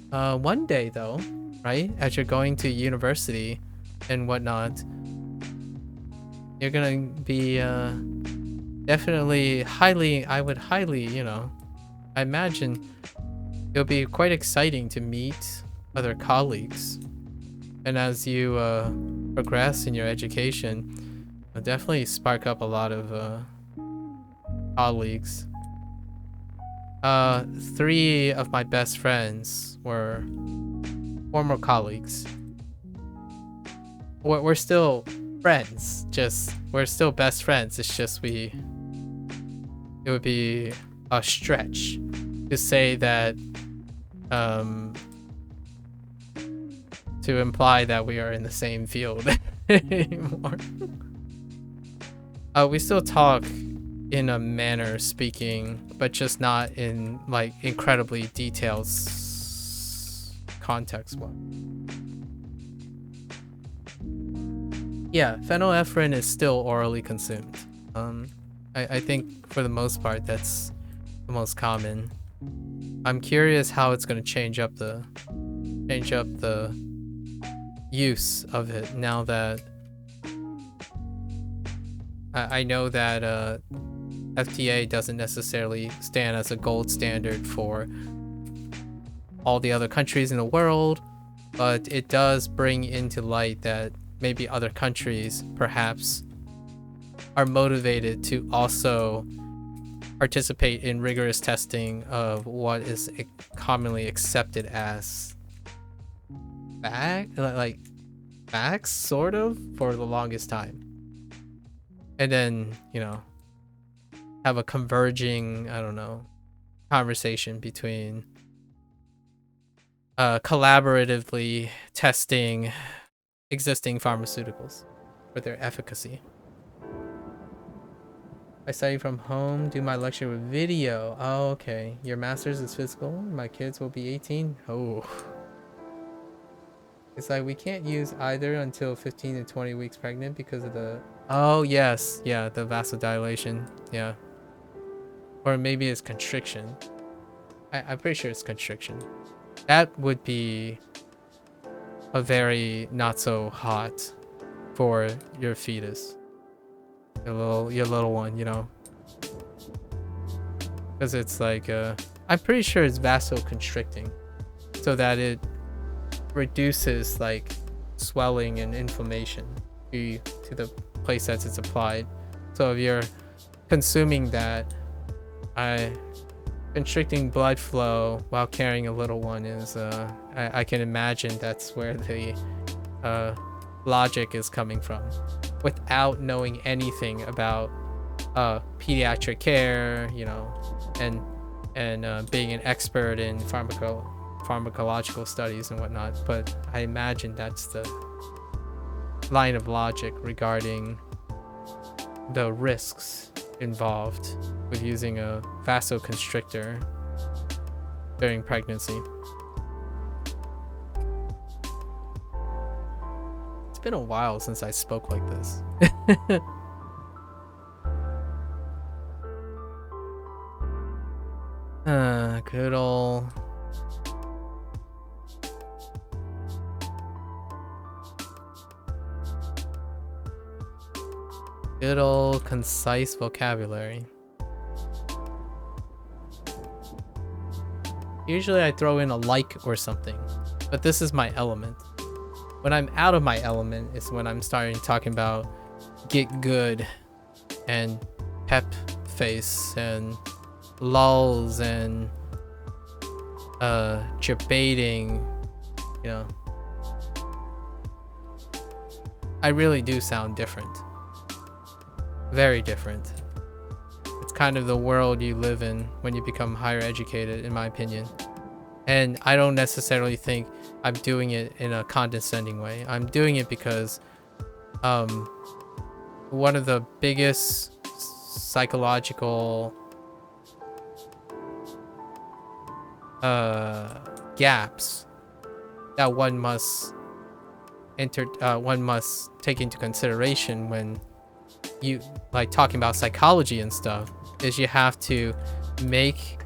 One day though, right, as you're going to university and whatnot, you're gonna be definitely I would highly, you know, I imagine it'll be quite exciting to meet other colleagues, and as you progress in your education, it'll definitely spark up a lot of colleagues. 3 of my best friends were former colleagues. We're still friends, just we're still best friends. It's just it would be a stretch to say that, to imply that we are in the same field anymore. We still talk in a manner speaking, but just not in like incredibly detailed context one. Yeah, phenylephrine is still orally consumed. I think for the most part that's the most common. I'm curious how it's going to change up the use of it now that I know that FDA doesn't necessarily stand as a gold standard for all the other countries in the world, but it does bring into light that maybe other countries perhaps are motivated to also participate in rigorous testing of what is commonly accepted as facts, sort of, for the longest time. And then, you know, have a converging, I don't know, conversation between collaboratively testing existing pharmaceuticals for their efficacy. I study from home, do my lecture with video. Oh, okay. Your master's is physical. My kids will be 18. Oh. It's like we can't use either until 15 to 20 weeks pregnant because of the... Oh, yes. Yeah, the vasodilation. Yeah. Or maybe it's constriction. I'm pretty sure it's constriction. That would be a very not so hot for your fetus. your little one, you know, because it's like I'm pretty sure it's vasoconstricting, so that it reduces like swelling and inflammation to the place that it's applied. So if you're consuming that, constricting blood flow while carrying a little one is I can imagine that's where the logic is coming from, without knowing anything about pediatric care, you know, and being an expert in pharmacological studies and whatnot. But I imagine that's the line of logic regarding the risks involved with using a vasoconstrictor during pregnancy. It's been a while since I spoke like this. Good old concise vocabulary. Usually I throw in a like or something, but this is my element. When I'm out of my element is when I'm starting talking about get good and pep face and lulls and debating, you know. I really do sound different. Very different. It's kind of the world you live in when you become higher educated, in my opinion. And I don't necessarily think I'm doing it in a condescending way. I'm doing it because one of the biggest psychological gaps that one must take into consideration when you like talking about psychology and stuff is you have to make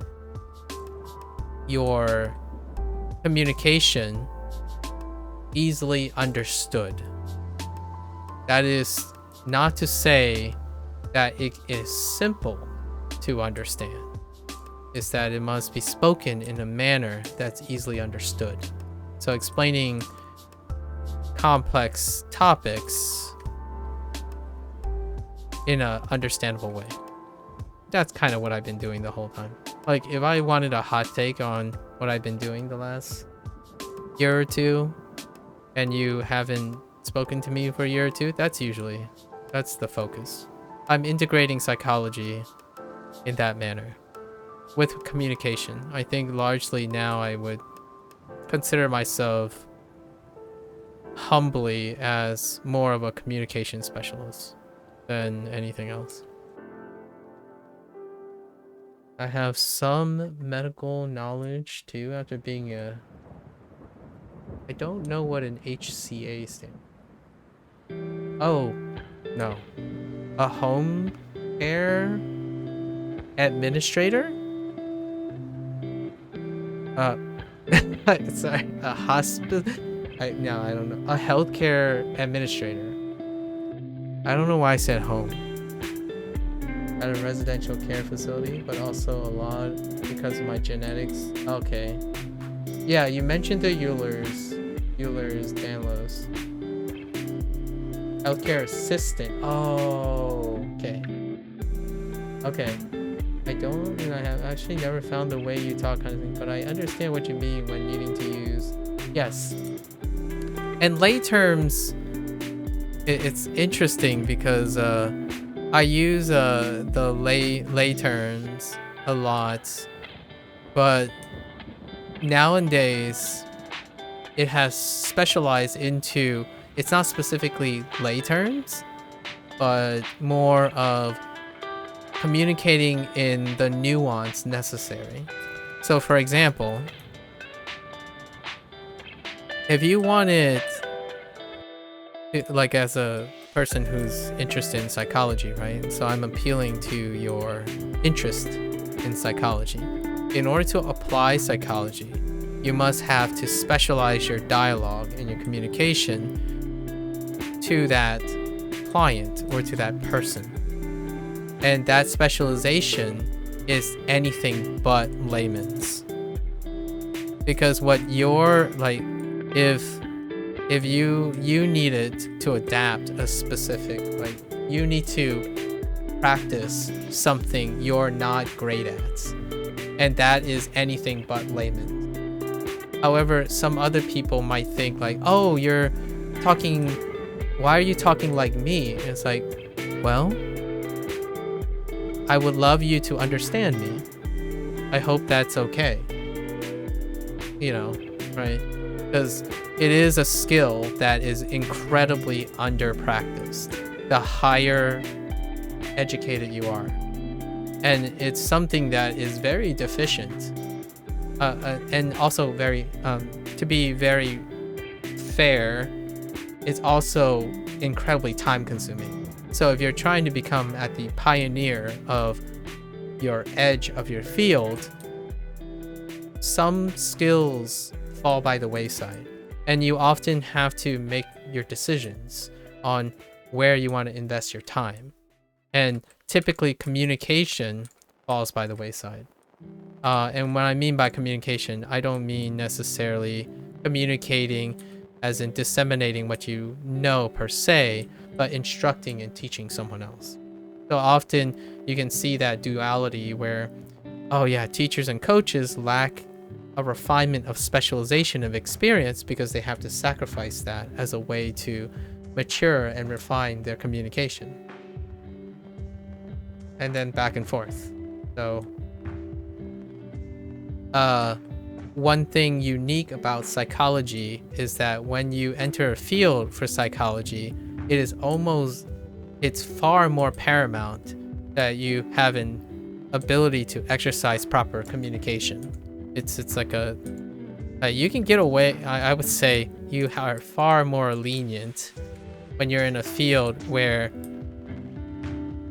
your communication easily understood. That is not to say that it is simple to understand. Is that it must be spoken in a manner that's easily understood. So explaining complex topics in a understandable way. That's kind of what I've been doing the whole time. Like if I wanted a hot take on what I've been doing the last year or two and you haven't spoken to me for a year or two, that's the focus. I'm integrating psychology in that manner with communication. I think largely now I would consider myself humbly as more of a communication specialist than anything else. I have some medical knowledge too after being I don't know what an HCA stands. Oh, no. A home care administrator? Sorry, a hospital? No, I don't know. A healthcare administrator. I don't know why I said home. At a residential care facility, but also a lot because of my genetics. Okay. Yeah, you mentioned the Euler's Danlos. Healthcare assistant. Oh, okay. Okay. I have actually never found the way you talk kind of thing, but I understand what you mean when needing to use. Yes. And lay terms, it's interesting because I use the lay terms a lot, but nowadays it has specialized into, it's not specifically lay terms, but more of communicating in the nuance necessary. So for example, if you wanted, like as a person who's interested in psychology, right? So I'm appealing to your interest in psychology. In order to apply psychology, you must have to specialize your dialogue and your communication to that client or to that person. And that specialization is anything but layman's. Because what you're like, if you needed to adapt a specific, like, you need to practice something you're not great at, and that is anything but layman. However, some other people might think like, oh, you're talking, why are you talking like me? And it's like, well, I would love you to understand me. I hope that's okay. You know, right? Because it is a skill that is incredibly under-practiced the higher educated you are. And it's something that is very deficient. And also very, to be very fair, it's also incredibly time-consuming. So if you're trying to become at the pioneer of your edge of your field, some skills fall by the wayside, and you often have to make your decisions on where you want to invest your time. And typically communication falls by the wayside. And what I mean by communication, I don't mean necessarily communicating as in disseminating what you know per se, but instructing and teaching someone else. So often you can see that duality where, oh yeah, teachers and coaches lack a refinement of specialization of experience because they have to sacrifice that as a way to mature and refine their communication. And then back and forth. So one thing unique about psychology is that when you enter a field for psychology, it's far more paramount that you have an ability to exercise proper communication. It's like you can get away, I would say you are far more lenient when you're in a field where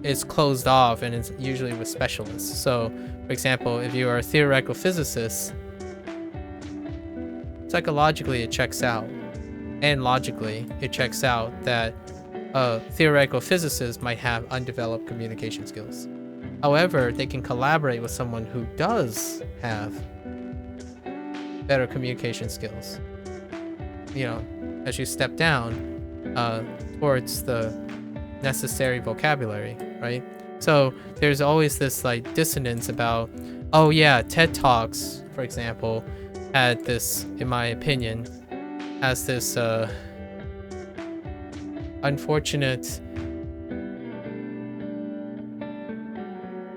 it's closed off and it's usually with specialists. So for example, if you are a theoretical physicist, psychologically it checks out, and logically it checks out that a theoretical physicist might have undeveloped communication skills. However, they can collaborate with someone who does have better communication skills. You know, as you step down towards the necessary vocabulary, right? So there's always this like dissonance about, oh yeah, TED Talks, for example, had this, in my opinion, has this unfortunate,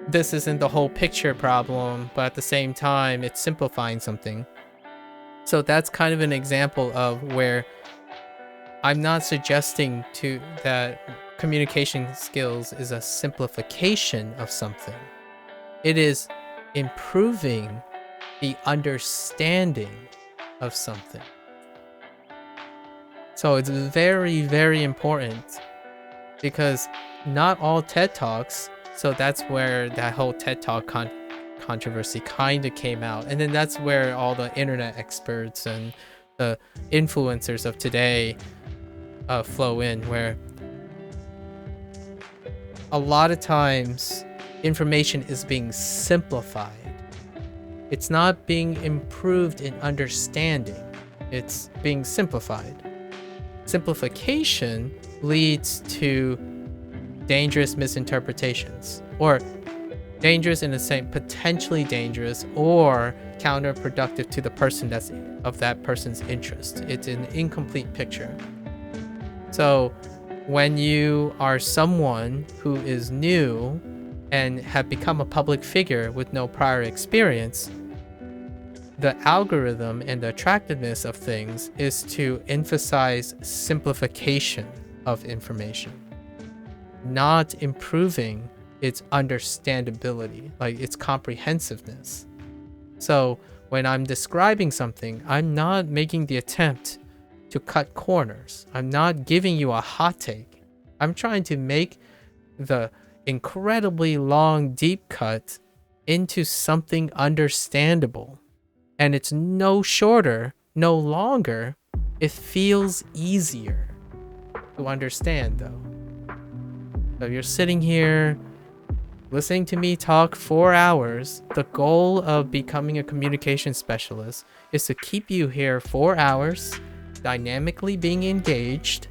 this isn't the whole picture problem, but at the same time, it's simplifying something. So that's kind of an example of where I'm not suggesting that communication skills is a simplification of something. It is improving the understanding of something. So it's very, very important, because not all TED Talks, so that's where that whole TED Talk controversy kind of came out. And then that's where all the internet experts and the influencers of today flow in, where a lot of times information is being simplified. It's not being improved in understanding. It's being simplified. Simplification leads to dangerous misinterpretations, or dangerous in the same, potentially dangerous or counterproductive to the person that's of that person's interest. It's an incomplete picture. So when you are someone who is new and have become a public figure with no prior experience, the algorithm and the attractiveness of things is to emphasize simplification of information, not improving its understandability, like its comprehensiveness. So when I'm describing something, I'm not making the attempt to cut corners. I'm not giving you a hot take. I'm trying to make the incredibly long deep cut into something understandable. And it's no shorter, no longer. It feels easier to understand though. So you're sitting here listening to me talk 4 hours. The goal of becoming a communication specialist is to keep you here 4 hours, dynamically being engaged,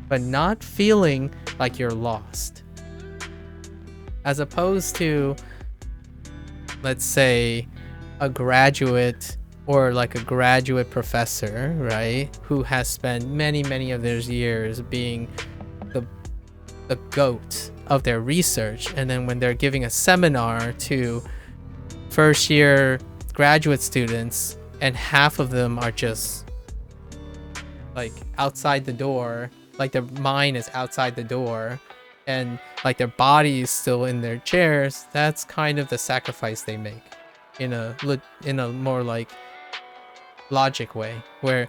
but not feeling like you're lost. As opposed to, let's say, a graduate or like a graduate professor, right? Who has spent many of their years being the GOAT of their research. And then when they're giving a seminar to first year graduate students and half of them are just like outside the door, like their mind is outside the door and like their body is still in their chairs, that's kind of the sacrifice they make in a more like logic way, where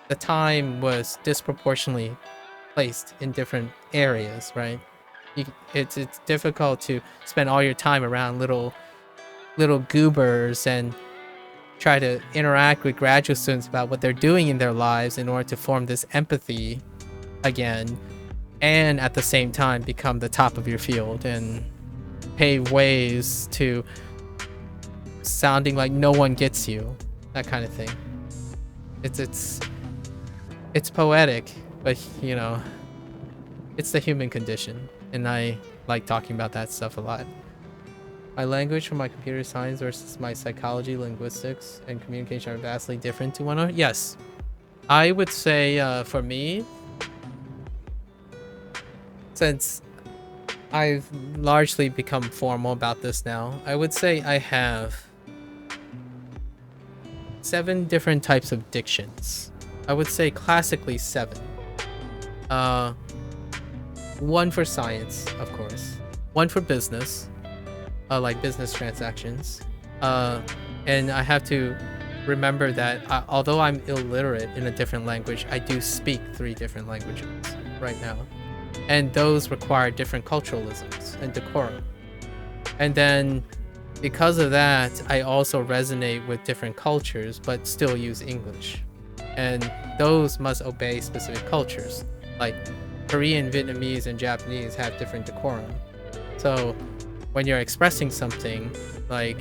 the time was disproportionately placed in different areas, right? It's difficult to spend all your time around little goobers and try to interact with graduate students about what they're doing in their lives in order to form this empathy again, and at the same time become the top of your field and pave ways to sounding like no one gets you, that kind of thing. It's poetic, but you know, it's the human condition, and I like talking about that stuff a lot. My language for my computer science versus my psychology, linguistics, and communication are vastly different to one another. Yes, I would say for me, since I've largely become formal about this now, I would say I have 7 different types of dictions. I would say classically 7. 1 for science, of course. 1 for business, like business transactions. And I have to remember that although I'm illiterate in a different language, I do speak 3 different languages right now. And those require different culturalisms and decorum. And then because of that, I also resonate with different cultures, but still use English. And those must obey specific cultures. Like Korean, Vietnamese, and Japanese have different decorum. So when you're expressing something, like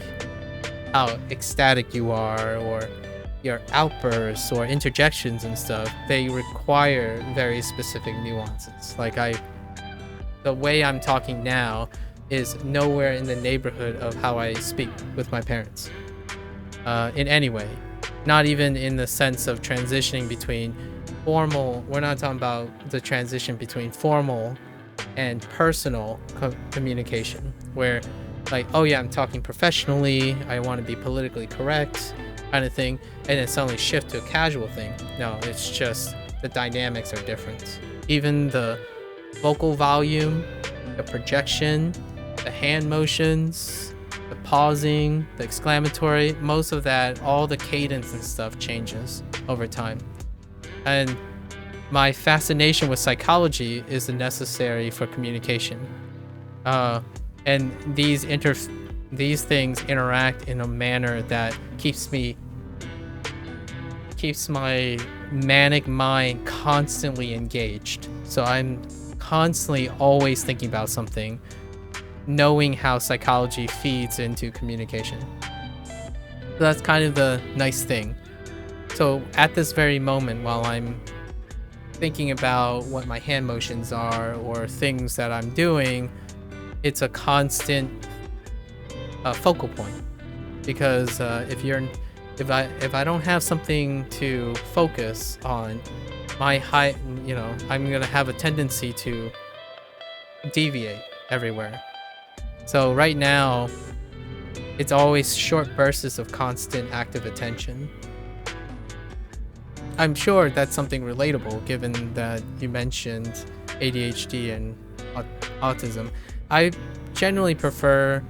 how ecstatic you are, or your outbursts or interjections and stuff, they require very specific nuances. Like the way I'm talking now is nowhere in the neighborhood of how I speak with my parents, in any way. Not even in the sense of transitioning between formal. We're not talking about the transition between formal and personal communication, where like, oh yeah, I'm talking professionally, I want to be politically correct kind of thing, and then suddenly shift to a casual thing. No, it's just the dynamics are different. Even the vocal volume, the projection, the hand motions, the pausing, the exclamatory, most of that, all the cadence and stuff changes over time. And my fascination with psychology is necessary for communication. And these things interact in a manner that keeps my manic mind constantly engaged. So I'm constantly always thinking about something, knowing how psychology feeds into communication. So that's kind of the nice thing. So at this very moment, while I'm thinking about what my hand motions are or things that I'm doing, it's a constant focal point. Because if I don't have something to focus on, I'm gonna have a tendency to deviate everywhere. So right now, it's always short bursts of constant active attention. I'm sure that's something relatable, given that you mentioned ADHD and autism. I generally prefer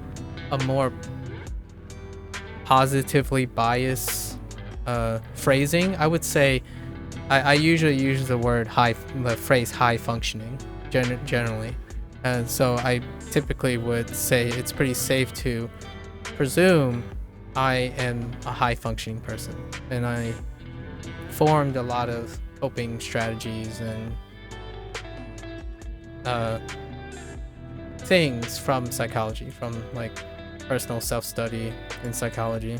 a more positively biased phrasing. I would say I usually use the phrase high functioning generally. And so I typically would say it's pretty safe to presume I am a high functioning person, and I formed a lot of coping strategies and things from psychology, from like personal self-study in psychology.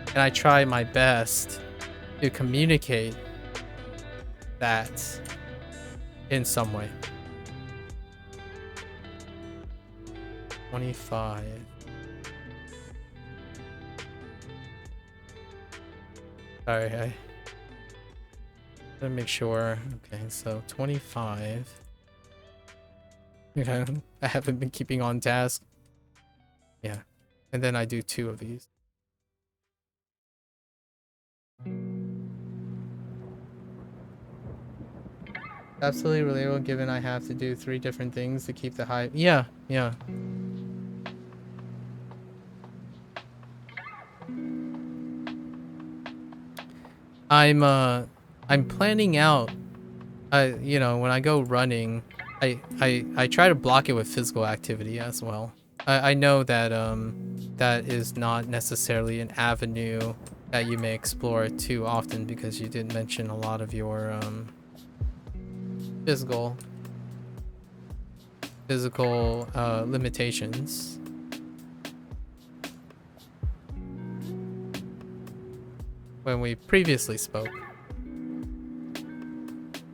And I try my best to communicate that in some way. 25. Sorry, I gotta make sure. Okay, so 25. Okay, I haven't been keeping on task. Yeah, and then I do 2 of these. Absolutely relatable, given I have to do 3 different things to keep the high. Yeah, yeah. I'm planning out. You know, when I go running, I try to block it with physical activity as well. I know that that is not necessarily an avenue that you may explore too often, because you did mention a lot of your physical limitations. When we previously spoke.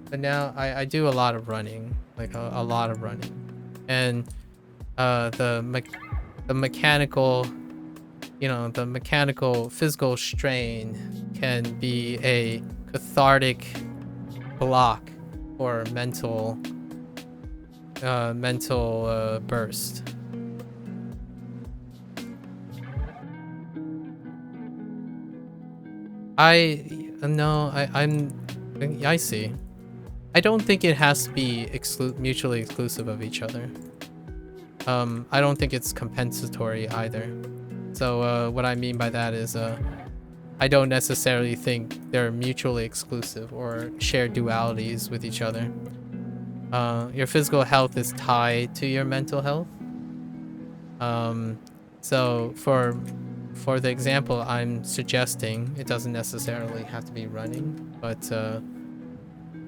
But now I do a lot of running, like a lot of running. And the mechanical, you know, the mechanical physical strain can be a cathartic block or mental burst. I see. I don't think it has to be mutually exclusive of each other. I don't think it's compensatory either. So what I mean by that is I don't necessarily think they're mutually exclusive or share dualities with each other. Your physical health is tied to your mental health. So for the example I'm suggesting, it doesn't necessarily have to be running, but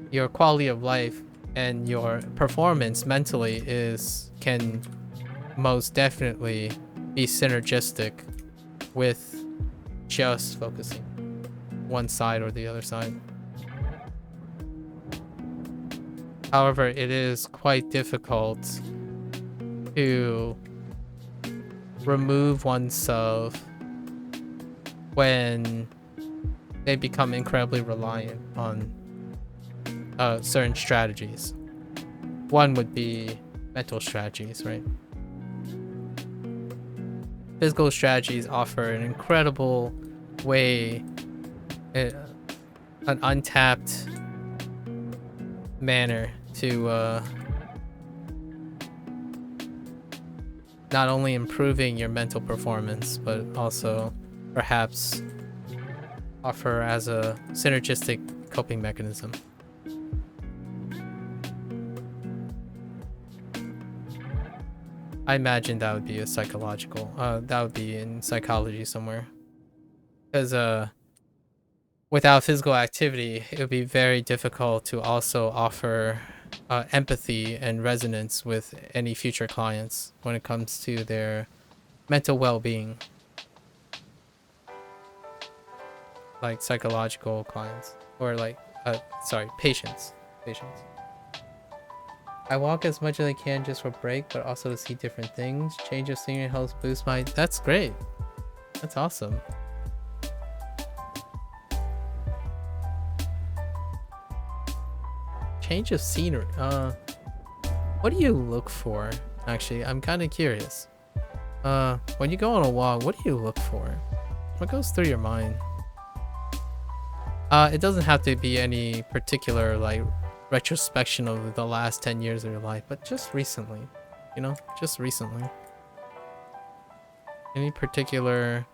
your quality of life and your performance mentally can most definitely be synergistic with just focusing one side or the other side. However, it is quite difficult to remove oneself when they become incredibly reliant on certain strategies. One would be mental strategies, right? Physical strategies offer an incredible way, an untapped manner to not only improving your mental performance, but also perhaps offer as a synergistic coping mechanism. I imagine that would be a psychological, that would be in psychology somewhere. Because without physical activity, it would be very difficult to also offer empathy and resonance with any future clients when it comes to their mental well-being. Like psychological clients, or like, patients. I walk as much as I can just for break, but also to see different things. Change of scenery helps boost my... That's great. That's awesome. Change of scenery. What do you look for? Actually, I'm kind of curious. When you go on a walk, what do you look for? What goes through your mind? It doesn't have to be any particular, like, retrospection of the last 10 years of your life, but just recently, you know, just recently. Any particular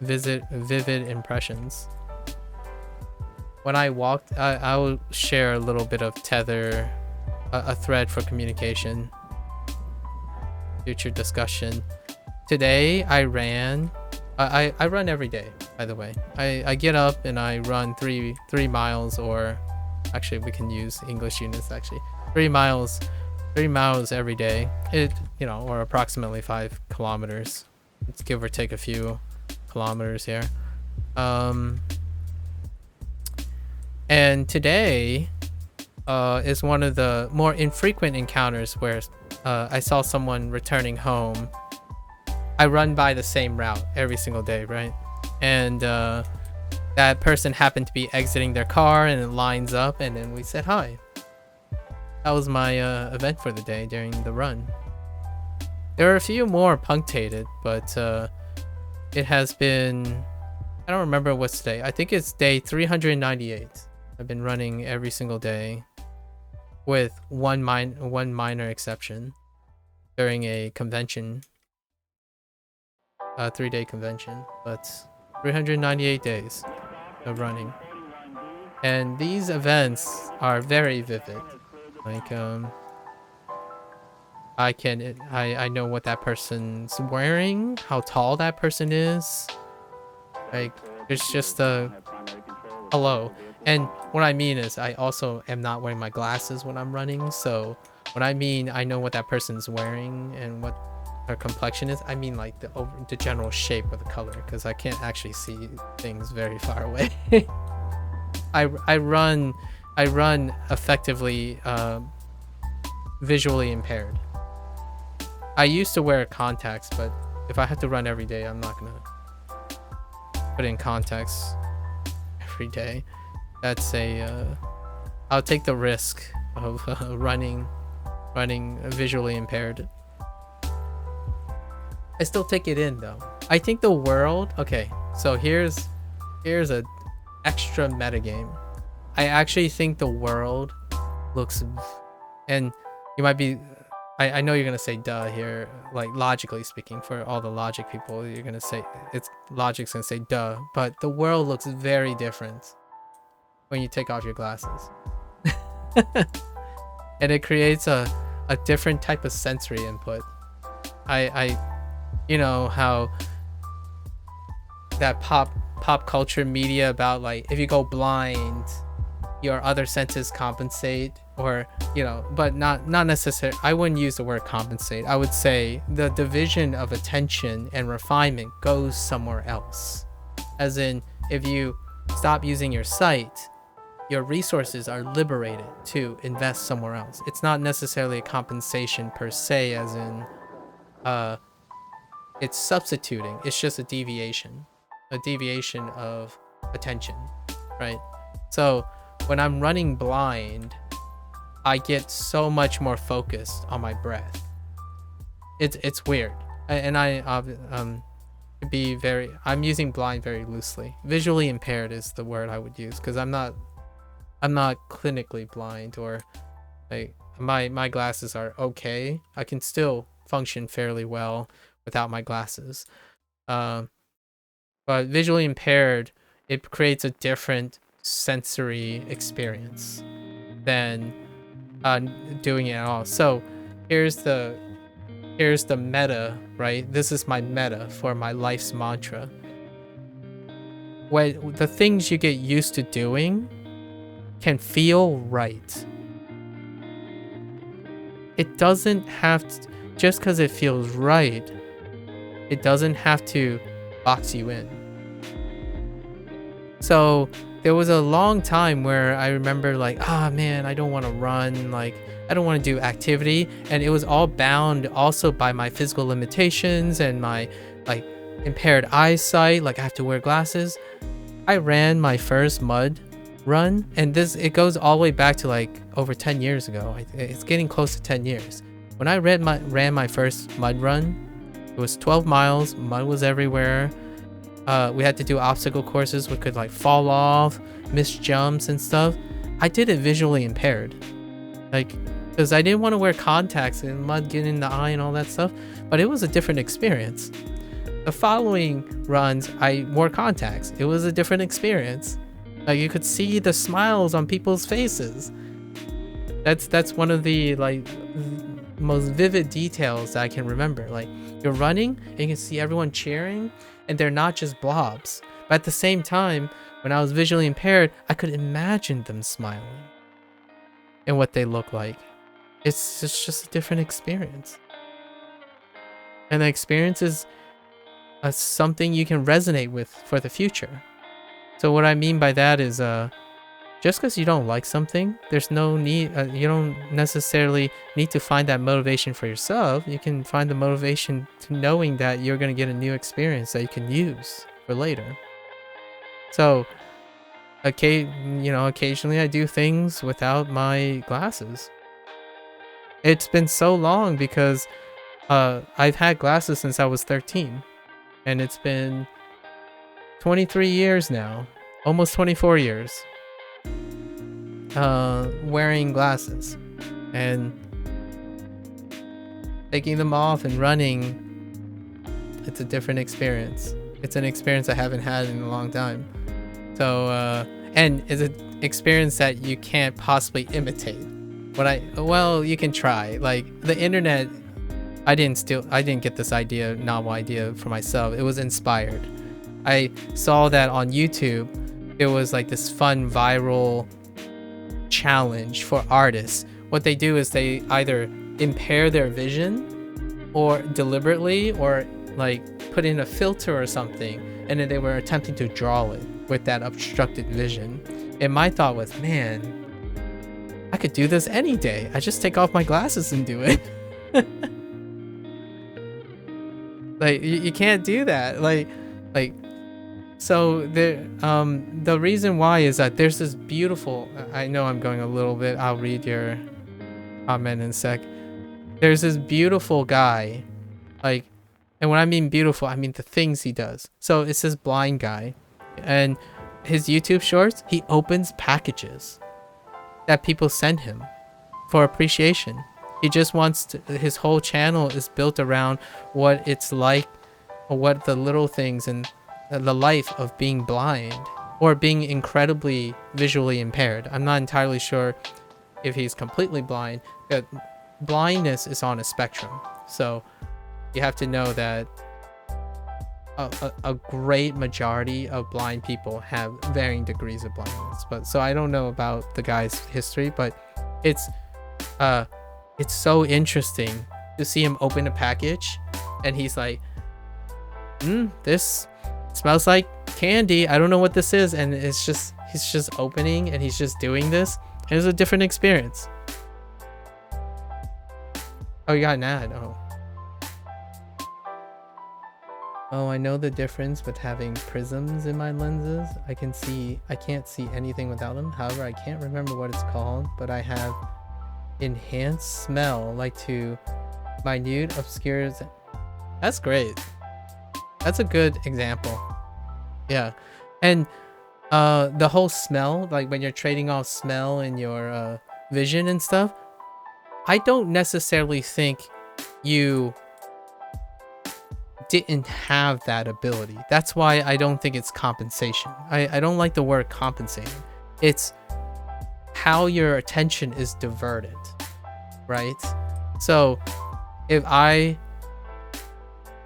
vivid impressions? When I walked, I will share a little bit of tether, a thread for communication, future discussion. Today I ran. I run every day, by the way. I get up and I run 3 miles, or actually we can use English units actually. 3 miles, 3 miles every day. It, you know, or approximately 5 kilometers. Let's give or take a few kilometers here. And today is one of the more infrequent encounters where I saw someone returning home. I run by the same route every single day, right? And that person happened to be exiting their car, and it lines up, and then we said hi. That was my event for the day during the run. There are a few more punctated, but it has been, I don't remember what's today. I think it's day 398. I've been running every single day with one minor exception during a convention, a 3-day convention, but 398 days of running. And these events are very vivid. Like, I know what that person's wearing, how tall that person is. Like, it's just a hello. And what I mean is I also am not wearing my glasses when I'm running, so when I mean I know what that person's wearing and what her complexion is, I mean like the general shape or the color, because I can't actually see things very far away. I run effectively visually impaired. I used to wear contacts, but if I have to run every day, I'm not gonna put in contacts every day. That's I'll take the risk of running visually impaired. I still take it in though. I think the world, okay, so here's a extra metagame. I actually think the world looks, and you might be, I know you're gonna say duh here, like logically speaking, for all the logic people, you're gonna say, it's logic's gonna say duh, but the world looks very different when you take off your glasses. And it creates a different type of sensory input. I you know how that pop culture media about like if you go blind your other senses compensate, or you know, but not necessarily. I wouldn't use the word compensate. I would say the division of attention and refinement goes somewhere else. As in, if you stop using your sight, your resources are liberated to invest somewhere else. It's not necessarily a compensation per se, as in it's substituting. It's just a deviation of attention, right? So when I'm running blind, I get so much more focused on my breath. It's weird, and I'm using blind very loosely. Visually impaired is the word I would use, because I'm not clinically blind, or like my glasses are okay. I can still function fairly well without my glasses. But visually impaired, it creates a different sensory experience than doing it at all. So here's the meta, right? This is my meta for my life's mantra. When the things you get used to doing can feel right. It doesn't have to, just because it feels right, it doesn't have to box you in. So there was a long time where I remember like, man, I don't want to run, like I don't want to do activity, and it was all bound also by my physical limitations and my like impaired eyesight, like I have to wear glasses. I ran my first mud run, and it goes all the way back to like over 10 years ago. It's getting close to 10 years. When I ran my first mud run, it was 12 miles, mud was everywhere. We had to do obstacle courses. We could like fall off, miss jumps and stuff. I did it visually impaired, like because I didn't want to wear contacts and mud getting in the eye and all that stuff, but it was a different experience. The following runs, I wore contacts. It was a different experience. Like you could see the smiles on people's faces. That's one of the like most vivid details that I can remember. Like you're running and you can see everyone cheering, and they're not just blobs. But at the same time, when I was visually impaired, I could imagine them smiling and what they look like. It's just a different experience. And the experience is something you can resonate with for the future. So what I mean by that is just because you don't like something, there's no need, you don't necessarily need to find that motivation for yourself. You can find the motivation to knowing that you're going to get a new experience that you can use for later. So, occasionally I do things without my glasses. It's been so long because I've had glasses since I was 13. And it's been 23 years now, almost 24 years. Wearing glasses and taking them off and running, it's a different experience. It's an experience I haven't had in a long time. So and it's an experience that you can't possibly imitate. Well, you can try. Like the internet, I didn't get this novel idea for myself. It was inspired. I saw that on YouTube. It was like this fun viral challenge for artists. What they do is they either impair their vision or deliberately or like put in a filter or something, and then they were attempting to draw it with that obstructed vision. And my thought was, man, I could do this any day. I just take off my glasses and do it. Like you can't do that. Like so the reason why is that there's this beautiful, I know I'm going a little bit, I'll read your comment in a sec. There's this beautiful guy, like, and when I mean beautiful, I mean the things he does. So it's this blind guy, and his YouTube shorts, he opens packages that people send him for appreciation. He just wants to, his whole channel is built around what it's like, or what the little things and the life of being blind or being incredibly visually impaired. I'm not entirely sure if he's completely blind, but blindness is on a spectrum. So you have to know that a great majority of blind people have varying degrees of blindness. But so I don't know about the guy's history, but it's so interesting to see him open a package and he's like, this smells like candy. I don't know what this is. And he's just opening and he's just doing this. And it's a different experience. Oh, you got an ad. Oh, I know the difference with having prisms in my lenses. I can't see anything without them. However, I can't remember what it's called, but I have enhanced smell, like to minute obscures. That's great. That's a good example. Yeah. And the whole smell, like when you're trading off smell and your vision and stuff, I don't necessarily think you didn't have that ability. That's why I don't think it's compensation. I don't like the word compensating. It's how your attention is diverted, right? So if I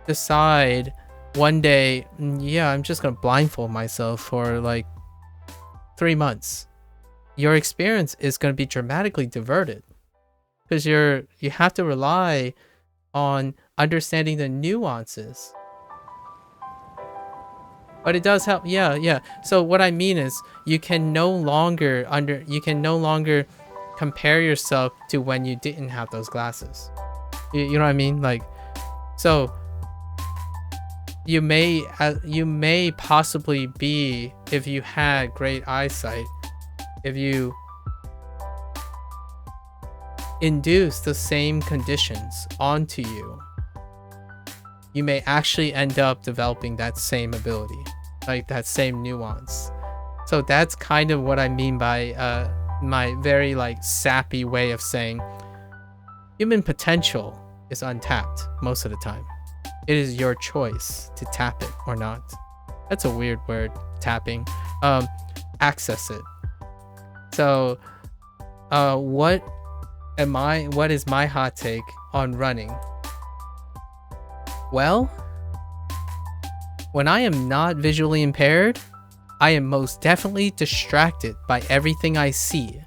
decide one day, yeah, I'm just gonna blindfold myself for like 3 months, your experience is gonna be dramatically diverted because you have to rely on understanding the nuances. But it does help. Yeah. So what I mean is you can no longer compare yourself to when you didn't have those glasses. You know what I mean? Like, so you may possibly be, if you had great eyesight, if you induce the same conditions onto you, you may actually end up developing that same ability, like that same nuance. So that's kind of what I mean by my very like sappy way of saying human potential is untapped most of the time. It is your choice to tap it or not. That's a weird word, tapping. Access it. So what is my hot take on running? Well, when I am not visually impaired, I am most definitely distracted by everything I see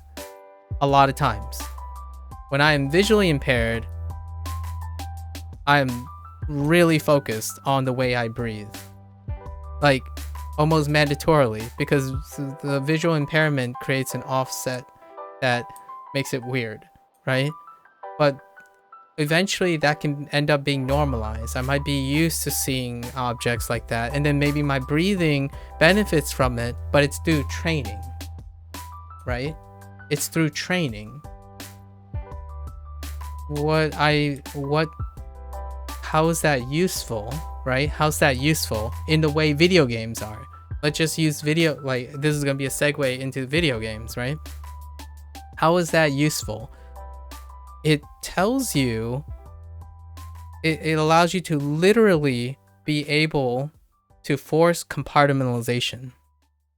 a lot of times. when I am visually impaired, I'm really focused on the way I breathe. Like, almost mandatorily, because the visual impairment creates an offset that makes it weird, right? But eventually that can end up being normalized. I might be used to seeing objects like that, and then maybe my breathing benefits from it, but it's through training, right? It's through training. How is that useful, right? How's that useful in the way video games are? Let's just use video, like this is gonna be a segue into video games, right? How is that useful? It tells you, it allows you to literally be able to force compartmentalization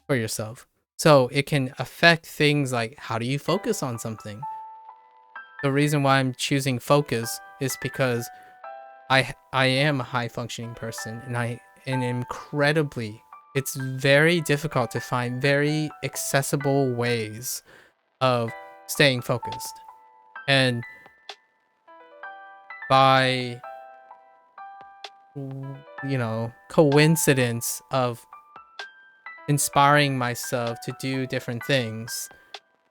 for yourself. So it can affect things like, how do you focus on something? The reason why I'm choosing focus is because I am a high functioning person, and incredibly, it's very difficult to find very accessible ways of staying focused. And by, you know, coincidence of inspiring myself to do different things,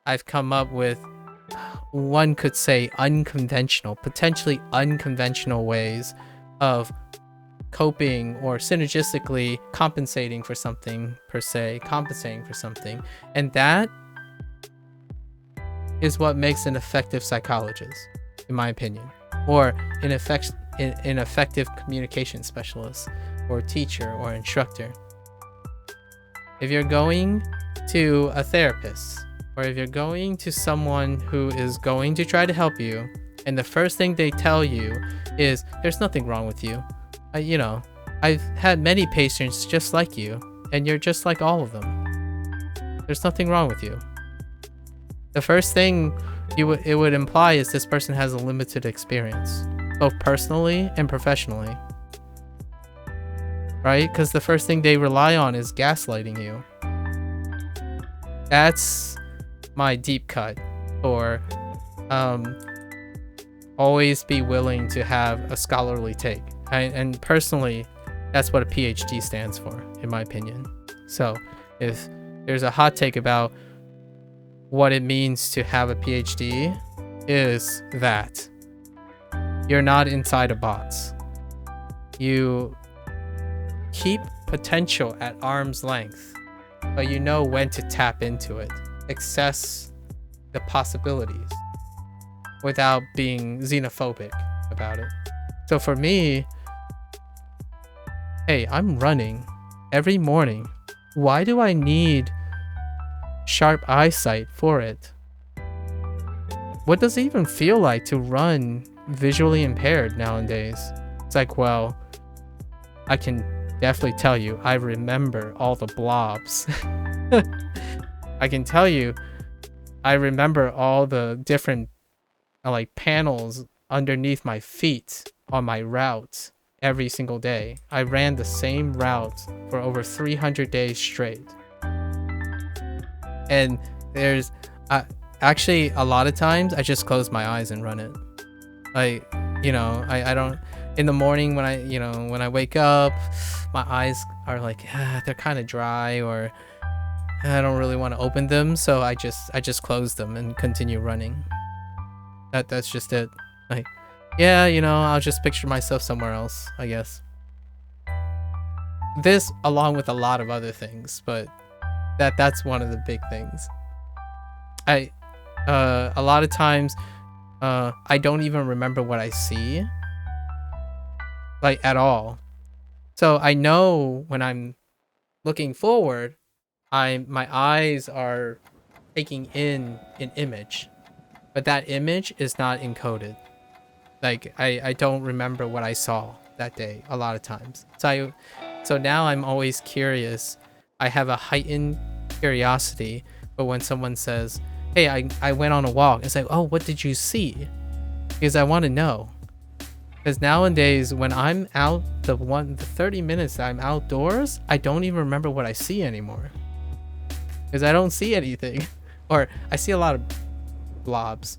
I've come up with, one could say, unconventional, potentially unconventional ways of coping or synergistically compensating for something per se, and that is what makes an effective psychologist, in my opinion, or an effective communication specialist, or teacher, or instructor. If you're going to a therapist, or if you're going to someone who is going to try to help you, and the first thing they tell you is, there's nothing wrong with you. You know, I've had many patients just like you, and you're just like all of them. There's nothing wrong with you. The first thing it would imply is this person has a limited experience, both personally and professionally. Right? Because the first thing they rely on is gaslighting you. That's my deep cut, or always be willing to have a scholarly take. And personally, that's what a PhD stands for, in my opinion. So if there's a hot take about what it means to have a PhD, is that you're not inside a box. You keep potential at arm's length, but you know when to tap into it, access the possibilities without being xenophobic about it. So for me, hey, I'm running every morning. Why do I need sharp eyesight for it? What does it even feel like to run visually impaired nowadays? It's like, well, I can definitely tell you, I remember all the blobs. I can tell you, I remember all the different like panels underneath my feet on my route every single day. I ran the same route for over 300 days straight. And there's actually a lot of times I just close my eyes and run it. Like, you know, I don't, in the morning when I wake up, my eyes are like, they're kind of dry, or I don't really want to open them, so I just close them and continue running. That's just it. Like, yeah, you know, I'll just picture myself somewhere else, I guess. This along with a lot of other things, but that's one of the big things. A lot of times I don't even remember what I see, like, at all. So I know when I'm looking forward, my eyes are taking in an image, but that image is not encoded. Like, I don't remember what I saw that day a lot of times. So now I'm always curious. I have a heightened curiosity, but when someone says, hey, I went on a walk, it's like, oh, what did you see? Because I want to know. Because nowadays, when I'm out, the 30 minutes that I'm outdoors, I don't even remember what I see anymore. Because I don't see anything. Or I see a lot of blobs.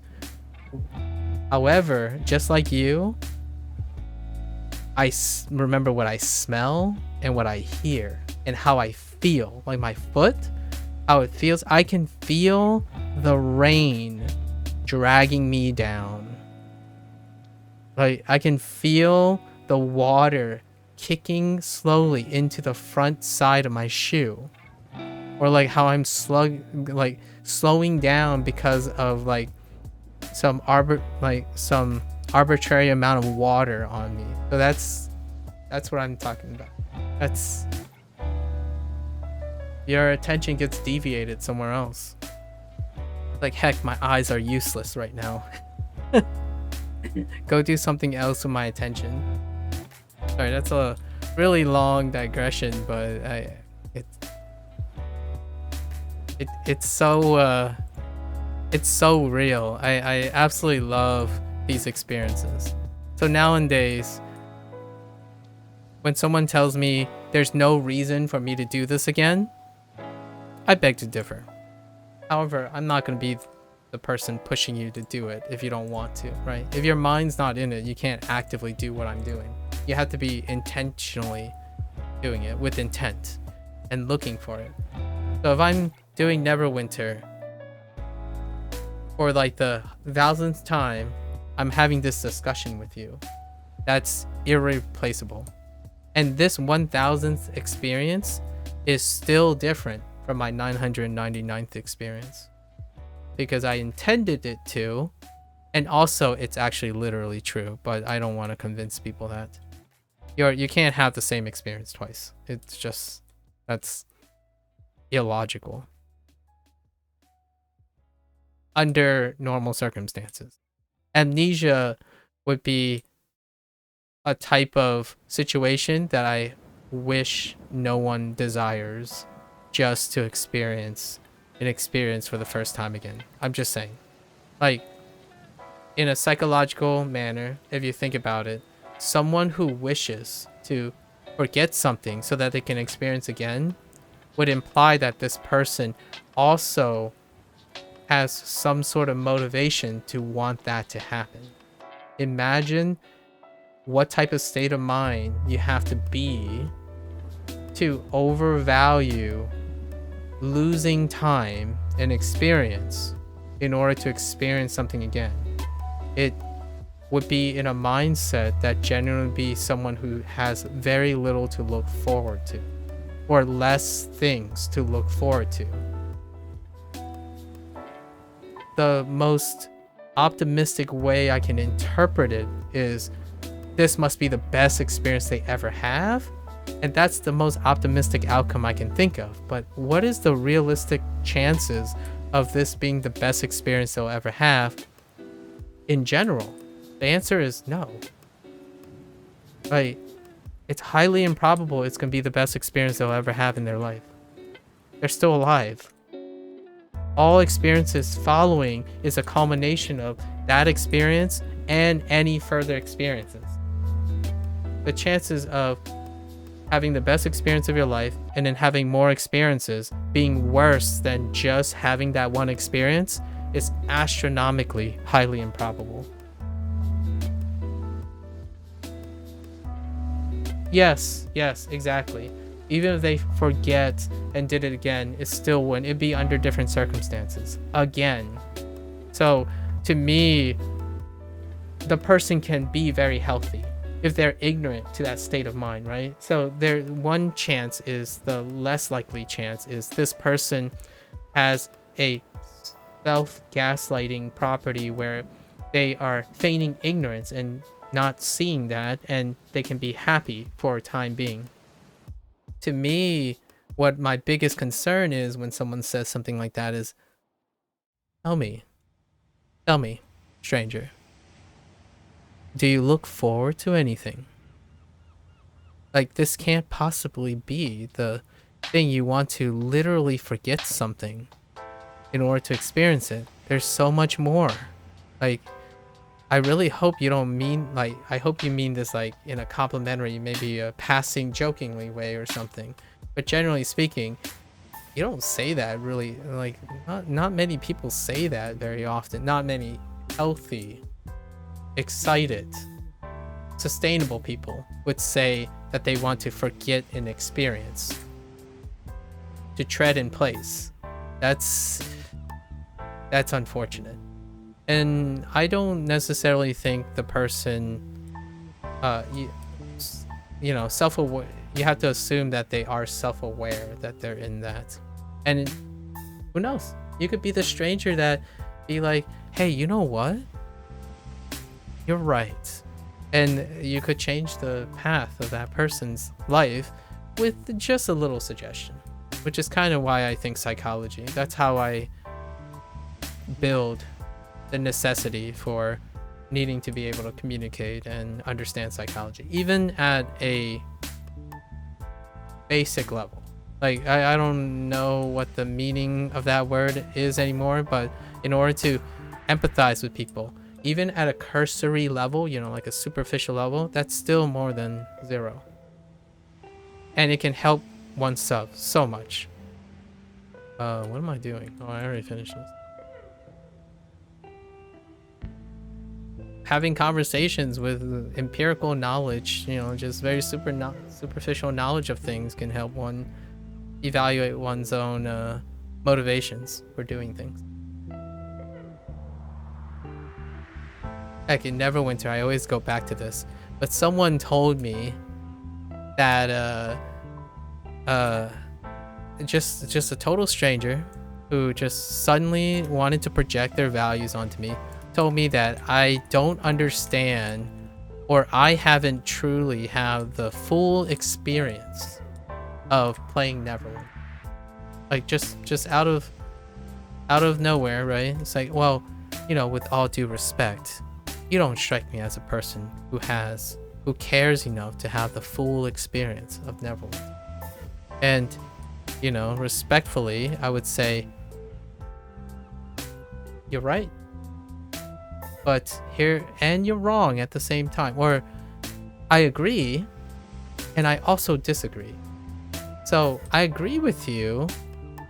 However, just like you, remember what I smell and what I hear and how I feel. Like my foot, how it feels. I can feel the rain dragging me down. Like I can feel the water kicking slowly into the front side of my shoe. Or like how I'm slowing down because of like some arbitrary amount of water on me. So that's what I'm talking about. That's your attention gets deviated somewhere else. Like heck, my eyes are useless right now. Go do something else with my attention. Sorry, that's a really long digression, but it's so real. I absolutely love these experiences. So nowadays, when someone tells me there's no reason for me to do this again, I beg to differ. However, I'm not going to be the person pushing you to do it if you don't want to, right? If your mind's not in it, you can't actively do what I'm doing. You have to be intentionally doing it with intent and looking for it. So if I'm doing Neverwinter for like the 1000th time, I'm having this discussion with you. That's irreplaceable. And this 1000th experience is still different from my 999th experience. Because I intended it to, and also it's actually literally true, but I don't want to convince people that. You can't have the same experience twice. It's just, that's illogical. Under normal circumstances. Amnesia would be a type of situation that I wish no one desires just to experience an experience for the first time again. I'm just saying. Like, in a psychological manner, if you think about it, someone who wishes to forget something so that they can experience again would imply that this person also has some sort of motivation to want that to happen. Imagine what type of state of mind you have to be to overvalue losing time and experience in order to experience something again. It would be in a mindset that generally be someone who has very little to look forward to, or less things to look forward to. The most optimistic way I can interpret it is this must be the best experience they ever have. And that's the most optimistic outcome I can think of. But what is the realistic chances of this being the best experience they'll ever have in general? The answer is no. Like, it's highly improbable it's going to be the best experience they'll ever have in their life. They're still alive. All experiences following is a culmination of that experience and any further experiences. The chances of having the best experience of your life and then having more experiences being worse than just having that one experience is astronomically highly improbable. Yes, exactly. Even if they forget and did it again, it still wouldn't. It'd be under different circumstances. Again. So, to me, the person can be very healthy if they're ignorant to that state of mind, right? So one chance is, the less likely chance is, this person has a self-gaslighting property where they are feigning ignorance and not seeing that, and they can be happy for a time being. To me, what my biggest concern is when someone says something like that is, tell me, stranger, do you look forward to anything? Like, this can't possibly be the thing you want to literally forget something in order to experience it. There's so much more. Like, I really hope you don't mean, like, I hope you mean this like in a complimentary, maybe a passing jokingly way or something. But generally speaking, you don't say that really, like, not many people say that very often. Not many healthy excited, sustainable people would say that they want to forget an experience, to tread in place. That's unfortunate. And I don't necessarily think the person, you know, self-aware, you have to assume that they are self-aware that they're in that. And who knows? You could be the stranger that be like, hey, you know what? You're right. And you could change the path of that person's life with just a little suggestion, which is kind of why I think psychology. That's how I build the necessity for needing to be able to communicate and understand psychology, even at a basic level. Like, I don't know what the meaning of that word is anymore, but in order to empathize with people, even at a cursory level, you know, like a superficial level, that's still more than 0. And it can help oneself so much. What am I doing? Oh, I already finished this. Having conversations with empirical knowledge, you know, just very superficial knowledge of things can help one evaluate one's own motivations for doing things. Heck, in Neverwinter, I always go back to this, but someone told me that just a total stranger who just suddenly wanted to project their values onto me told me that I don't understand, or I haven't truly had the full experience of playing Neverwinter. Like, just out of nowhere, right? It's like, well, you know, with all due respect, you don't strike me as a person who cares enough to have the full experience of Neverwinter. And, you know, respectfully, I would say, you're right. But and you're wrong at the same time. Or I agree, and I also disagree. So I agree with you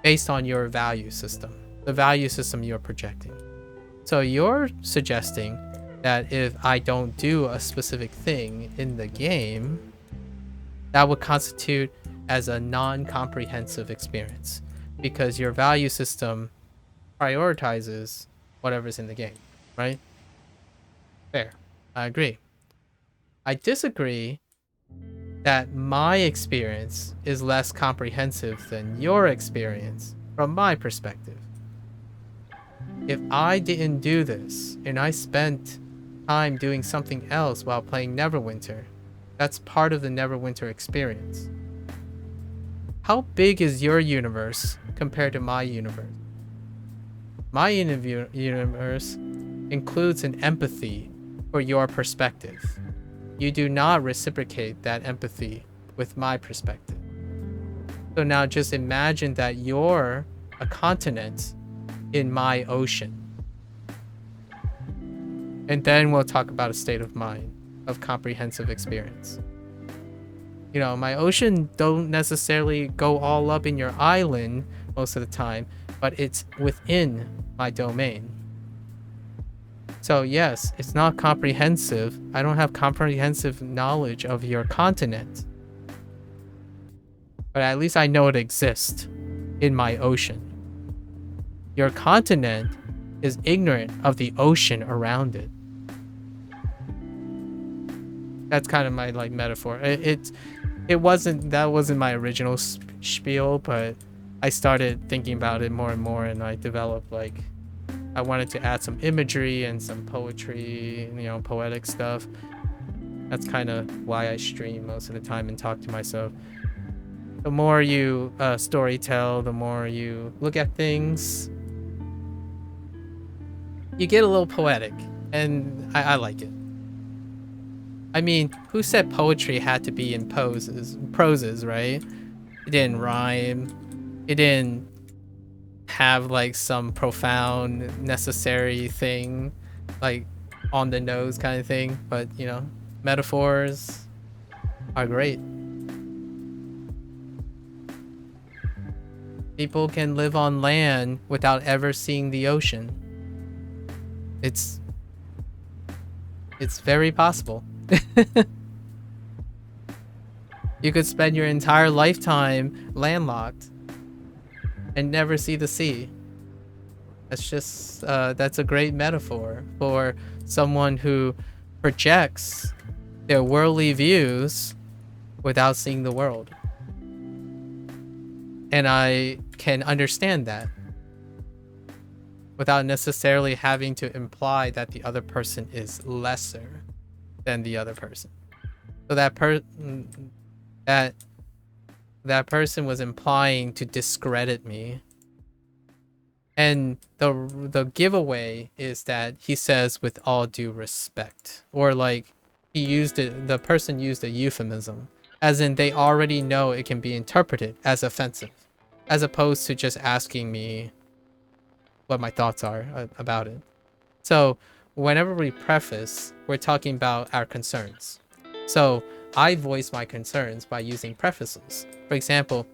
based on your value system, the value system you're projecting. So you're suggesting that if I don't do a specific thing in the game, that would constitute as a non-comprehensive experience because your value system prioritizes whatever's in the game, right? Fair. I agree. I disagree that my experience is less comprehensive than your experience from my perspective. If I didn't do this and I spent time doing something else while playing Neverwinter, that's part of the Neverwinter experience. How big is your universe compared to my universe? My universe includes an empathy for your perspective. You do not reciprocate that empathy with my perspective. So now just imagine that you're a continent in my ocean. And then we'll talk about a state of mind of comprehensive experience. You know, my ocean don't necessarily go all up in your island most of the time, but it's within my domain. So yes, it's not comprehensive. I don't have comprehensive knowledge of your continent. But at least I know it exists in my ocean. Your continent is ignorant of the ocean around it. That's kind of my like metaphor. That wasn't my original spiel, but I started thinking about it more and more, and I developed like I wanted to add some imagery and some poetry, you know, poetic stuff. That's kind of why I stream most of the time and talk to myself. The more you story tell, the more you look at things, you get a little poetic, and I like it. I mean, who said poetry had to be in proses, right? It didn't rhyme. It didn't have like some profound necessary thing, like on the nose kind of thing. But, you know, metaphors are great. People can live on land without ever seeing the ocean. It's very possible. You could spend your entire lifetime landlocked and never see the sea. That's just, that's a great metaphor for someone who projects their worldly views without seeing the world. And I can understand that without necessarily having to imply that the other person is lesser than the other person. So that person was implying to discredit me. And the giveaway is that he says with all due respect, or like the person used a euphemism, as in they already know it can be interpreted as offensive, as opposed to just asking me what my thoughts are about it. So whenever we preface, we're talking about our concerns. So I voice my concerns by using prefaces. For example,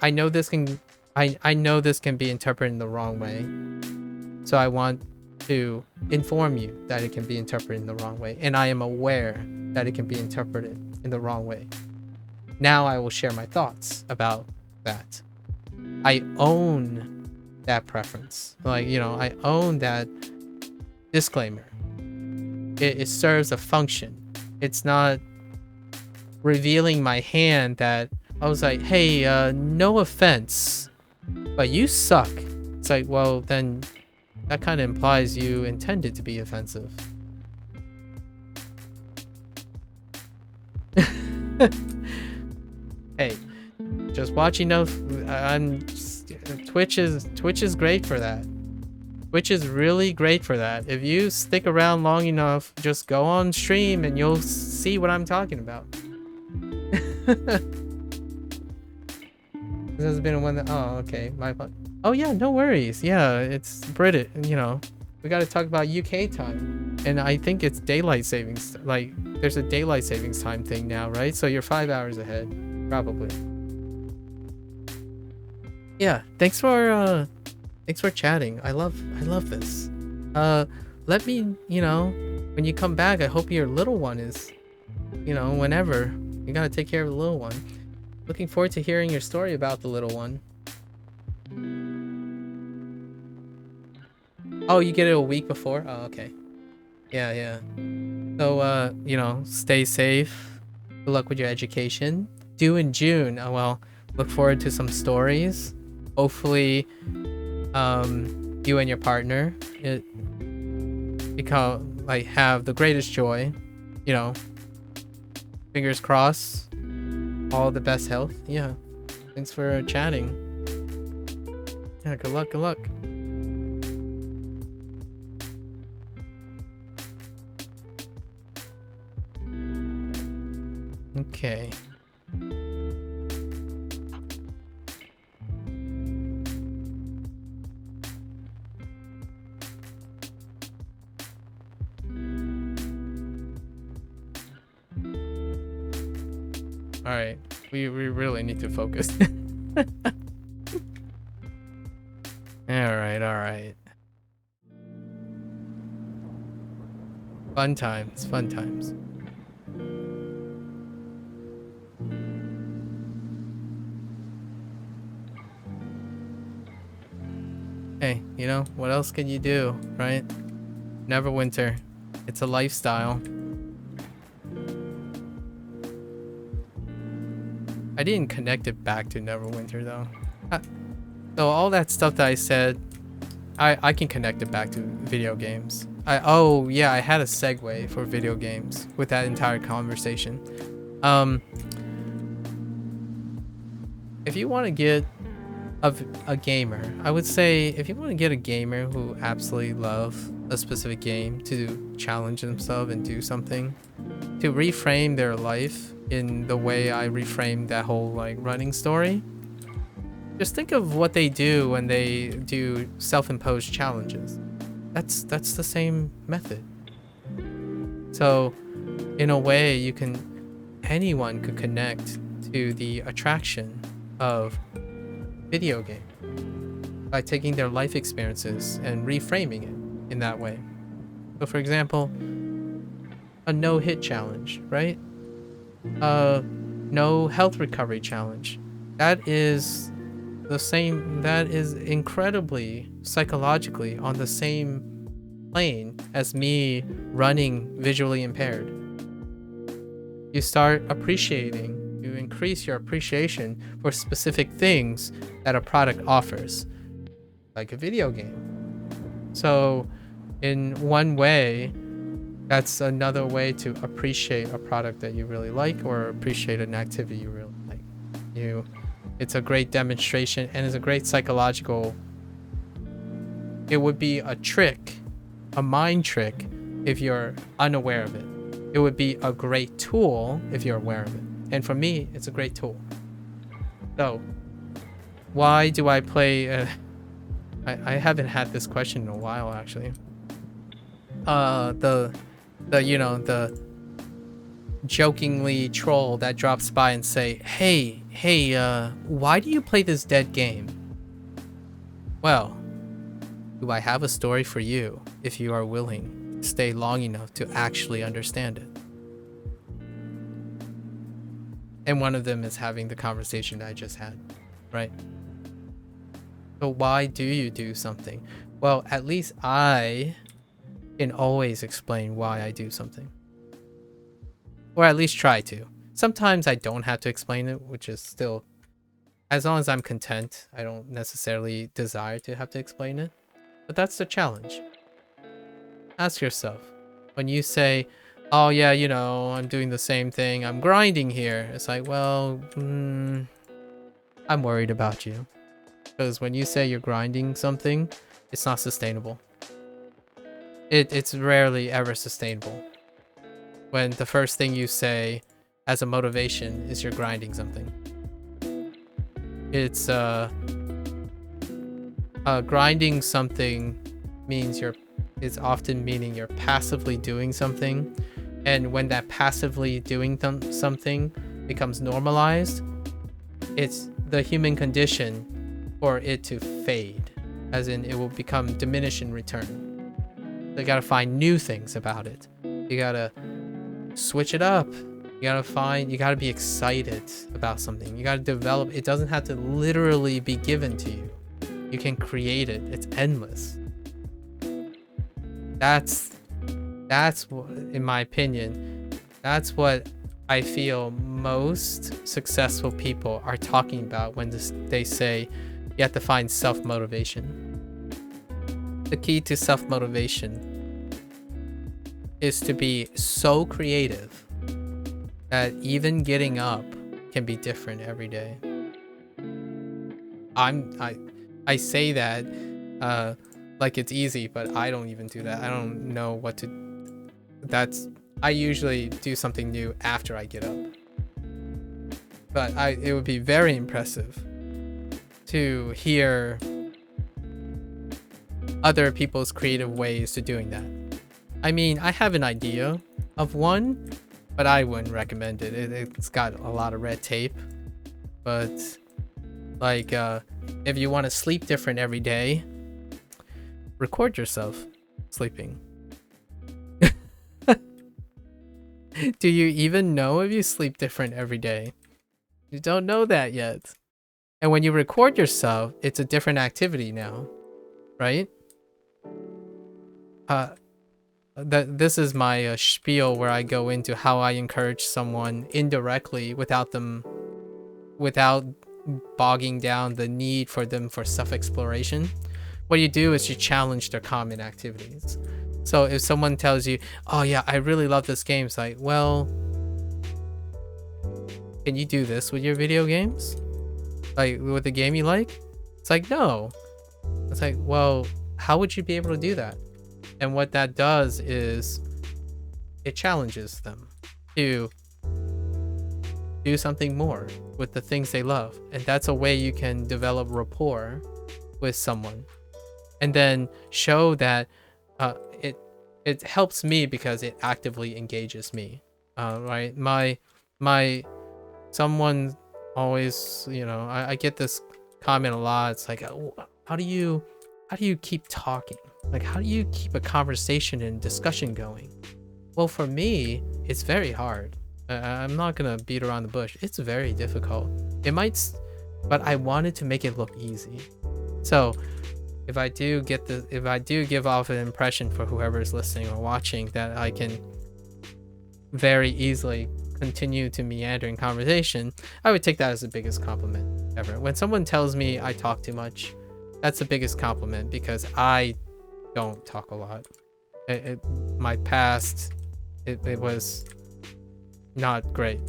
I know this can be interpreted in the wrong way. So I want to inform you that it can be interpreted in the wrong way. And I am aware that it can be interpreted in the wrong way. Now I will share my thoughts about that. I own that preference. Like, you know, I own that disclaimer. It serves a function. It's not revealing my hand that I was like, hey, no offense, but you suck. It's like, well, then that kind of implies you intended to be offensive. Hey, just watching Twitch is great for that. Twitch is really great for that. If you stick around long enough, just go on stream and you'll see what I'm talking about. This has been one that, oh, okay, oh yeah, no worries. Yeah, it's British, you know, we got to talk about UK time, and I think it's daylight savings, like there's a daylight savings time thing now, right? So you're 5 hours ahead, probably. Yeah, thanks for chatting. I love this. Let me, you know, when you come back, I hope your little one is, you know, whenever you got to take care of the little one. Looking forward to hearing your story about the little one. Oh, you get it a week before? Oh, okay. Yeah. So, you know, stay safe. Good luck with your education. Due in June. Oh, well, look forward to some stories. Hopefully, you and your partner have the greatest joy. You know, fingers crossed. All the best health. Yeah. Thanks for chatting. Yeah, good luck. Okay. All right, we really need to focus. All right. Fun times. Hey, you know, what else can you do, right? Neverwinter. It's a lifestyle. I didn't connect it back to Neverwinter though. So all that stuff that I said, I can connect it back to video games. Oh yeah, I had a segue for video games with that entire conversation. If you want to get a gamer, I would say if you want to get a gamer who absolutely loves a specific game to challenge themselves and do something, to reframe their life in the way I reframed that whole like running story. Just think of what they do when they do self-imposed challenges. That's the same method. So in a way anyone could connect to the attraction of video game by taking their life experiences and reframing it in that way. So for example, a no-hit challenge, right? No health recovery challenge. That is the same, that is incredibly psychologically on the same plane as me running visually impaired. You start appreciating, you increase your appreciation for specific things that a product offers, like a video game. So in one way, that's another way to appreciate a product that you really like, or appreciate an activity you really like. It's a great demonstration, and it's a great psychological. It would be a trick, a mind trick, if you're unaware of it. It would be a great tool if you're aware of it. And for me, it's a great tool. So, why do I play? I haven't had this question in a while, actually. The jokingly troll that drops by and say, hey, why do you play this dead game? Well, do I have a story for you if you are willing to stay long enough to actually understand it? And one of them is having the conversation I just had, right? So why do you do something? Well, at least I can always explain why I do something. Or at least try to. Sometimes I don't have to explain it, which is still, as long as I'm content, I don't necessarily desire to have to explain it. But that's the challenge. Ask yourself, when you say, oh yeah, you know, I'm doing the same thing, I'm grinding here. It's like, well, I'm worried about you. Because when you say you're grinding something, it's not sustainable. It's rarely ever sustainable. When the first thing you say as a motivation is you're grinding something. It's grinding something means is often meaning you're passively doing something, and when that passively doing something becomes normalized, it's the human condition for it to fade, as in it will become diminish in return. So you gotta find new things about it. You gotta switch it up. You gotta be excited about something. You gotta develop. It doesn't have to literally be given to you. You can create it. It's endless. That's what, in my opinion, that's what I feel most successful people are talking about when they say you have to find self-motivation. The key to self-motivation is to be so creative that even getting up can be different every day. I say that like it's easy, but I don't even do that. I don't know what to. I usually do something new after I get up. But it would be very impressive to hear other people's creative ways to doing that. I mean, I have an idea of one, but I wouldn't recommend it. It's got a lot of red tape. But like, if you want to sleep different every day, record yourself sleeping. Do you even know if you sleep different every day? You don't know that yet. And when you record yourself, it's a different activity now, right? This is my spiel where I go into how I encourage someone indirectly without bogging down the need for them for self-exploration. What you do is you challenge their common activities. So if someone tells you, oh yeah, I really love this game, it's like, well, can you do this with your video games? Like with the game you like? It's like, no. It's like, well, how would you be able to do that? And what that does is it challenges them to do something more with the things they love. And that's a way you can develop rapport with someone. And then show that it helps me because it actively engages me. Right? Someone always, you know, I get this comment a lot. It's like, how do you keep talking? Like, how do you keep a conversation and discussion going? Well, for me, it's very hard. I'm not gonna beat around the bush. It's very difficult. It might, but I wanted to make it look easy. So if I do give off an impression for whoever is listening or watching that I can very easily continue to meander in conversation, I would take that as the biggest compliment ever. When someone tells me I talk too much, that's the biggest compliment, because I don't talk a lot. My past, it was not great.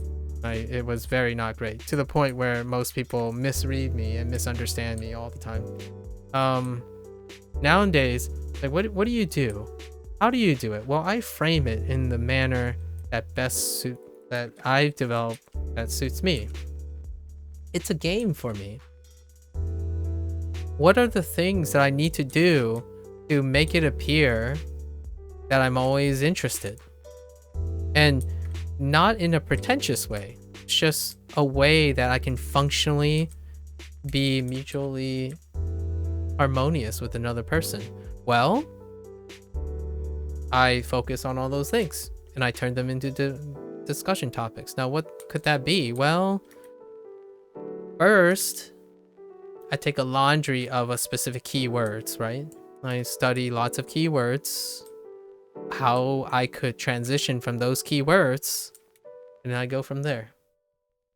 It was very not great, to the point where most people misread me and misunderstand me all the time. Nowadays, like, what do you do? How do you do it? Well, I frame it in the manner that I've developed that suits me. It's a game for me. What are the things that I need to do to make it appear that I'm always interested? And not in a pretentious way. It's just a way that I can functionally be mutually harmonious with another person. Well, I focus on all those things and I turn them into discussion topics. Now, what could that be? Well, first, I take a laundry of a specific keywords, right? I study lots of keywords, how I could transition from those keywords, and I go from there.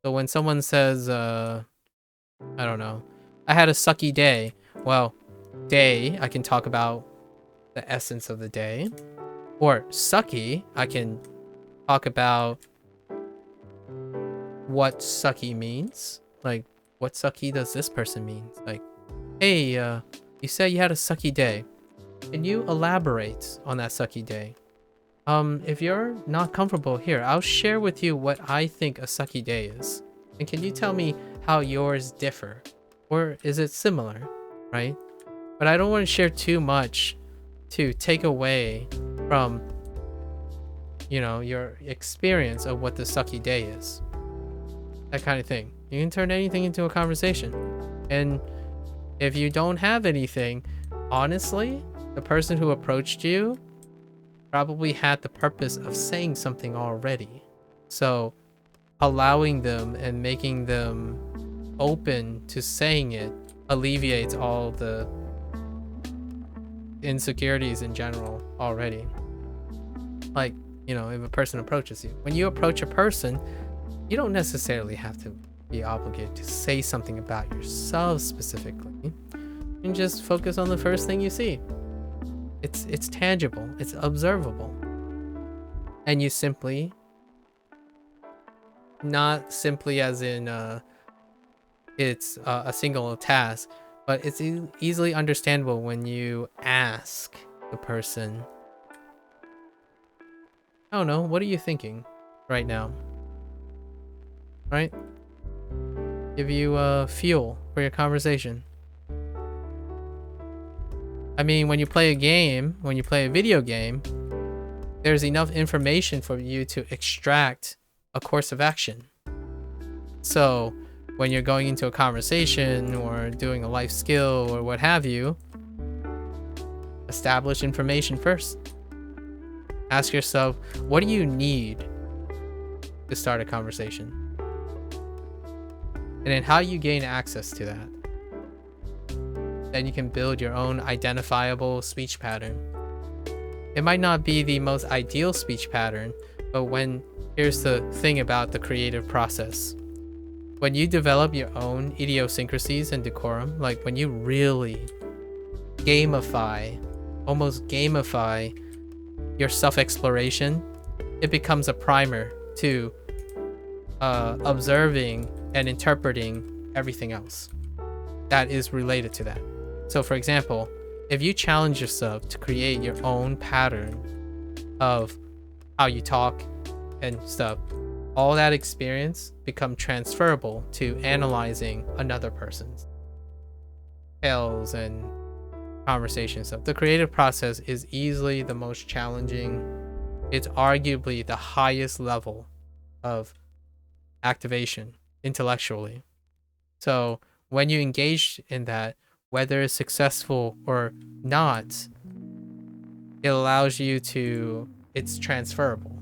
So when someone says, I don't know, I had a sucky day. Well, day, I can talk about the essence of the day. Or sucky, I can talk about what sucky means. Like, what sucky does this person mean? Like, hey, you said you had a sucky day. Can you elaborate on that sucky day? If you're not comfortable here, I'll share with you what I think a sucky day is. And can you tell me how yours differ? Or is it similar, right? But I don't want to share too much to take away from, you know, your experience of what the sucky day is. That kind of thing. You can turn anything into a conversation. And if you don't have anything, honestly, the person who approached you probably had the purpose of saying something already. So allowing them and making them open to saying it alleviates all the insecurities in general already. Like, you know, if a person approaches you, when you approach a person, you don't necessarily have to be obligated to say something about yourself specifically. And just focus on the first thing you see. It's tangible, it's observable. And you simply, not simply as in it's a single task, but it's easily understandable when you ask the person, I don't know, what are you thinking right now? Right? Give you fuel for your conversation. I mean, when you play a video game, there's enough information for you to extract a course of action. So when you're going into a conversation or doing a life skill or what have you, establish information first. Ask yourself, what do you need to start a conversation? And then how you gain access to that. Then you can build your own identifiable speech pattern. It might not be the most ideal speech pattern, but here's the thing about the creative process. When you develop your own idiosyncrasies and decorum, like when you really almost gamify your self-exploration, it becomes a primer to observing and interpreting everything else that is related to that. So for example, if you challenge yourself to create your own pattern of how you talk and stuff, all that experience become transferable to analyzing another person's tales and conversation stuff. The creative process is easily the most challenging. It's arguably the highest level of activation intellectually. So when you engage in that, whether it's successful or not, it allows you to, it's transferable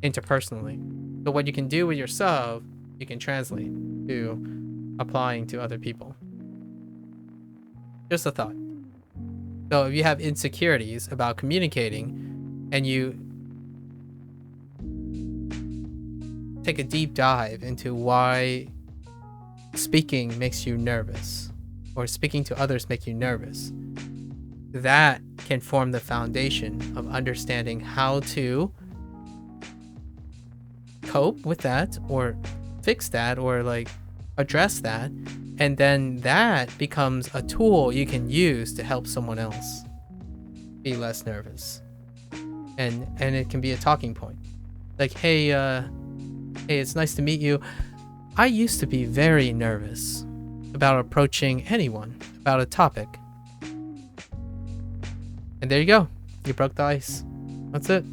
interpersonally. So what you can do with yourself, you can translate to applying to other people. Just a thought. So if you have insecurities about communicating and you take a deep dive into why speaking makes you nervous or speaking to others make you nervous, that can form the foundation of understanding how to cope with that or fix that or like address that, and then that becomes a tool you can use to help someone else be less nervous, and it can be a talking point like, hey, it's nice to meet you. I used to be very nervous about approaching anyone about a topic. And there you go. You broke the ice. That's it.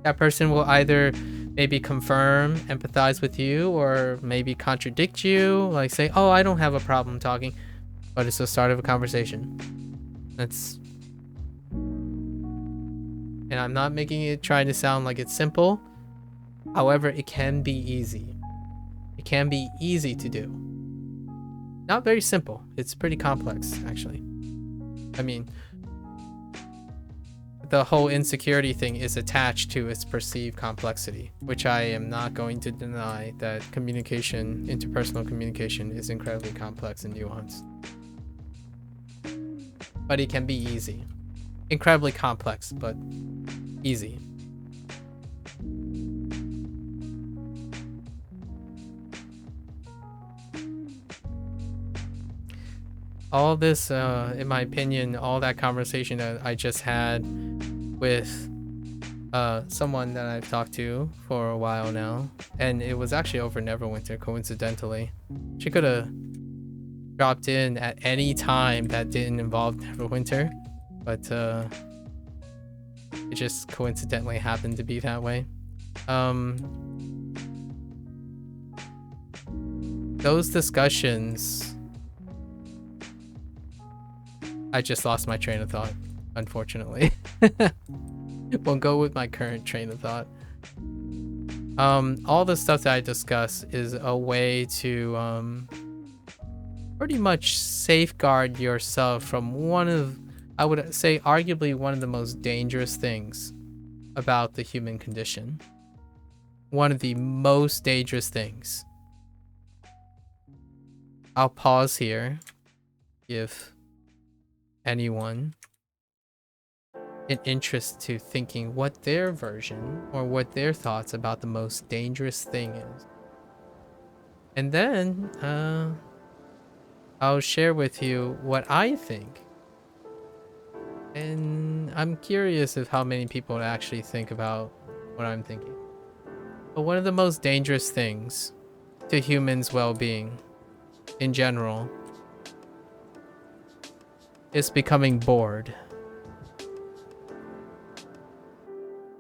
That person will either maybe confirm, empathize with you, or maybe contradict you. Like say, oh, I don't have a problem talking. But it's the start of a conversation. That's... And I'm not making it trying to sound like it's simple. However, it can be easy. It can be easy to do. Not very simple. It's pretty complex, actually. I mean, the whole insecurity thing is attached to its perceived complexity, which I am not going to deny that communication, interpersonal communication, is incredibly complex and nuanced. But it can be easy. Incredibly complex, but easy. All this, in my opinion, all that conversation that I just had with someone that I've talked to for a while now, and it was actually over Neverwinter, coincidentally. She could have dropped in at any time that didn't involve Neverwinter, but it just coincidentally happened to be that way. Those discussions... I just lost my train of thought, unfortunately. Won't go with my current train of thought. All the stuff that I discuss is a way to pretty much safeguard yourself from one of, I would say, arguably one of the most dangerous things about the human condition. One of the most dangerous things. I'll pause here. If anyone an interest to thinking what their version or what their thoughts about the most dangerous thing is. And then I'll share with you what I think. And I'm curious of how many people actually think about what I'm thinking. But one of the most dangerous things to humans' well-being in general is becoming bored.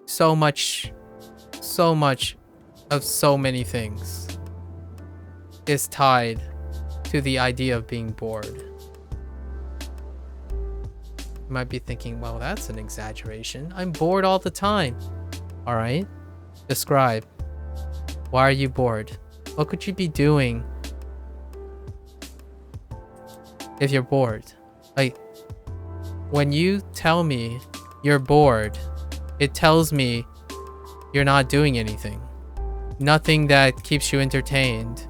So much of so many things is tied to the idea of being bored. You might be thinking, well, that's an exaggeration. I'm bored all the time. All right, describe. Why are you bored? What could you be doing if you're bored? Like, when you tell me you're bored, it tells me you're not doing anything. Nothing that keeps you entertained.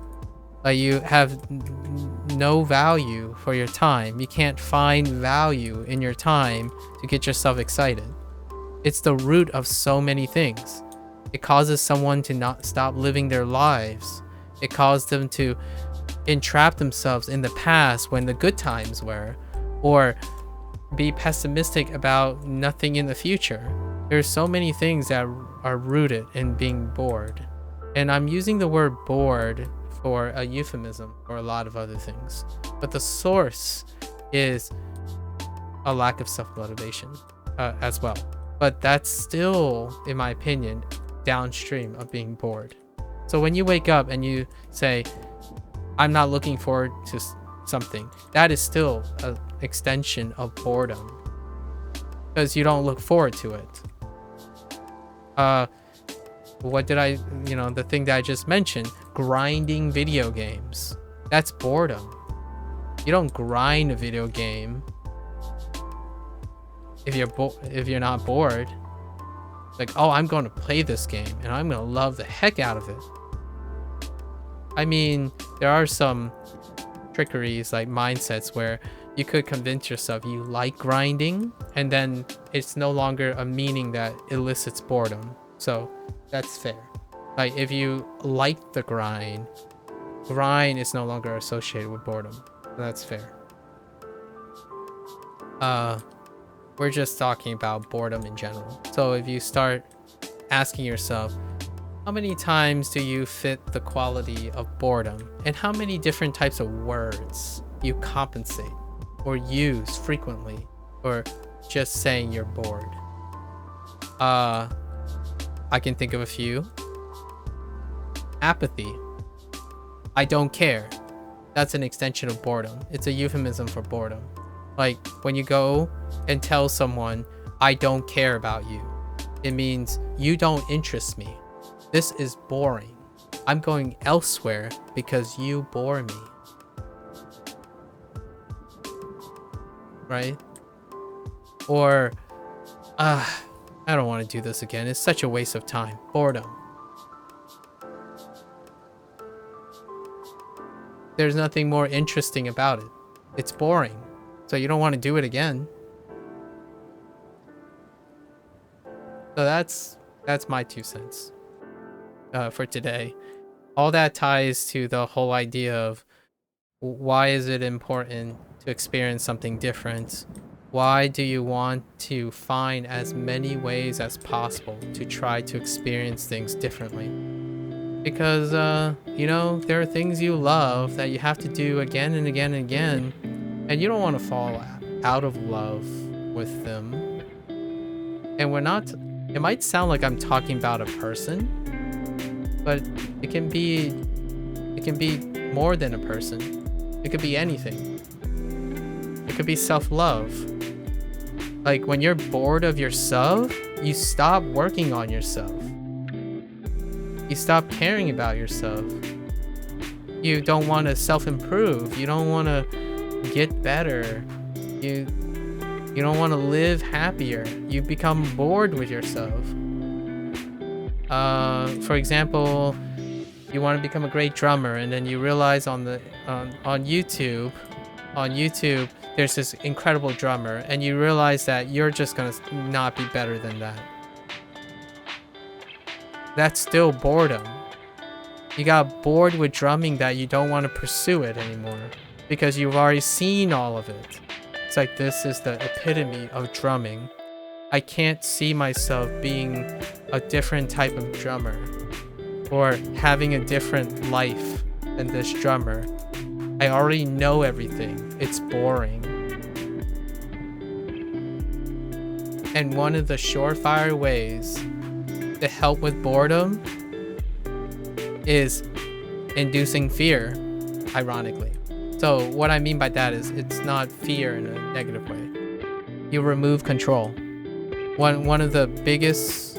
Like, you have no value for your time. You can't find value in your time to get yourself excited. It's the root of so many things. It causes someone to not stop living their lives. It causes them to entrap themselves in the past when the good times were, or be pessimistic about nothing in the future. There's so many things that are rooted in being bored. And I'm using the word bored for a euphemism for a lot of other things. But the source is a lack of self-motivation as well. But that's still, in my opinion, downstream of being bored. So when you wake up and you say, I'm not looking forward to something, that is still an extension of boredom. because you don't look forward to it. What did I, the thing that I just mentioned, grinding video games. That's boredom. You don't grind a video game if you're not bored. Like, oh, I'm going to play this game and I'm going to love the heck out of it. I mean, there are some trickeries, like mindsets, where you could convince yourself you like grinding, and then it's no longer a meaning that elicits boredom. So that's fair. Like, if you like the grind is no longer associated with boredom. That's fair. We're just talking about boredom in general. So if you start asking yourself, how many times do you fit the quality of boredom, and how many different types of words you compensate or use frequently, or just saying you're bored? I can think of a few. Apathy. I don't care. That's an extension of boredom. It's a euphemism for boredom. Like, when you go and tell someone, I don't care about you, it means you don't interest me. This is boring. I'm going elsewhere because you bore me. Right? Or, I don't want to do this again. It's such a waste of time. Boredom. There's nothing more interesting about it. It's boring. So you don't want to do it again. So that's my 2 cents for today. All that ties to the whole idea of why is it important to experience something different? Why do you want to find as many ways as possible to try to experience things differently? Because, there are things you love that you have to do again and again and again, and you don't want to fall out of love with them. And it might sound like I'm talking about a person, but it can be more than a person. It could be anything. It could be self-love. Like, when you're bored of yourself, you stop working on yourself. You stop caring about yourself. You don't want to self-improve. You don't want to get better. You don't want to live happier. You become bored with yourself. For example, you want to become a great drummer, and then you realize on YouTube there's this incredible drummer, and you realize that you're just gonna not be better than that. That's still boredom. You got bored with drumming that you don't want to pursue it anymore because you've already seen all of it. It's like, this is the epitome of drumming. I can't see myself being a different type of drummer or having a different life than this drummer. I already know everything. It's boring. And one of the surefire ways to help with boredom is inducing fear, ironically. So what I mean by that is, it's not fear in a negative way. You remove control. One of the biggest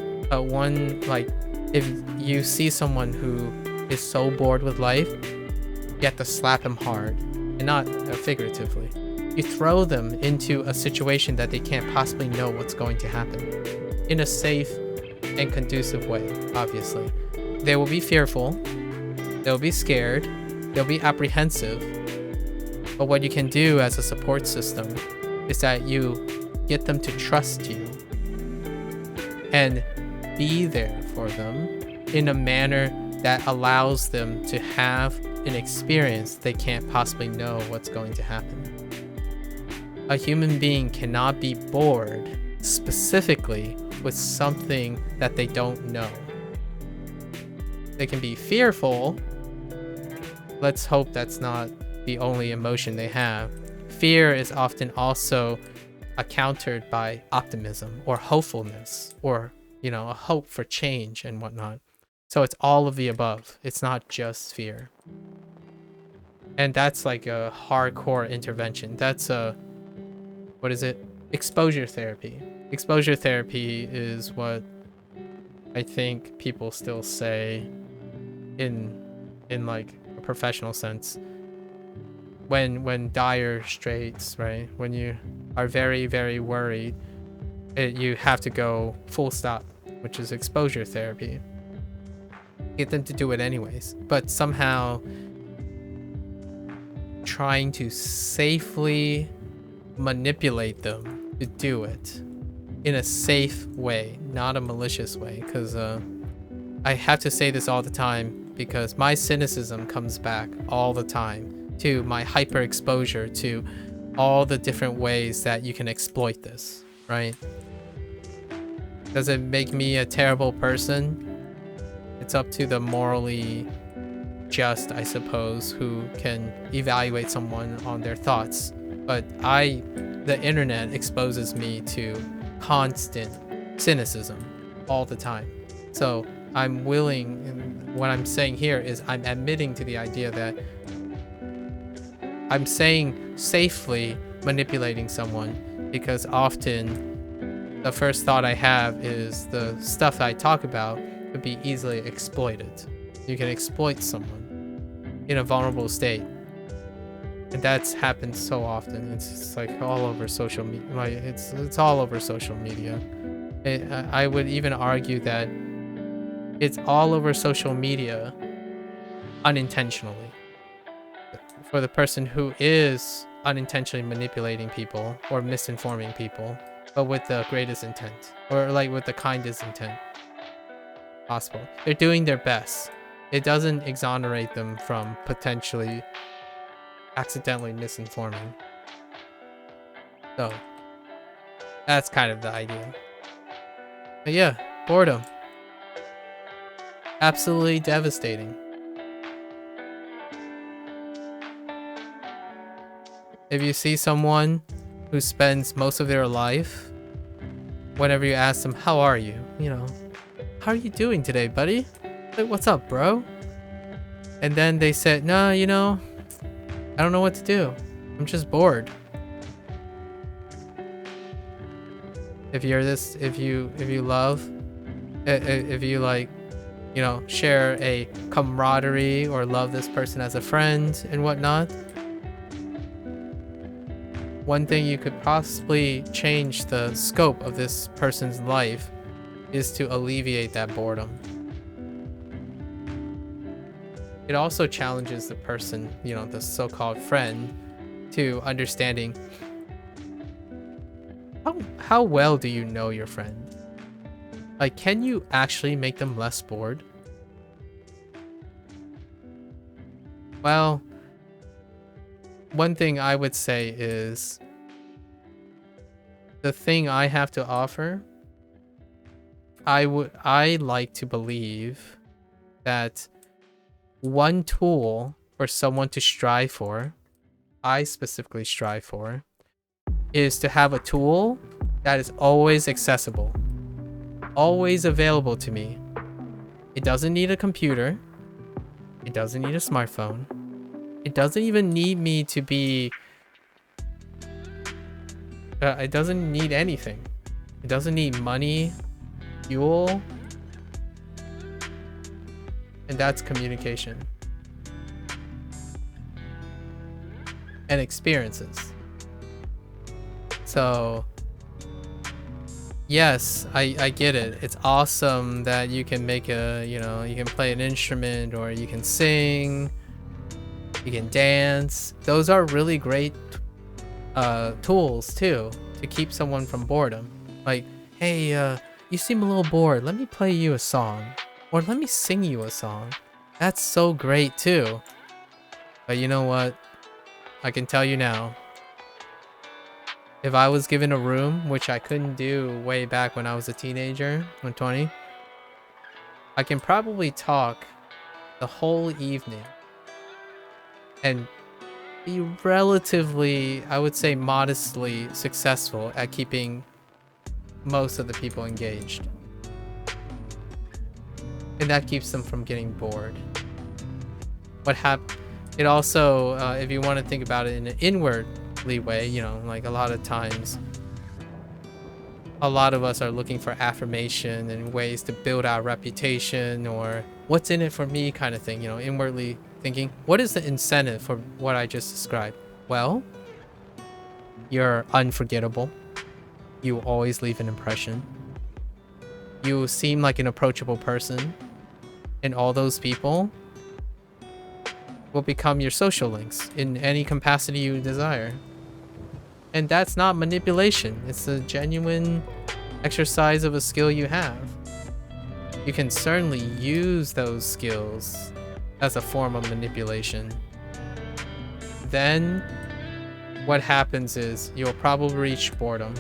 if you see someone who is so bored with life, you have to slap him hard, and not figuratively. You throw them into a situation that they can't possibly know what's going to happen, in a safe and conducive way. Obviously, they will be fearful, they'll be scared, they'll be apprehensive. But what you can do as a support system is that you get them to trust you and be there for them in a manner that allows them to have an experience they can't possibly know what's going to happen. A human being cannot be bored specifically with something that they don't know. They can be fearful. Let's hope that's not the only emotion they have. Fear is often also countered by optimism or hopefulness, or a hope for change and whatnot. So it's all of the above. It's not just fear. And that's like a hardcore intervention. That's exposure therapy. exposure therapy is what I think people still say in like a professional sense. When dire straits, right? When you are very, very worried, you have to go full stop, which is exposure therapy. Get them to do it anyways, but somehow trying to safely manipulate them to do it in a safe way, not a malicious way, because I have to say this all the time because my cynicism comes back all the time to my hyper exposure to all the different ways that you can exploit this, right? Does it make me a terrible person? It's up to the morally just, I suppose, who can evaluate someone on their thoughts. But the internet exposes me to constant cynicism all the time. So I'm willing, and what I'm saying here is I'm admitting to the idea that I'm saying safely manipulating someone because often the first thought I have is the stuff I talk about could be easily exploited. You can exploit someone in a vulnerable state. And that's happened so often. It's like all over social media. Like it's all over social media. I would even argue that it's all over social media unintentionally. For the person who is unintentionally manipulating people or misinforming people, but with the greatest intent, or like with the kindest intent possible. They're doing their best. It doesn't exonerate them from potentially accidentally misinforming. So that's kind of the idea. But yeah, boredom. Absolutely devastating. If you see someone who spends most of their life, whenever you ask them, how are you? You know, how are you doing today, buddy? Like, what's up, bro? And then they said, nah, you know, I don't know what to do. I'm just bored. If you're this, if you love, if you like, you know, share a camaraderie or love this person as a friend and whatnot, one thing you could possibly change the scope of this person's life is to alleviate that boredom. It also challenges the person, you know, the so-called friend, to understanding how well do you know your friend? Like, can you actually make them less bored? Well, one thing I would say is the thing I have to offer, I like to believe that one tool for someone to strive for, I specifically strive for, is to have a tool that is always accessible, always available to me. It doesn't need a computer. It doesn't need a smartphone. It doesn't even need me to be... it doesn't need anything. It doesn't need money, fuel. And that's communication. And experiences. So... yes, I get it. It's awesome that you can make a, you know, you can play an instrument or you can sing, you can dance. Those are really great tools too to keep someone from boredom. Like, hey, you seem a little bored. Let me play you a song, or let me sing you a song. That's so great too. But you know what? I can tell you now. If I was given a room, which I couldn't do way back when I was a teenager, when 20, I can probably talk the whole evening and be relatively, I would say modestly successful at keeping most of the people engaged. And that keeps them from getting bored. It also, if you want to think about it in an inward way, you know, like a lot of times a lot of us are looking for affirmation and ways to build our reputation, or what's in it for me kind of thing, you know, inwardly thinking, what is the incentive for what I just described? Well, you're unforgettable. You always leave an impression. You seem like an approachable person, and all those people will become your social links in any capacity you desire. And that's not manipulation. It's a genuine exercise of a skill you have. You can certainly use those skills as a form of manipulation. Then what happens is you'll probably reach boredom.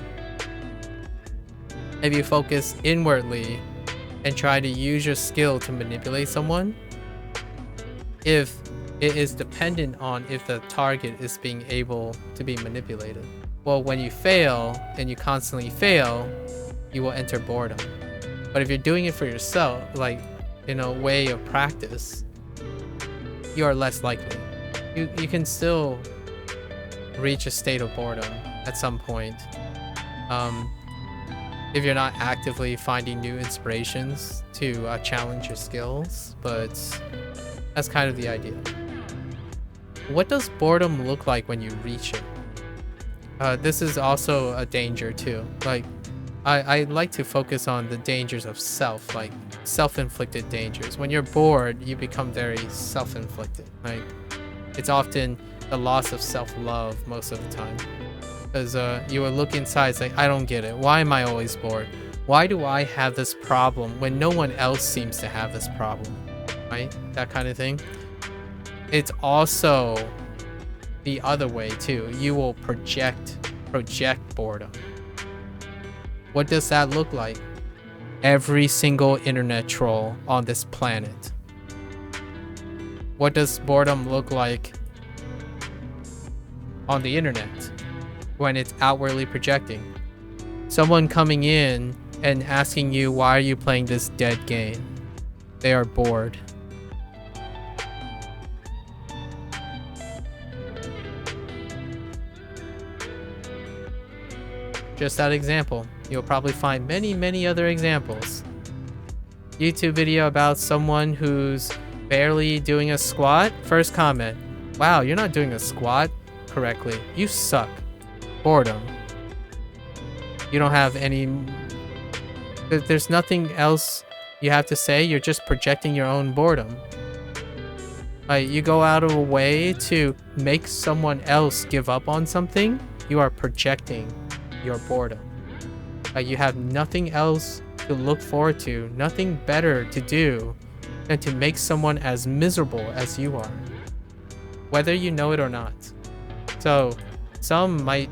If you focus inwardly and try to use your skill to manipulate someone, if it is dependent on if the target is being able to be manipulated. Well, when you fail, and you constantly fail, you will enter boredom. But if you're doing it for yourself, like in a way of practice, you are less likely. You can still reach a state of boredom at some point. If you're not actively finding new inspirations to challenge your skills, but that's kind of the idea. What does boredom look like when you reach it? This is also a danger too. Like, I like to focus on the dangers of self, like self-inflicted dangers. When you're bored, you become very self-inflicted. Like, it's often the loss of self-love most of the time. Because you will look inside, it's like, I don't get it. Why am I always bored? Why do I have this problem when no one else seems to have this problem? Right? That kind of thing. It's also the other way too. You will project boredom. What does that look like? Every single internet troll on this planet. What does boredom look like on the internet when it's outwardly projecting? Someone coming in and asking you, why are you playing this dead game? They are bored. Just that example. You'll probably find many other examples. YouTube video about someone who's barely doing a squat. First comment, wow, you're not doing a squat correctly. You suck. Boredom. You don't have any... There's nothing else you have to say. You're just projecting your own boredom. Like, you go out of a way to make someone else give up on something. You are projecting your boredom. You have nothing else to look forward to, nothing better to do than to make someone as miserable as you are, whether you know it or not. So some might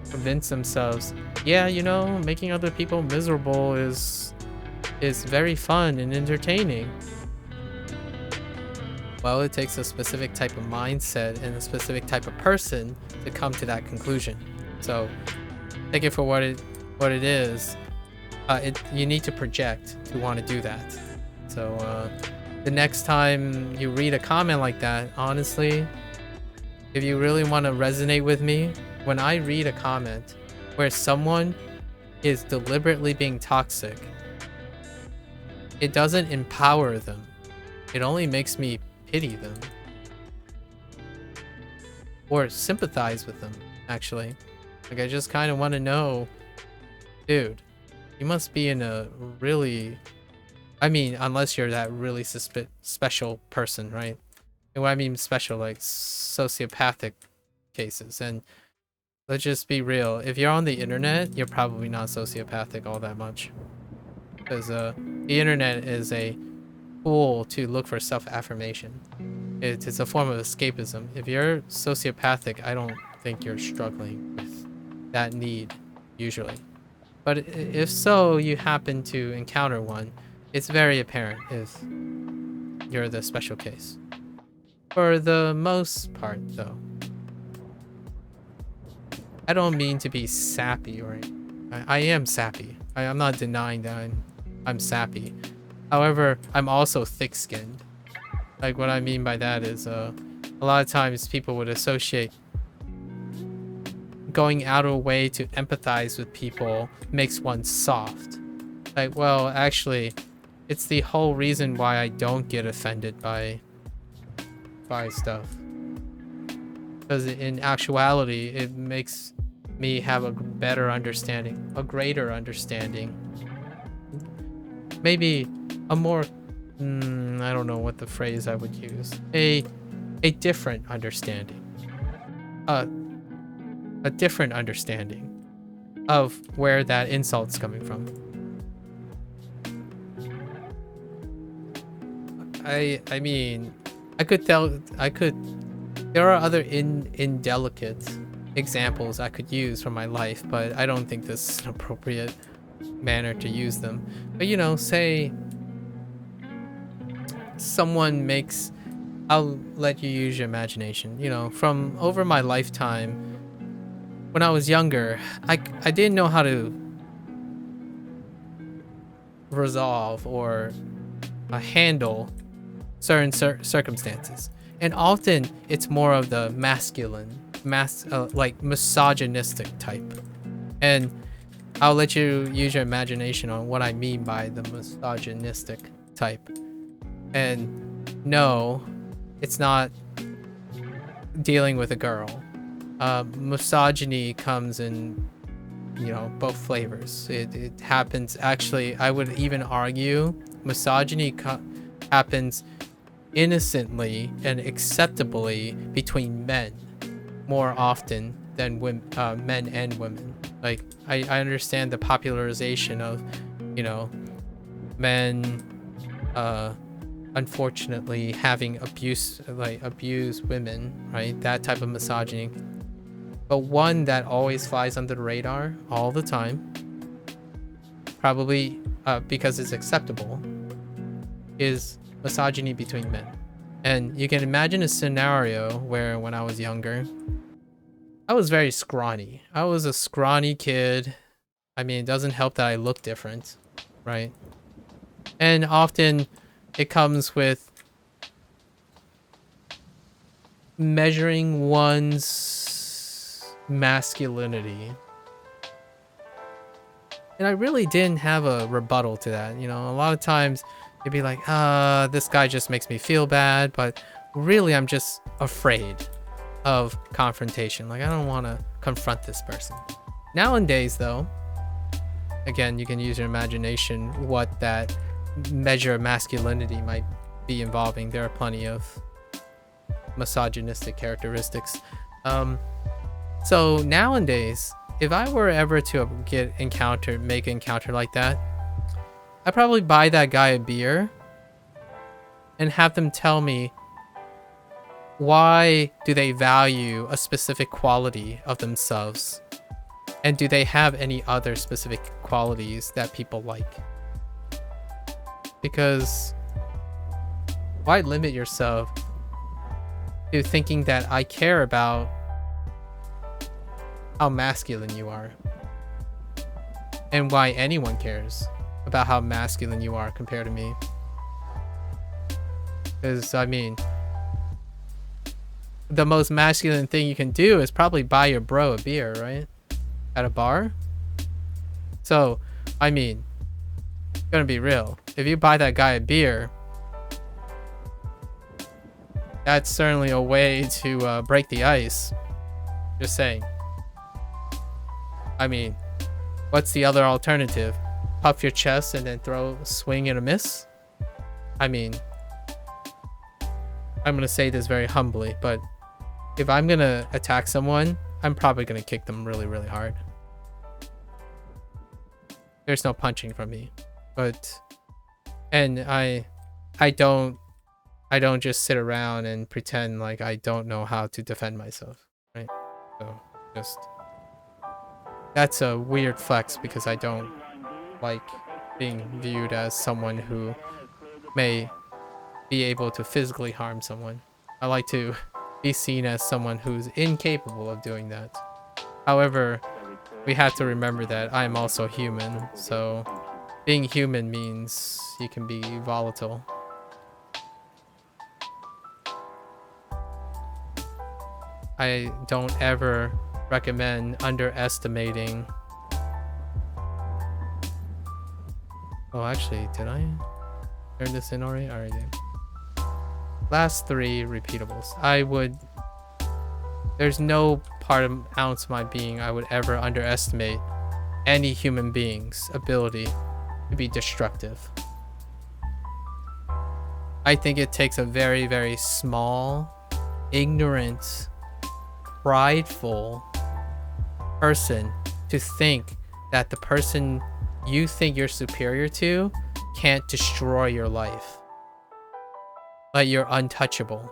convince themselves, yeah, you know, making other people miserable is very fun and entertaining. Well, it takes a specific type of mindset and a specific type of person to come to that conclusion. So take it for what it is. You need to project to want to do that. So the next time you read a comment like that, honestly, if you really want to resonate with me, when I read a comment where someone is deliberately being toxic, it doesn't empower them. It only makes me pity them. Or sympathize with them, actually. Like, I just kind of want to know, dude, you must be in a really... I mean, unless you're that really special person, right? And when I mean special, like sociopathic cases. And let's just be real. If you're on the internet, you're probably not sociopathic all that much. Because the internet is a tool to look for self-affirmation. It's a form of escapism. If you're sociopathic, I don't think you're struggling with that need, usually. But if so, you happen to encounter one, it's very apparent if you're the special case. For the most part, though. I don't mean to be sappy, or I am sappy. I'm not denying that I'm sappy. However, I'm also thick-skinned. Like, what I mean by that is a lot of times people would associate going out of a way to empathize with people makes one soft. Like, well, actually, it's the whole reason why I don't get offended by stuff. Because in actuality, it makes me have a better understanding, a greater understanding. Maybe a more, I don't know what the phrase I would use. A different understanding. A different understanding of where that insult's coming from. I mean, there are other indelicate examples I could use from my life, but I don't think this is an appropriate manner to use them. But you know, say someone makes, I'll let you use your imagination. You know, from over my lifetime, when I was younger, I didn't know how to resolve or handle certain circumstances. And often it's more of the masculine, like misogynistic type. And I'll let you use your imagination on what I mean by the misogynistic type. And no, it's not dealing with a girl. Misogyny comes in, you know, both flavors. It happens, actually, I would even argue misogyny happens innocently and acceptably between men more often than men and women. Like, I understand the popularization of, you know, men unfortunately having abused women, right? That type of misogyny. But one that always flies under the radar all the time, probably because it's acceptable, is misogyny between men. And you can imagine a scenario where when I was younger, I was very scrawny. I was a scrawny kid. I mean, it doesn't help that I look different, right? And often it comes with measuring one's masculinity. And I really didn't have a rebuttal to that. You know, a lot of times you'd be like, this guy just makes me feel bad, but really I'm just afraid of confrontation. Like, I don't want to confront this person. Nowadays, though, again, you can use your imagination what that measure of masculinity might be involving. There are plenty of misogynistic characteristics. So nowadays, if I were ever to make an encounter like that, I'd probably buy that guy a beer and have them tell me why do they value a specific quality of themselves, and do they have any other specific qualities that people like? Because why limit yourself to thinking that I care about how masculine you are, and why anyone cares about how masculine you are compared to me? Because, I mean, the most masculine thing you can do is probably buy your bro a beer, right? At a bar? So, I mean, gonna be real. If you buy that guy a beer, that's certainly a way to break the ice. Just saying. I mean, what's the other alternative? Puff your chest and then throw a swing and a miss? I mean, I'm gonna say this very humbly, but if I'm gonna attack someone, I'm probably gonna kick them really, really hard. There's no punching from me, but, and I don't just sit around and pretend like I don't know how to defend myself, right? So just, that's a weird flex because I don't like being viewed as someone who may be able to physically harm someone. I like to be seen as someone who's incapable of doing that. However, we have to remember that I'm also human, so being human means you can be volatile. I don't ever recommend underestimating. Oh, actually, did I turn this in already? I already did. Last 3 repeatables. There's no ounce of my being I would ever underestimate any human being's ability to be destructive. I think it takes a very, very small, ignorant, prideful person to think that the person you think you're superior to can't destroy your life. Like you're untouchable.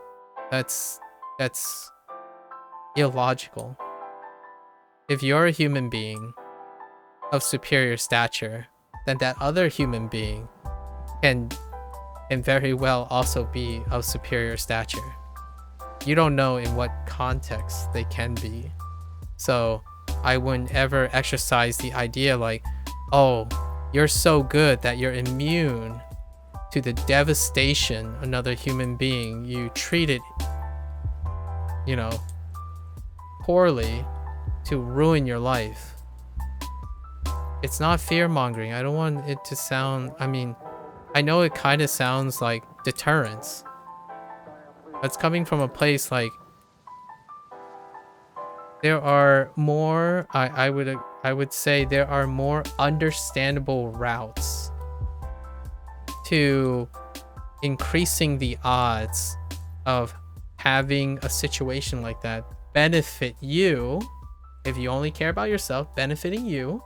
That's illogical. If you're a human being of superior stature, then that other human being can very well also be of superior stature. You don't know in what context they can be. So I wouldn't ever exercise the idea like, oh, you're so good that you're immune to the devastation another human being you treated, you know, poorly to ruin your life. It's not fear-mongering. I don't want it to sound, I mean, I know it kind of sounds like deterrence. That's coming from a place like there are more, I would say there are more understandable routes to increasing the odds of having a situation like that benefit you, if you only care about yourself, benefiting you,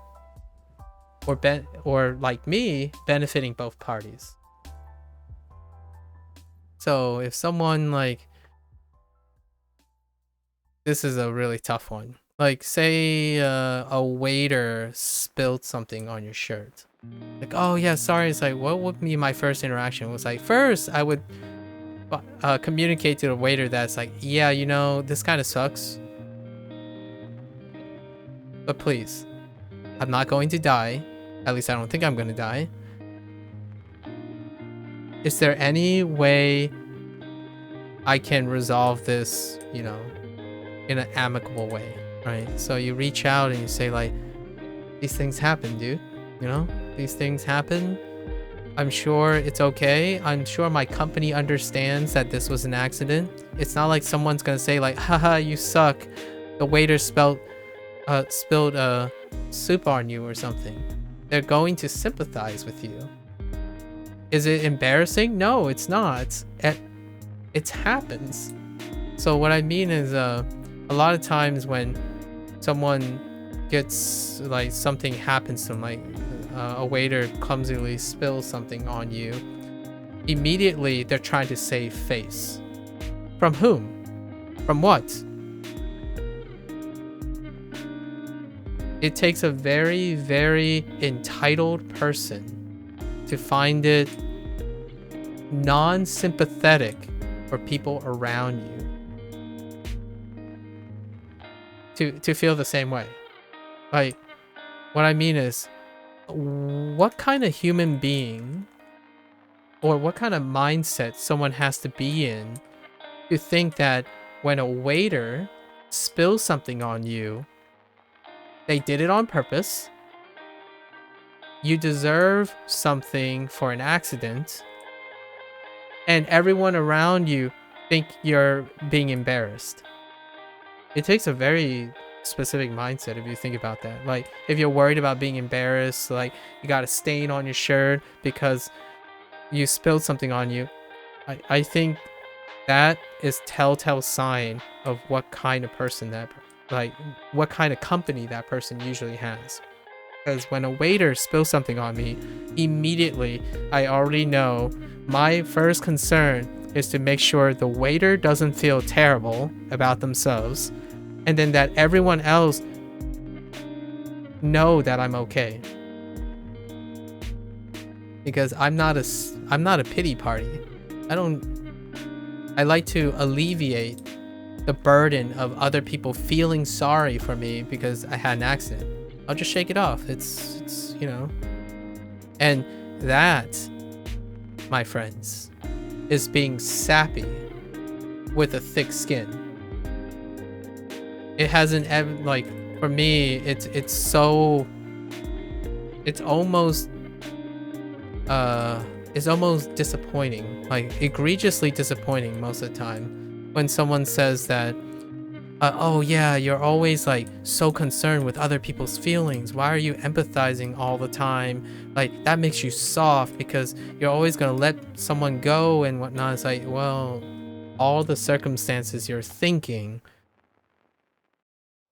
or like me, benefiting both parties. So if someone like, this is a really tough one. Like say a waiter spilled something on your shirt. Like, oh yeah, sorry. It's like, what would be my first interaction? It was like, first I would communicate to the waiter that's like, yeah, you know, this kind of sucks. But please, I'm not going to die. At least I don't think I'm going to die. Is there any way I can resolve this, you know, in an amicable way, right? So you reach out and you say like, these things happen, dude. You know, these things happen. I'm sure it's okay. I'm sure my company understands that this was an accident. It's not like someone's gonna say like, haha, you suck. The waiter spilled soup on you or something. They're going to sympathize with you. Is it embarrassing? No, it's not. It happens. So what I mean is a lot of times when someone gets like something happens to them, like a waiter clumsily spills something on you, immediately they're trying to save face. From whom? From what? It takes a very, very entitled person to find it non-sympathetic for people around you to feel the same way. Like, what I mean is, what kind of human being or what kind of mindset someone has to be in to think that when a waiter spills something on you, they did it on purpose, you deserve something for an accident, and everyone around you think you're being embarrassed. It takes a very specific mindset if you think about that. Like, if you're worried about being embarrassed, like you got a stain on your shirt because you spilled something on you, I think that is telltale sign of what kind of person that, like, what kind of company that person usually has. Because when a waiter spills something on me, immediately I already know my first concern is to make sure the waiter doesn't feel terrible about themselves, and then that everyone else know that I'm okay. Because I'm not a pity party. I like to alleviate the burden of other people feeling sorry for me because I had an accident. I'll just shake it off. It's you know. And that, my friends, is being sappy with a thick skin. it hasn't ever, like, for me, it's so, it's almost disappointing, like egregiously disappointing most of the time when someone says that, oh yeah, you're always like so concerned with other people's feelings. Why are you empathizing all the time? Like, that makes you soft because you're always gonna let someone go and whatnot. It's like, well, all the circumstances you're thinking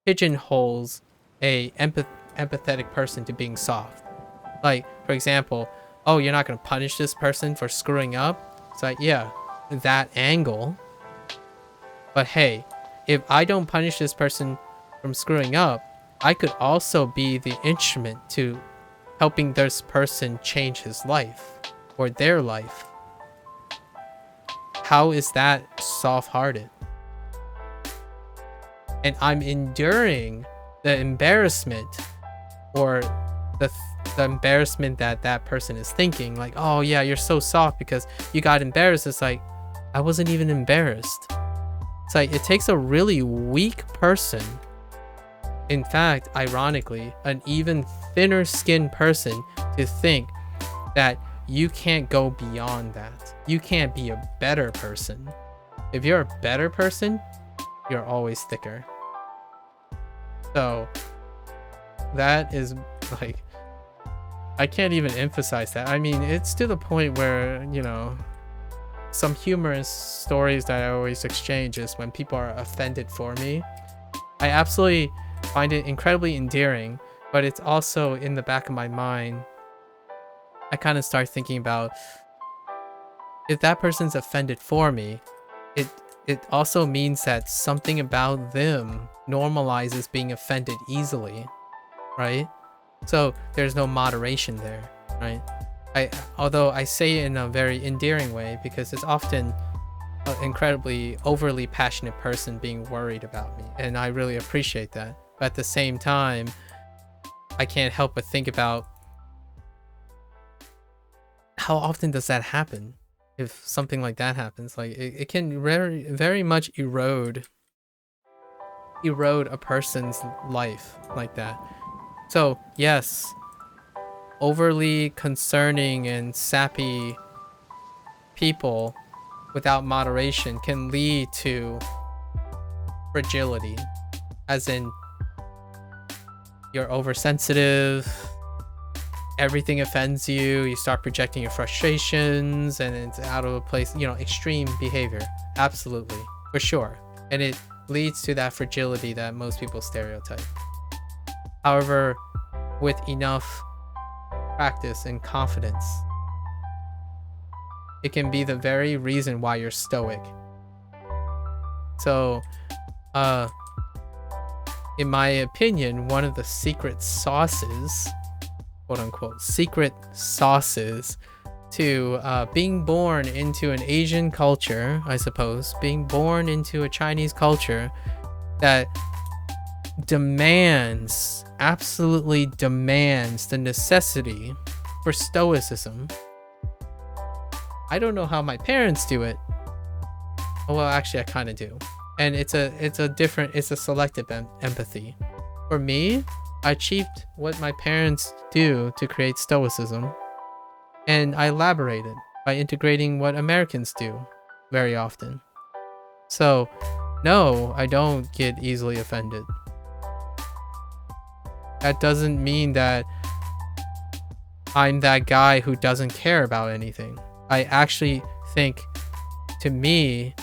pigeonholes a empathetic person to being soft. Like, for example, oh, you're not gonna punish this person for screwing up? It's like, yeah, that angle. But hey, if I don't punish this person from screwing up, I could also be the instrument to helping this person change his life or their life. How is that soft-hearted? And I'm enduring the embarrassment, or the embarrassment that that person is thinking, like, oh yeah, you're so soft because you got embarrassed. It's like, I wasn't even embarrassed. It's like, it takes a really weak person, in fact, ironically, an even thinner skinned person, to think that you can't go beyond that. You can't be a better person. If you're a better person, you're always thicker. So that is like, I can't even emphasize that. I mean, it's to the point where, you know, some humorous stories that I always exchange is when people are offended for me. I absolutely find it incredibly endearing, but it's also in the back of my mind. I kind of start thinking about, if that person's offended for me, it also means that something about them normalizes being offended easily, right? So there's no moderation there, right? Although I say it in a very endearing way, because it's often an incredibly overly passionate person being worried about me, and I really appreciate that. But at the same time, I can't help but think about, how often does that happen? If something like that happens, like, it can very much erode a person's life like that. So yes, overly concerning and sappy people without moderation can lead to fragility, as in you're oversensitive, everything offends you, you start projecting your frustrations, and it's out of a place, you know, extreme behavior. Absolutely, for sure. And it leads to that fragility that most people stereotype. However, with enough practice and confidence, it can be the very reason why you're stoic. So, in my opinion, one of the secret sauces, quote unquote, secret sauces to being born into an Asian culture, I suppose, being born into a Chinese culture that absolutely demands the necessity for stoicism. I don't know how my parents do it. Well, actually, I kind of do. And it's a selective empathy. For me, I achieved what my parents do to create stoicism, and I elaborated by integrating what Americans do very often. So, no, I don't get easily offended. That doesn't mean that I'm that guy who doesn't care about anything. I actually think, to me,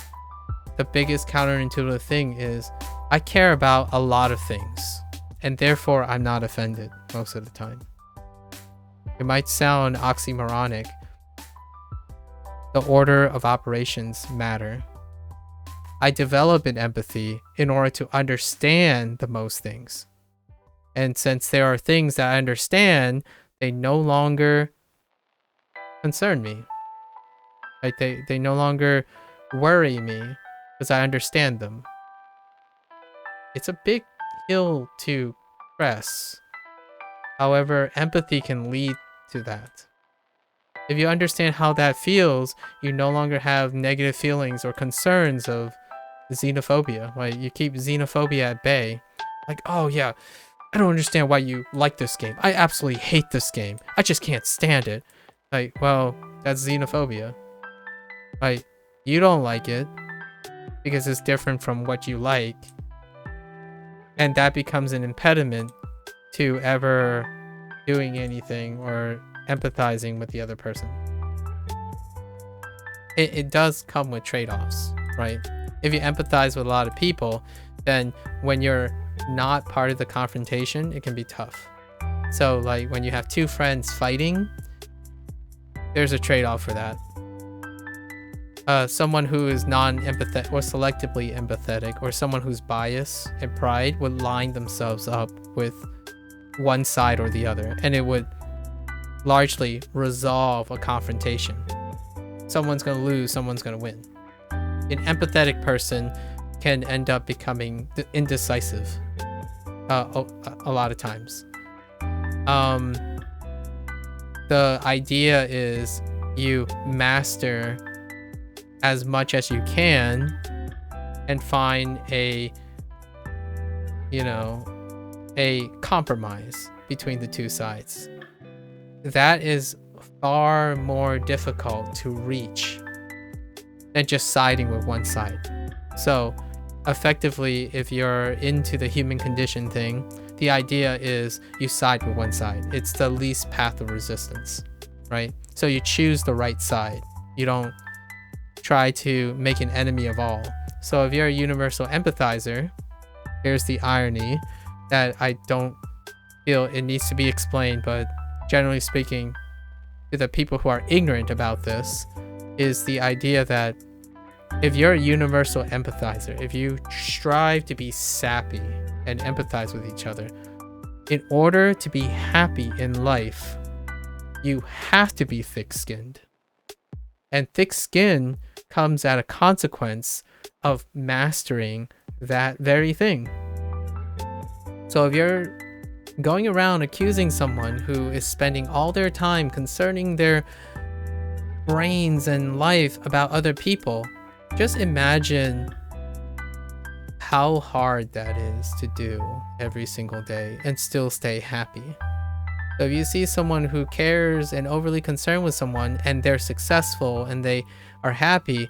the biggest counterintuitive thing is I care about a lot of things, and therefore I'm not offended most of the time. It might sound oxymoronic. The order of operations matter. I develop an empathy in order to understand the most things. And since there are things that I understand, they no longer concern me. Like, they no longer worry me because I understand them. It's a big hill to press. However, empathy can lead to that. If you understand how that feels, you no longer have negative feelings or concerns of xenophobia. Like, you keep xenophobia at bay. Like, oh yeah, I don't understand why you like this game. I absolutely hate this game. I just can't stand it. Like, well, that's xenophobia. Like, you don't like it because it's different from what you like. And that becomes an impediment to ever doing anything or empathizing with the other person. It does come with trade-offs, right? If you empathize with a lot of people, then when you're not part of the confrontation, it can be tough. So like when you have two friends fighting, there's a trade-off for that. Someone who is non-empathetic or selectively empathetic, or someone who's biased and pride, would line themselves up with one side or the other, and it would largely resolve a confrontation. Someone's going to lose, someone's going to win. An empathetic person can end up becoming indecisive a lot of times. The idea is you master as much as you can and find a compromise between the two sides. That is far more difficult to reach than just siding with one side. So effectively, if you're into the human condition thing, the idea is you side with one side. It's the least path of resistance, right? So you choose the right side. You don't try to make an enemy of all. So if you're a universal empathizer, here's the irony that I don't feel it needs to be explained, but generally speaking, to the people who are ignorant about this, is the idea that if you're a universal empathizer, if you strive to be sappy and empathize with each other, in order to be happy in life, you have to be thick-skinned. And thick skin comes at a consequence of mastering that very thing. So if you're going around accusing someone who is spending all their time concerning their brains and life about other people, just imagine how hard that is to do every single day and still stay happy. So if you see someone who cares and overly concerned with someone and they're successful and they are happy,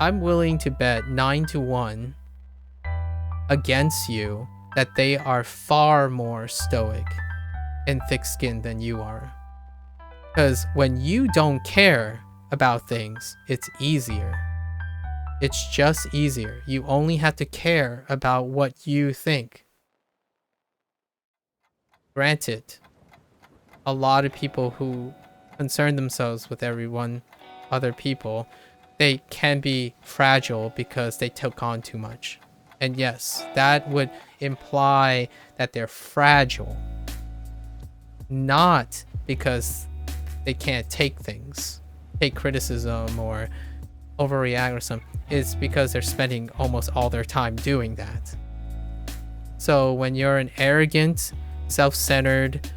I'm willing to bet 9-1 against you that they are far more stoic and thick-skinned than you are. Because when you don't care about things, it's easier. It's just easier. You only have to care about what you think. Granted, a lot of people who concern themselves with other people, they can be fragile because they took on too much. And yes, that would imply that they're fragile. Not because they can't take criticism or overreact or something. It's because they're spending almost all their time doing that. So when you're an arrogant, self-centered,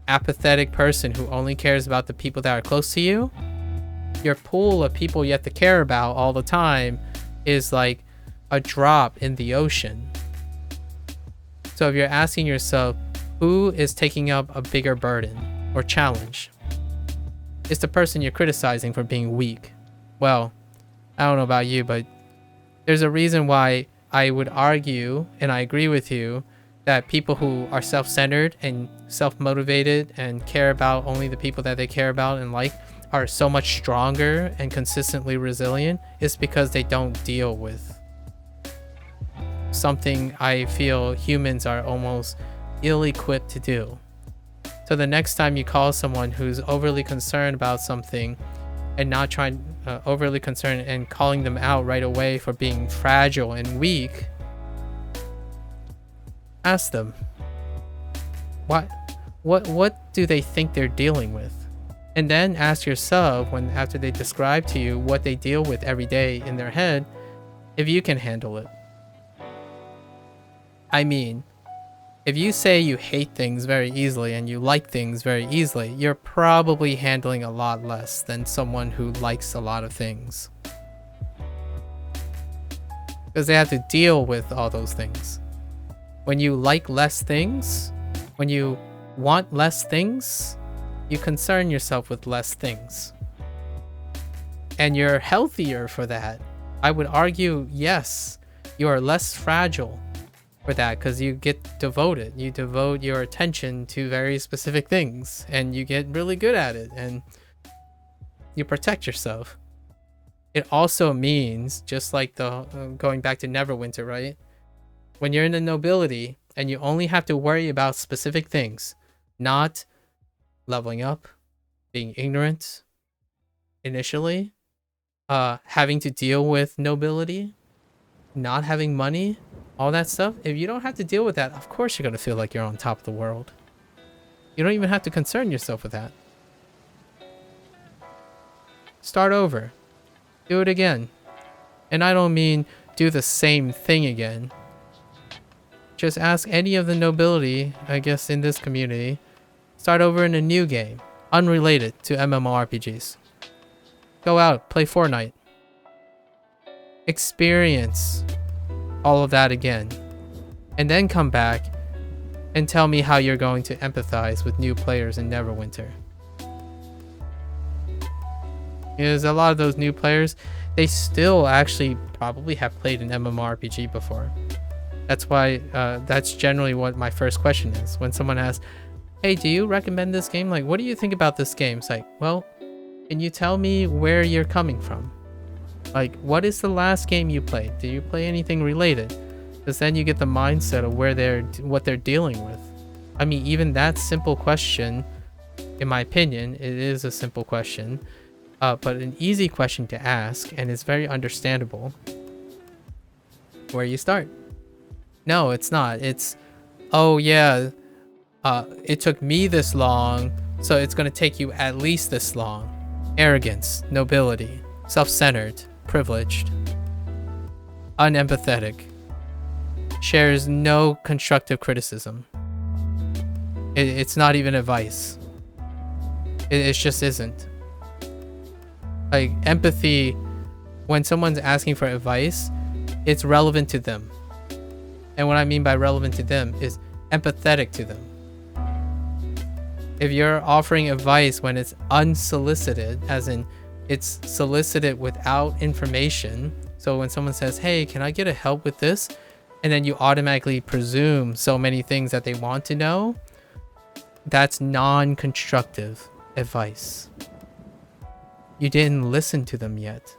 apathetic person who only cares about the people that are close to you, your pool of people you have to care about all the time is like a drop in the ocean. So if you're asking yourself, who is taking up a bigger burden or challenge? It's the person you're criticizing for being weak. Well, I don't know about you, but there's a reason why I would argue, and I agree with you, that people who are self-centered and self-motivated and care about only the people that they care about and like are so much stronger and consistently resilient is because they don't deal with something I feel humans are almost ill-equipped to do. So the next time you call someone who's overly concerned about something and not trying overly concerned and calling them out right away for being fragile and weak, ask them, what do they think they're dealing with? And then ask yourself, after they describe to you what they deal with every day in their head, if you can handle it. I mean, if you say you hate things very easily and you like things very easily, you're probably handling a lot less than someone who likes a lot of things. because they have to deal with all those things. When you like less things, when you want less things, you concern yourself with less things. And you're healthier for that. I would argue, yes, you are less fragile for that because you get devoted. You devote your attention to very specific things and you get really good at it and you protect yourself. It also means, just like the going back to Neverwinter, right? When you're in the nobility and you only have to worry about specific things, not leveling up, being ignorant initially, having to deal with nobility, not having money, all that stuff. If you don't have to deal with that, of course you're going to feel like you're on top of the world. You don't even have to concern yourself with that. Start over. Do it again. And I don't mean do the same thing again. Just ask any of the nobility, I guess, in this community. Start over in a new game, unrelated to MMORPGs. Go out, play Fortnite. Experience all of that again. And then come back and tell me how you're going to empathize with new players in Neverwinter. Because a lot of those new players, they still actually probably have played an MMORPG before. That's why, that's generally what my first question is. When someone asks, hey, do you recommend this game? Like, what do you think about this game? It's like, well, can you tell me where you're coming from? Like, what is the last game you played? Do you play anything related? Because then you get the mindset of what they're dealing with. I mean, even that simple question, in my opinion, it is a simple question. But an easy question to ask, and it's very understandable. Where you start? No, it's not. It's, oh yeah, it took me this long, so it's going to take you at least this long. Arrogance, nobility, self-centered, privileged, unempathetic, shares no constructive criticism. It's not even advice. It just isn't. Like, empathy, when someone's asking for advice, it's relevant to them. And what I mean by relevant to them is empathetic to them. If you're offering advice when it's unsolicited, as in it's solicited without information, so when someone says, hey, can I get a help with this? And then you automatically presume so many things that they want to know, that's non-constructive advice. You didn't listen to them yet.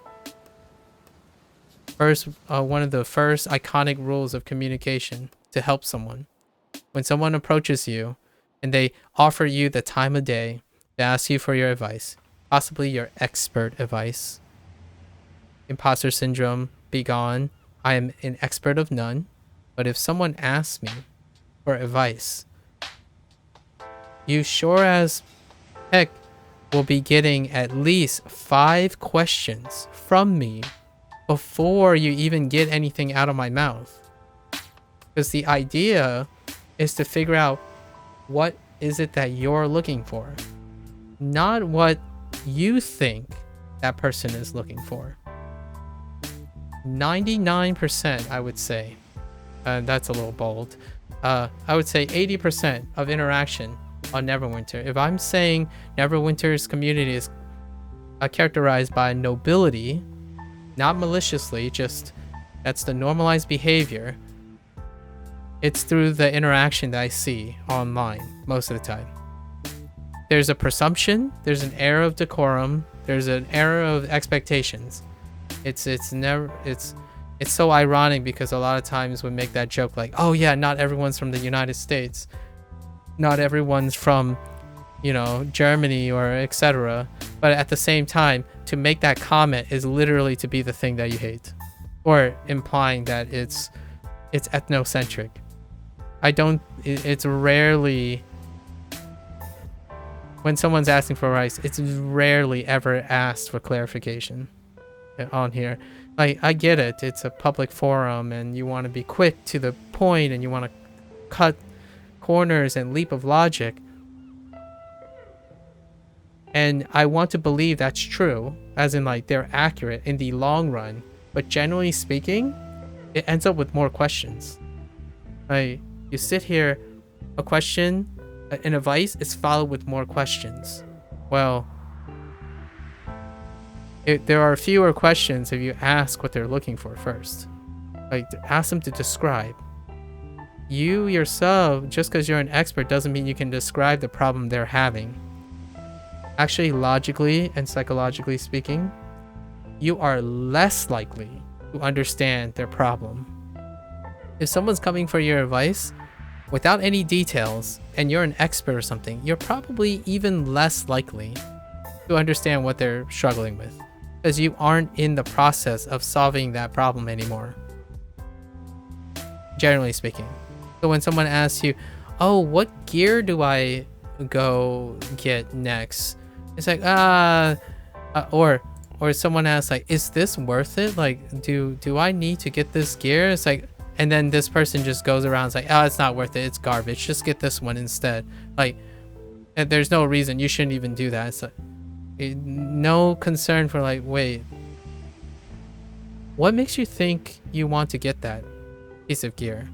One of the first iconic rules of communication to help someone. When someone approaches you and they offer you the time of day, they ask you for your advice, possibly your expert advice. Imposter syndrome, be gone. I am an expert of none. But if someone asks me for advice, you sure as heck will be getting at least 5 questions from me before you even get anything out of my mouth. Because the idea is to figure out what is it that you're looking for, not what you think that person is looking for. 99%, I would say, that's a little bold, I would say 80% of interaction on Neverwinter. If I'm saying Neverwinter's community is characterized by nobility, not maliciously, just that's the normalized behavior, it's through the interaction that I see online most of the time. There's a presumption, there's an air of decorum, there's an air of expectations. It's so ironic because a lot of times we make that joke like, oh yeah, not everyone's from the United States, not everyone's from, you know, Germany or etc. But at the same time, to make that comment is literally to be the thing that you hate, or implying that it's ethnocentric. It's rarely, when someone's asking for advice, it's rarely ever asked for clarification on here. Like, I get it, it's a public forum and you want to be quick to the point and you want to cut corners and leap of logic. And I want to believe that's true, as in like they're accurate in the long run. But generally speaking, it ends up with more questions. Like, you sit here, a question, an advice is followed with more questions. Well, there are fewer questions if you ask what they're looking for first. Like, ask them to describe. You yourself, just because you're an expert, doesn't mean you can describe the problem they're having. Actually, logically and psychologically speaking, you are less likely to understand their problem. If someone's coming for your advice without any details and you're an expert or something, you're probably even less likely to understand what they're struggling with, because you aren't in the process of solving that problem anymore, generally speaking. So when someone asks you, oh, what gear do I go get next? It's like, or someone asks, like, is this worth it? Like, do I need to get this gear? It's like, and then this person just goes around and is like, oh, it's not worth it. It's garbage. Just get this one instead. Like, there's no reason. You shouldn't even do that. It's like, no concern for, like, wait, what makes you think you want to get that piece of gear?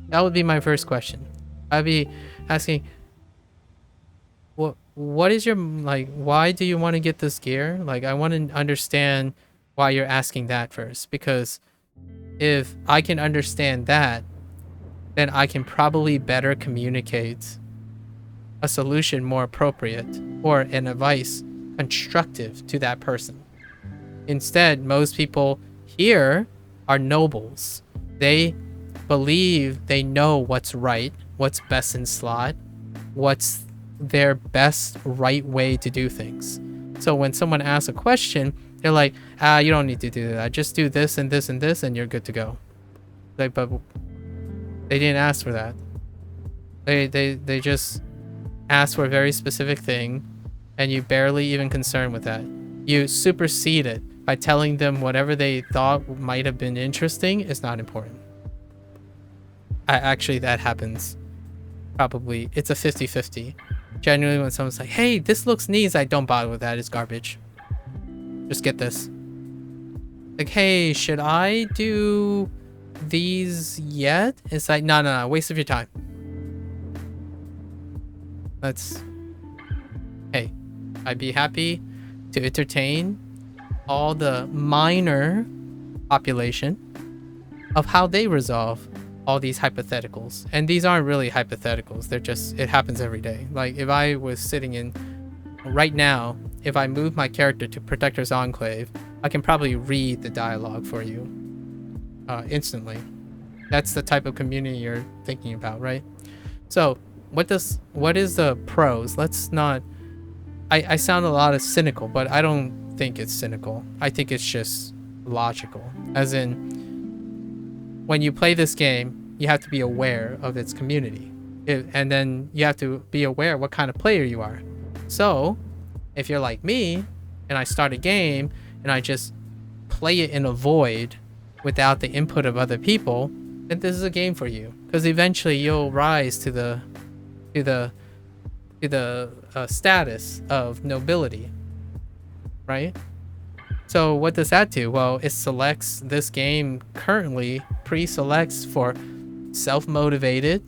That would be my first question. I'd be asking, what is your, like, why do you want to get this gear? Like, I want to understand why you're asking that first, because if I can understand that, then I can probably better communicate a solution more appropriate or an advice constructive to that person. Instead, most people here are nobles. They believe they know what's right, what's best in slot, what's their best right way to do things. So when someone asks a question, they're like, you don't need to do that. Just do this and this and this and you're good to go. Like, but they didn't ask for that. They just asked for a very specific thing, and you barely even concerned with that. You supersede it by telling them whatever they thought might have been interesting is not important. Actually, that happens. Probably. It's a 50-50. Generally, when someone's like, hey, this looks neat, I don't bother with that. It's garbage. Just get this. Like, hey, should I do these yet? It's like, no, waste of your time. Hey, I'd be happy to entertain all the minor population of how they resolve all these hypotheticals. And these aren't really hypotheticals. They're just, it happens every day. Like, if I was sitting in right now, if I move my character to Protector's Enclave, I can probably read the dialogue for you instantly. That's the type of community you're thinking about, right? So what is the pros? Let's not, I sound a lot of cynical, but I don't think it's cynical. I think it's just logical. As in, when you play this game, you have to be aware of its community. And then you have to be aware what kind of player you are. So, if you're like me, and I start a game, and I just play it in a void without the input of other people, then this is a game for you. Because eventually you'll rise to the status of nobility, right? So what does that do? Well, it selects, this game currently pre-selects for self-motivated,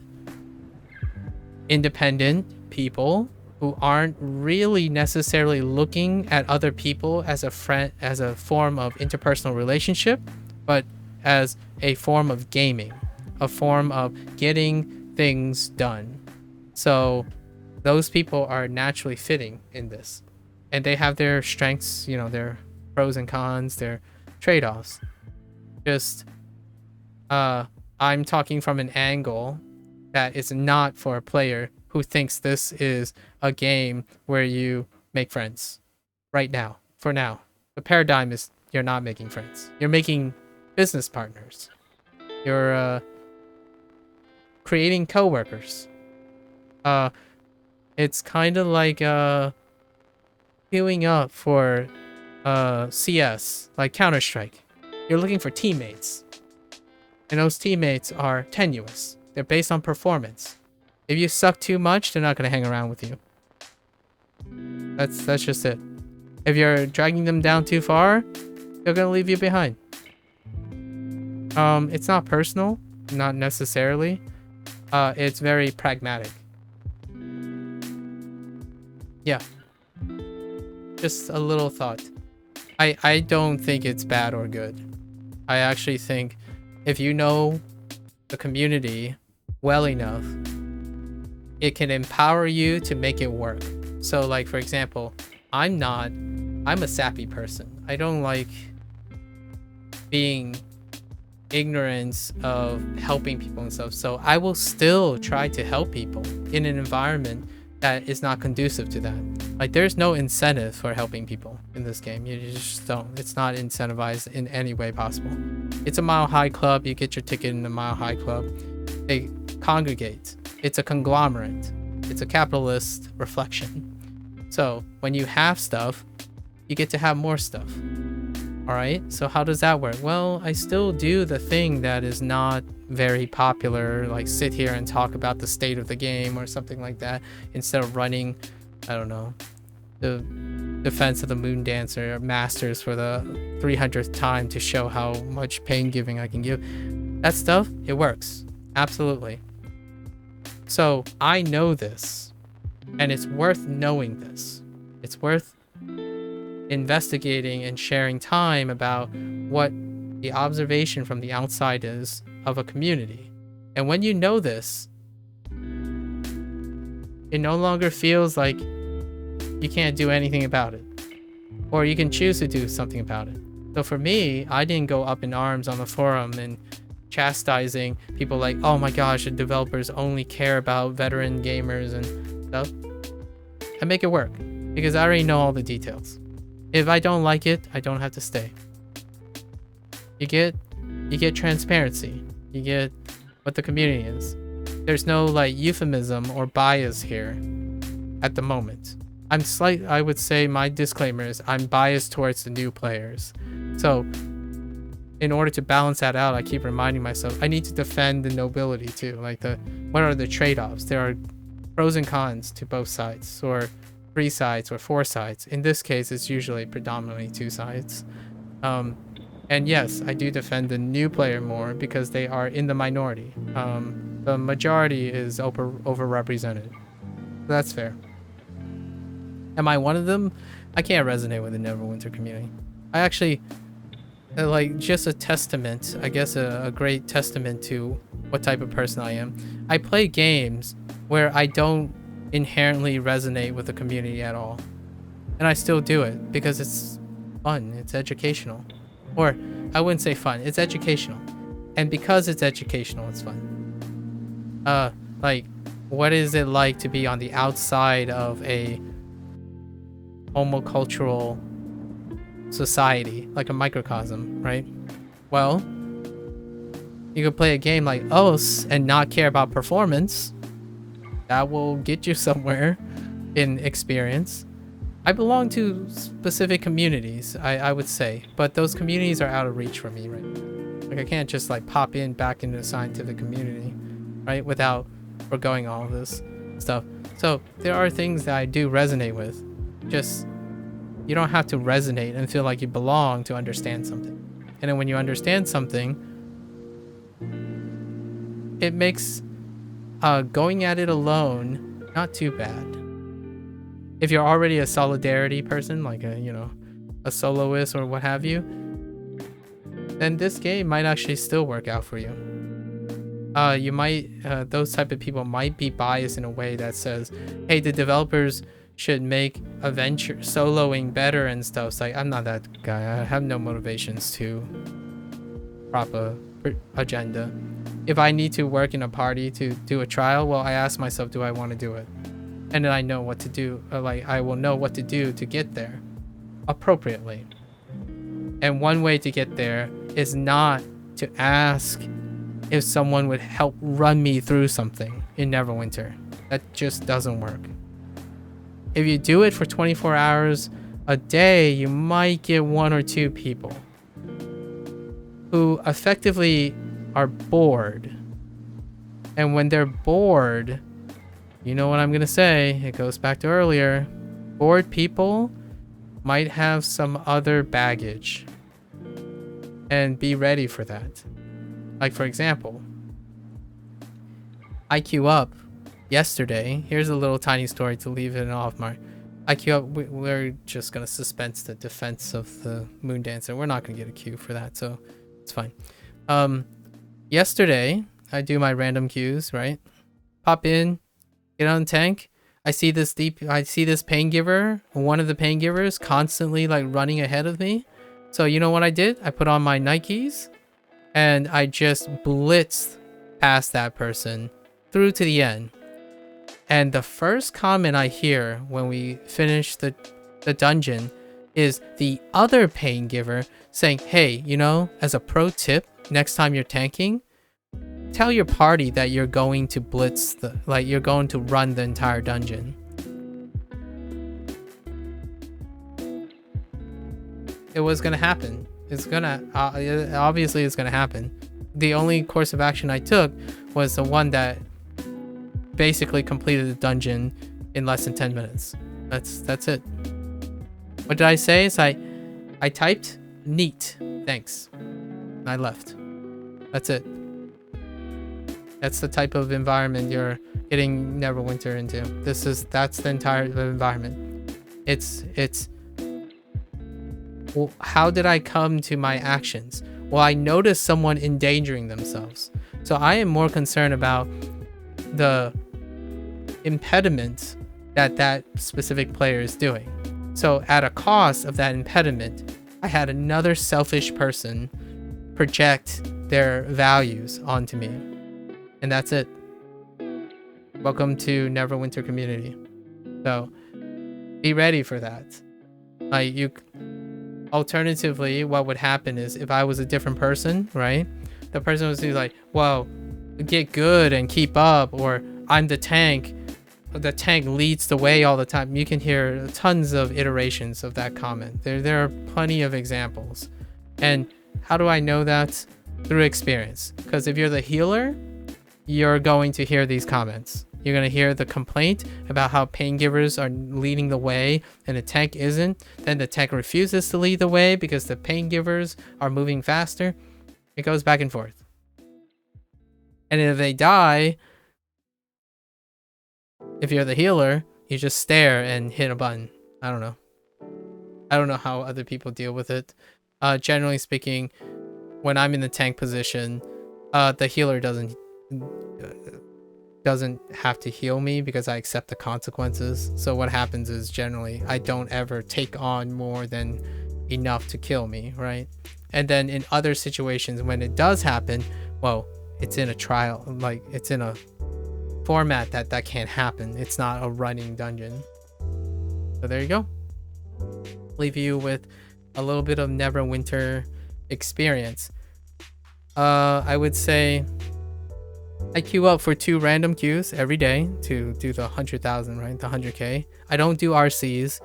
independent people who aren't really necessarily looking at other people as a friend, as a form of interpersonal relationship, but as a form of gaming, a form of getting things done. So those people are naturally fitting in this, and they have their strengths, you know, their pros and cons, their trade-offs. Just I'm talking from an angle that is not for a player who thinks this is a game where you make friends. Right now, for now, the paradigm is you're not making friends. You're making business partners. You're creating coworkers. It's kind of like queuing up for CS, like Counter-Strike. You're looking for teammates, and those teammates are tenuous. They're based on performance. If you suck too much, they're not going to hang around with you. That's just it. If you're dragging them down too far, they're going to leave you behind. It's not personal, not necessarily. It's very pragmatic. Yeah. Just a little thought. I don't think it's bad or good. I actually think if you know the community well enough, it can empower you to make it work. So like, for example, I'm a sappy person. I don't like being ignorant of helping people and stuff. So I will still try to help people in an environment that is not conducive to that. Like, there's no incentive for helping people in this game. You just don't. It's not incentivized in any way possible. It's a Mile High Club. You get your ticket in the Mile High Club. They congregate. It's a conglomerate. It's a capitalist reflection. So when you have stuff, you get to have more stuff. All right, so how does that work? Well, I still do the thing that is not very popular, like sit here and talk about the state of the game or something like that, instead of running, I don't know, the Defense of the Moon Dancer Masters for the 300th time to show how much pain giving I can give. That stuff, it works. Absolutely. So I know this, and it's worth knowing this. It's worth investigating and sharing time about what the observation from the outside is of a community. And when you know this, it no longer feels like you can't do anything about it, or you can choose to do something about it. So for me, I didn't go up in arms on the forum and chastising people like, oh my gosh, the developers only care about veteran gamers and stuff. I make it work because I already know all the details. If I don't like it, I don't have to stay. You get transparency. You get what the community is. There's no like euphemism or bias here at the moment. I would say my disclaimer is I'm biased towards the new players. So in order to balance that out, I keep reminding myself I need to defend the nobility too. Like what are the trade-offs? There are pros and cons to both sides, or 3 sides or 4 sides. In this case, it's usually predominantly 2 sides. And yes, I do defend the new player more because they are in the minority. The majority is overrepresented. That's fair. Am I one of them? I can't resonate with the Neverwinter community. I actually, like, just a testament, I guess a great testament to what type of person I am. I play games where I don't inherently resonate with the community at all, and I still do it because it's fun, it's educational. Or I wouldn't say fun, it's educational, and because it's educational, it's fun. Like, what is it like to be on the outside of a homocultural society, like a microcosm, right? Well, you could play a game like OS and not care about performance. That will get you somewhere in experience. I belong to specific communities, I would say, but those communities are out of reach for me, right? Like, I can't just like pop back into the scientific community, right, without foregoing all of this stuff. So there are things that I do resonate with. Just, you don't have to resonate and feel like you belong to understand something. And then when you understand something, it makes going at it alone not too bad. If you're already a solidarity person, like a soloist or what have you, then this game might actually still work out for you. You might, those type of people might be biased in a way that says, hey, the developers should make adventure soloing better and stuff. It's like, I'm not that guy. I have no motivations to prop a agenda. If I need to work in a party to do a trial, well, I ask myself, do I want to do it? And then I know what to do. Like, I will know what to do to get there appropriately. And one way to get there is not to ask if someone would help run me through something in Neverwinter. That just doesn't work. If you do it for 24 hours a day, you might get 1 or 2 people who effectively are bored. And when they're bored, you know what I'm gonna say, it goes back to earlier. Bored people might have some other baggage, and be ready for that. Like, for example, I queue up yesterday. Here's a little tiny story to leave it off my. I queue up. We're just gonna suspense the defense of the Moon Dancer. We're not gonna get a queue for that, so it's fine. Yesterday I do my random queues, right? Pop in, get on tank. I see this pain giver, one of the pain givers, constantly like running ahead of me. So you know what I did? I put on my Nikes, and I just blitzed past that person through to the end. And the first comment I hear when we finish the dungeon is the other pain giver saying, hey, you know, as a pro tip, next time you're tanking, tell your party that you're going to blitz you're going to run the entire dungeon. It was gonna happen. It's gonna obviously it's gonna happen. The only course of action I took was the one that basically completed the dungeon in less than 10 minutes. That's it. What did I say? Is I typed neat, thanks, and I left. That's it. That's the type of environment you're getting Neverwinter into. That's the entire environment. It's well, how did I come to my actions? Well, I noticed someone endangering themselves. So I am more concerned about the impediment that specific player is doing. So at a cost of that impediment, I had another selfish person project their values onto me. And that's it. Welcome to Neverwinter community. So be ready for that. Alternatively, what would happen is if I was a different person, right? The person would be like, well, get good and keep up, or I'm the tank. The tank leads the way all the time. You can hear tons of iterations of that comment. There are plenty of examples. And how do I know that? Through experience. Because if you're the healer, you're going to hear these comments. You're going to hear the complaint about how pain givers are leading the way and the tank isn't. Then the tank refuses to lead the way because the pain givers are moving faster. It goes back and forth. And if they die, if you're the healer, you just stare and hit a button. I don't know. I don't know how other people deal with it. Generally speaking, when I'm in the tank position, the healer doesn't have to heal me because I accept the consequences. So what happens is generally I don't ever take on more than enough to kill me, right? And then in other situations when it does happen, well, it's in a trial, like it's in a format that can't happen. It's not a running dungeon. So there you go. Leave you with a little bit of Neverwinter experience. I would say I queue up for 2 random queues every day to do the 100,000, right? The 100k. I don't do RCs.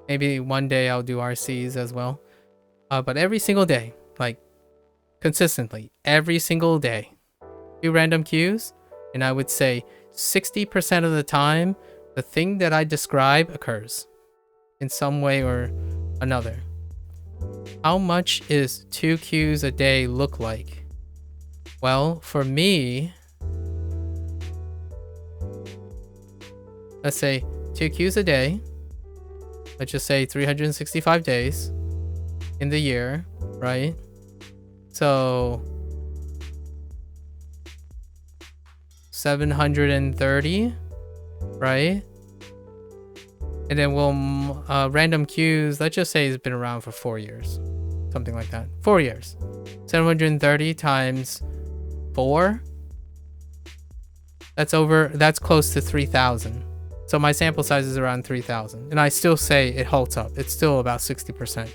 Maybe one day I'll do RCs as well. But every single day, like consistently, every single day, 2 random queues. And I would say 60% of the time, the thing that I describe occurs in some way or another. How much is 2 queues a day look like? Well, for me, let's say 2 queues a day. Let's just say 365 days in the year, right? So 730, right? And then we'll random queues, let's just say it's been around for 4 years, something like that. 4 years. 730 times 4, that's close to 3,000. So my sample size is around 3,000, and I still say it holds up. It's still about 60%.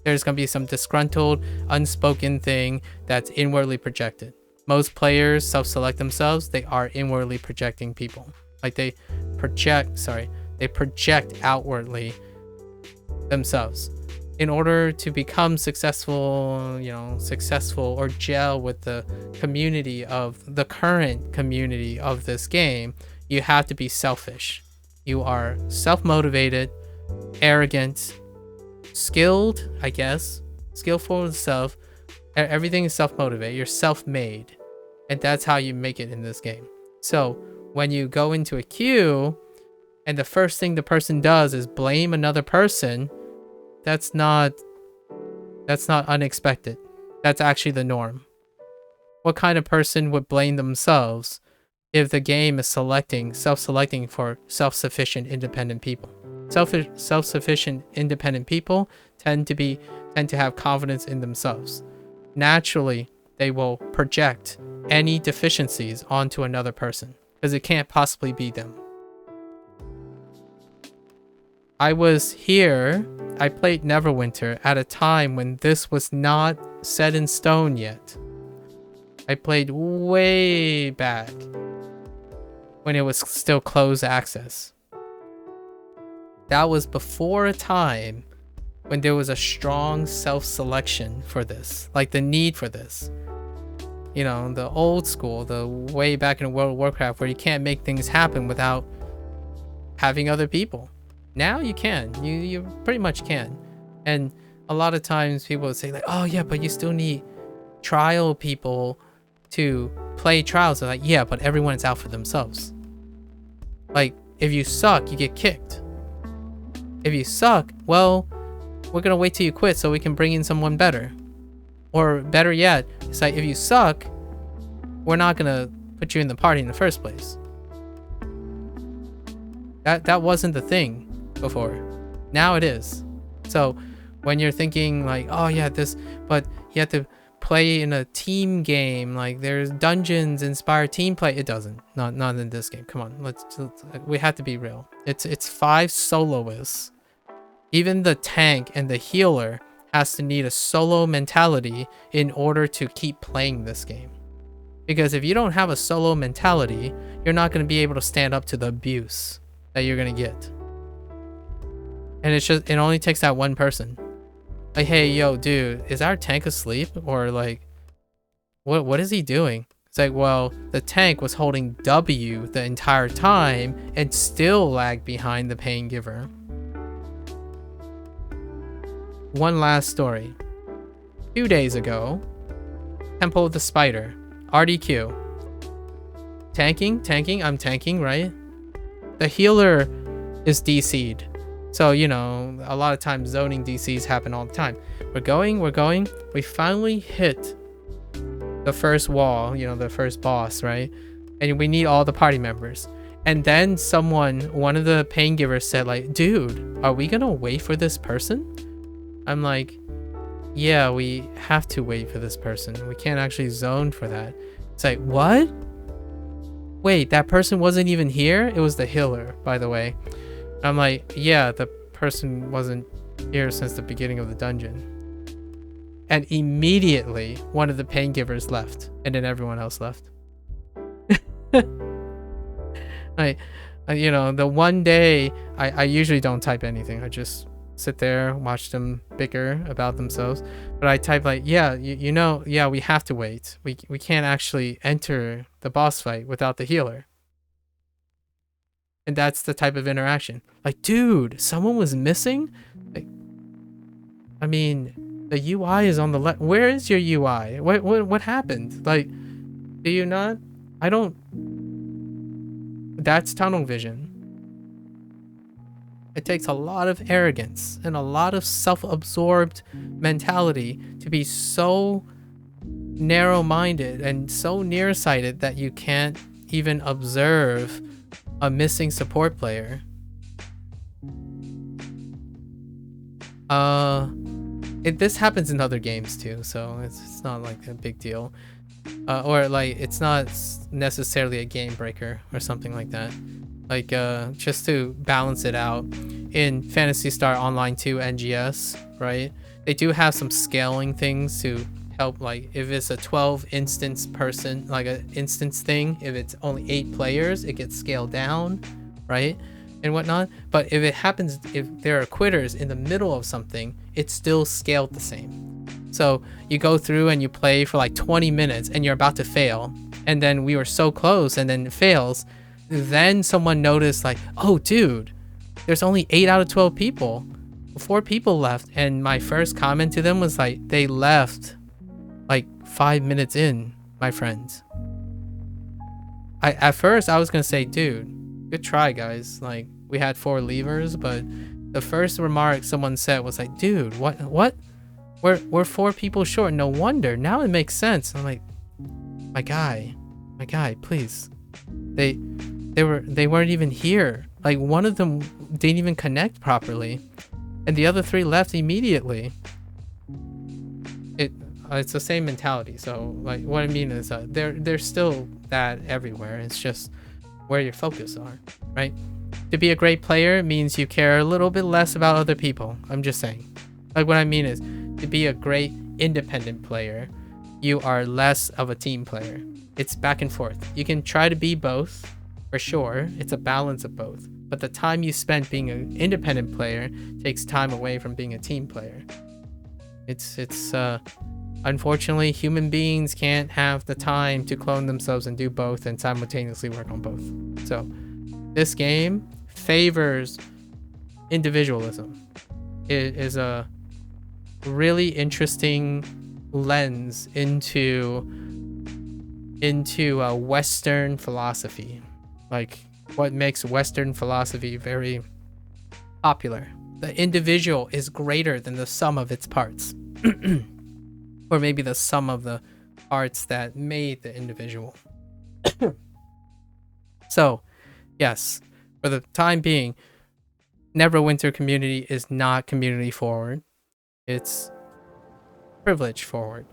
There's gonna be some disgruntled, unspoken thing that's inwardly projected. Most players self-select themselves. They are inwardly projecting people. Like they project outwardly themselves. In order to become successful, successful or gel with the community of the current community of this game, you have to be selfish. You are self-motivated, arrogant, skilled, I guess, skillful in self, Everything is self-motivated. You're self-made. And that's how you make it in this game. So when you go into a queue and the first thing the person does is blame another person, that's not unexpected. That's actually the norm. What kind of person would blame themselves if the game is self-selecting for self-sufficient independent people? Self-sufficient independent people tend to have confidence in themselves. Naturally, they will project any deficiencies onto another person because it can't possibly be them. I was here, I played Neverwinter at a time when this was not set in stone yet. I played way back when it was still closed access. That was before a time when there was a strong self-selection for this, like the need for this. You know, the old school, the way back in World of Warcraft where you can't make things happen without having other people. Now you can. You pretty much can. And a lot of times people would say like, oh yeah, but you still need trial people to play trials. They're like, yeah, but everyone's out for themselves. Like, if you suck, you get kicked. If you suck, well, we're gonna wait till you quit so we can bring in someone better. Or better yet, it's like, if you suck, we're not gonna put you in the party in the first place. That wasn't the thing before. Now it is. So when you're thinking like, oh yeah, but you have to play in a team game, like there's dungeons inspire team play, it doesn't. Not in this game. Come on, we have to be real. It's 5 soloists. Even the tank and the healer has to need a solo mentality in order to keep playing this game. Because if you don't have a solo mentality, you're not going to be able to stand up to the abuse that you're going to get. And it only takes that one person. Like, hey, yo, dude, is our tank asleep? Or like, what is he doing? It's like, well, the tank was holding W the entire time and still lagged behind the pain giver. One last story. 2 days ago, Temple of the Spider, RDQ. Tanking, I'm tanking, right? The healer is DC'd. So, you know, a lot of times zoning DCs happen all the time. We're going. We finally hit the first wall, you know, the first boss, right? And we need all the party members. And then one of the pain givers said like, dude, are we gonna wait for this person? I'm like, yeah, we have to wait for this person. We can't actually zone for that. It's like, what? Wait, that person wasn't even here? It was the healer, by the way. I'm like, yeah, the person wasn't here since the beginning of the dungeon. And immediately, one of the pain givers left, and then everyone else left. You know, the one day, I usually don't type anything. I just sit there, watch them bicker about themselves. But I type like, yeah, you know, yeah, we have to wait. We can't actually enter the boss fight without the healer. And that's the type of interaction. Like, dude, someone was missing? Like, I mean, the UI is on the left. Where is your UI? What happened? Like, do you not? I don't. That's tunnel vision. It takes a lot of arrogance and a lot of self-absorbed mentality to be so narrow-minded and so nearsighted that you can't even observe a missing support player. This happens in other games too, so it's not like a big deal. Or like it's not necessarily a game breaker or something like that. Like just to balance it out, in Phantasy Star Online 2 NGS, right? They do have some scaling things to help, like if it's a 12 instance person, like an instance thing, if it's only 8 players, it gets scaled down, right? And whatnot. But if it happens, if there are quitters in the middle of something, it's still scaled the same. So you go through and you play for like 20 minutes and you're about to fail. And then we were so close and then it fails. Then someone noticed like, oh dude, there's only 8 out of 12 people. 4 people left. And my first comment to them was like, they left like 5 minutes in, my friends. At first I was gonna say, dude, good try, guys. Like, we had 4 levers, but the first remark someone said was like, dude, what? We're 4 people short. No wonder. Now it makes sense. I'm like, my guy, please. They weren't even here. Like, one of them didn't even connect properly, and the other 3 left immediately. It's the same mentality. So, like, what I mean is, there's still that everywhere. It's just where your focus are, right? To be a great player means you care a little bit less about other people. I'm just saying. Like, what I mean is, to be a great independent player, you are less of a team player. It's back and forth. You can try to be both, for sure. It's a balance of both. But the time you spend being an independent player takes time away from being a team player. It's unfortunately, human beings can't have the time to clone themselves and do both and simultaneously work on both. So this game favors individualism. It is a really interesting lens into a Western philosophy. Like, what makes Western philosophy very popular. The individual is greater than the sum of its parts. Or maybe the sum of the parts that made the individual. So, yes, for the time being, Neverwinter community is not community forward. It's privilege forward.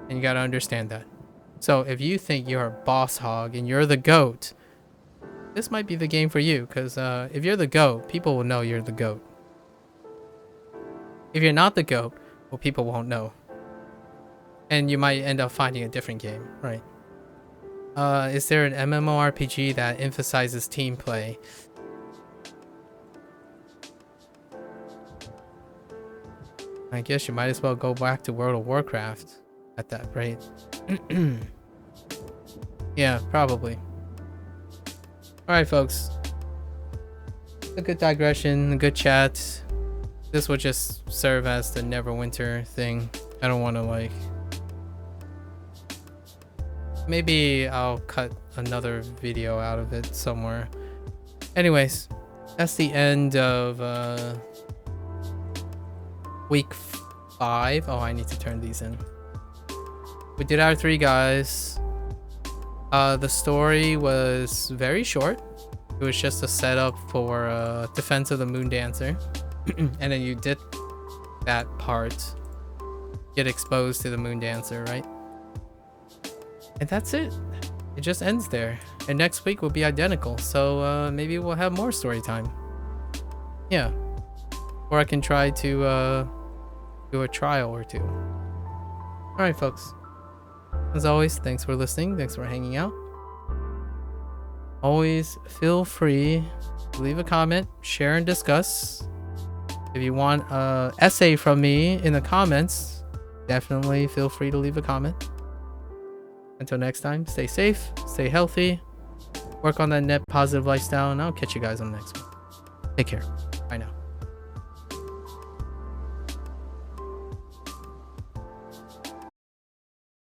And you gotta understand that. So if you think you're a boss hog and you're the GOAT, this might be the game for you, because if you're the GOAT, people will know you're the GOAT. If you're not the GOAT, well, people won't know. And you might end up finding a different game, right? Is there an MMORPG that emphasizes team play? I guess you might as well go back to World of Warcraft at that rate. Yeah, probably. Alright, folks. A good digression, a good chat. This will just serve as the Neverwinter thing. I don't want to, like... Maybe I'll cut another video out of it somewhere. Anyways, that's the end of week 5. Oh, I need to turn these in. We did our 3 guys. The story was very short. It was just a setup for Defense of the Moon Dancer. And then you did that part. Get exposed to the Moon Dancer, right? And that's it. It just ends there. And next week will be identical. So maybe we'll have more story time. Yeah. Or I can try to do a trial or 2. Alright, folks. As always, thanks for listening. Thanks for hanging out. Always feel free to leave a comment, share, and discuss. If you want an essay from me in the comments, definitely feel free to leave a comment. Until next time, stay safe, stay healthy, work on that net positive lifestyle, and I'll catch you guys on the next one. Take care. Bye now.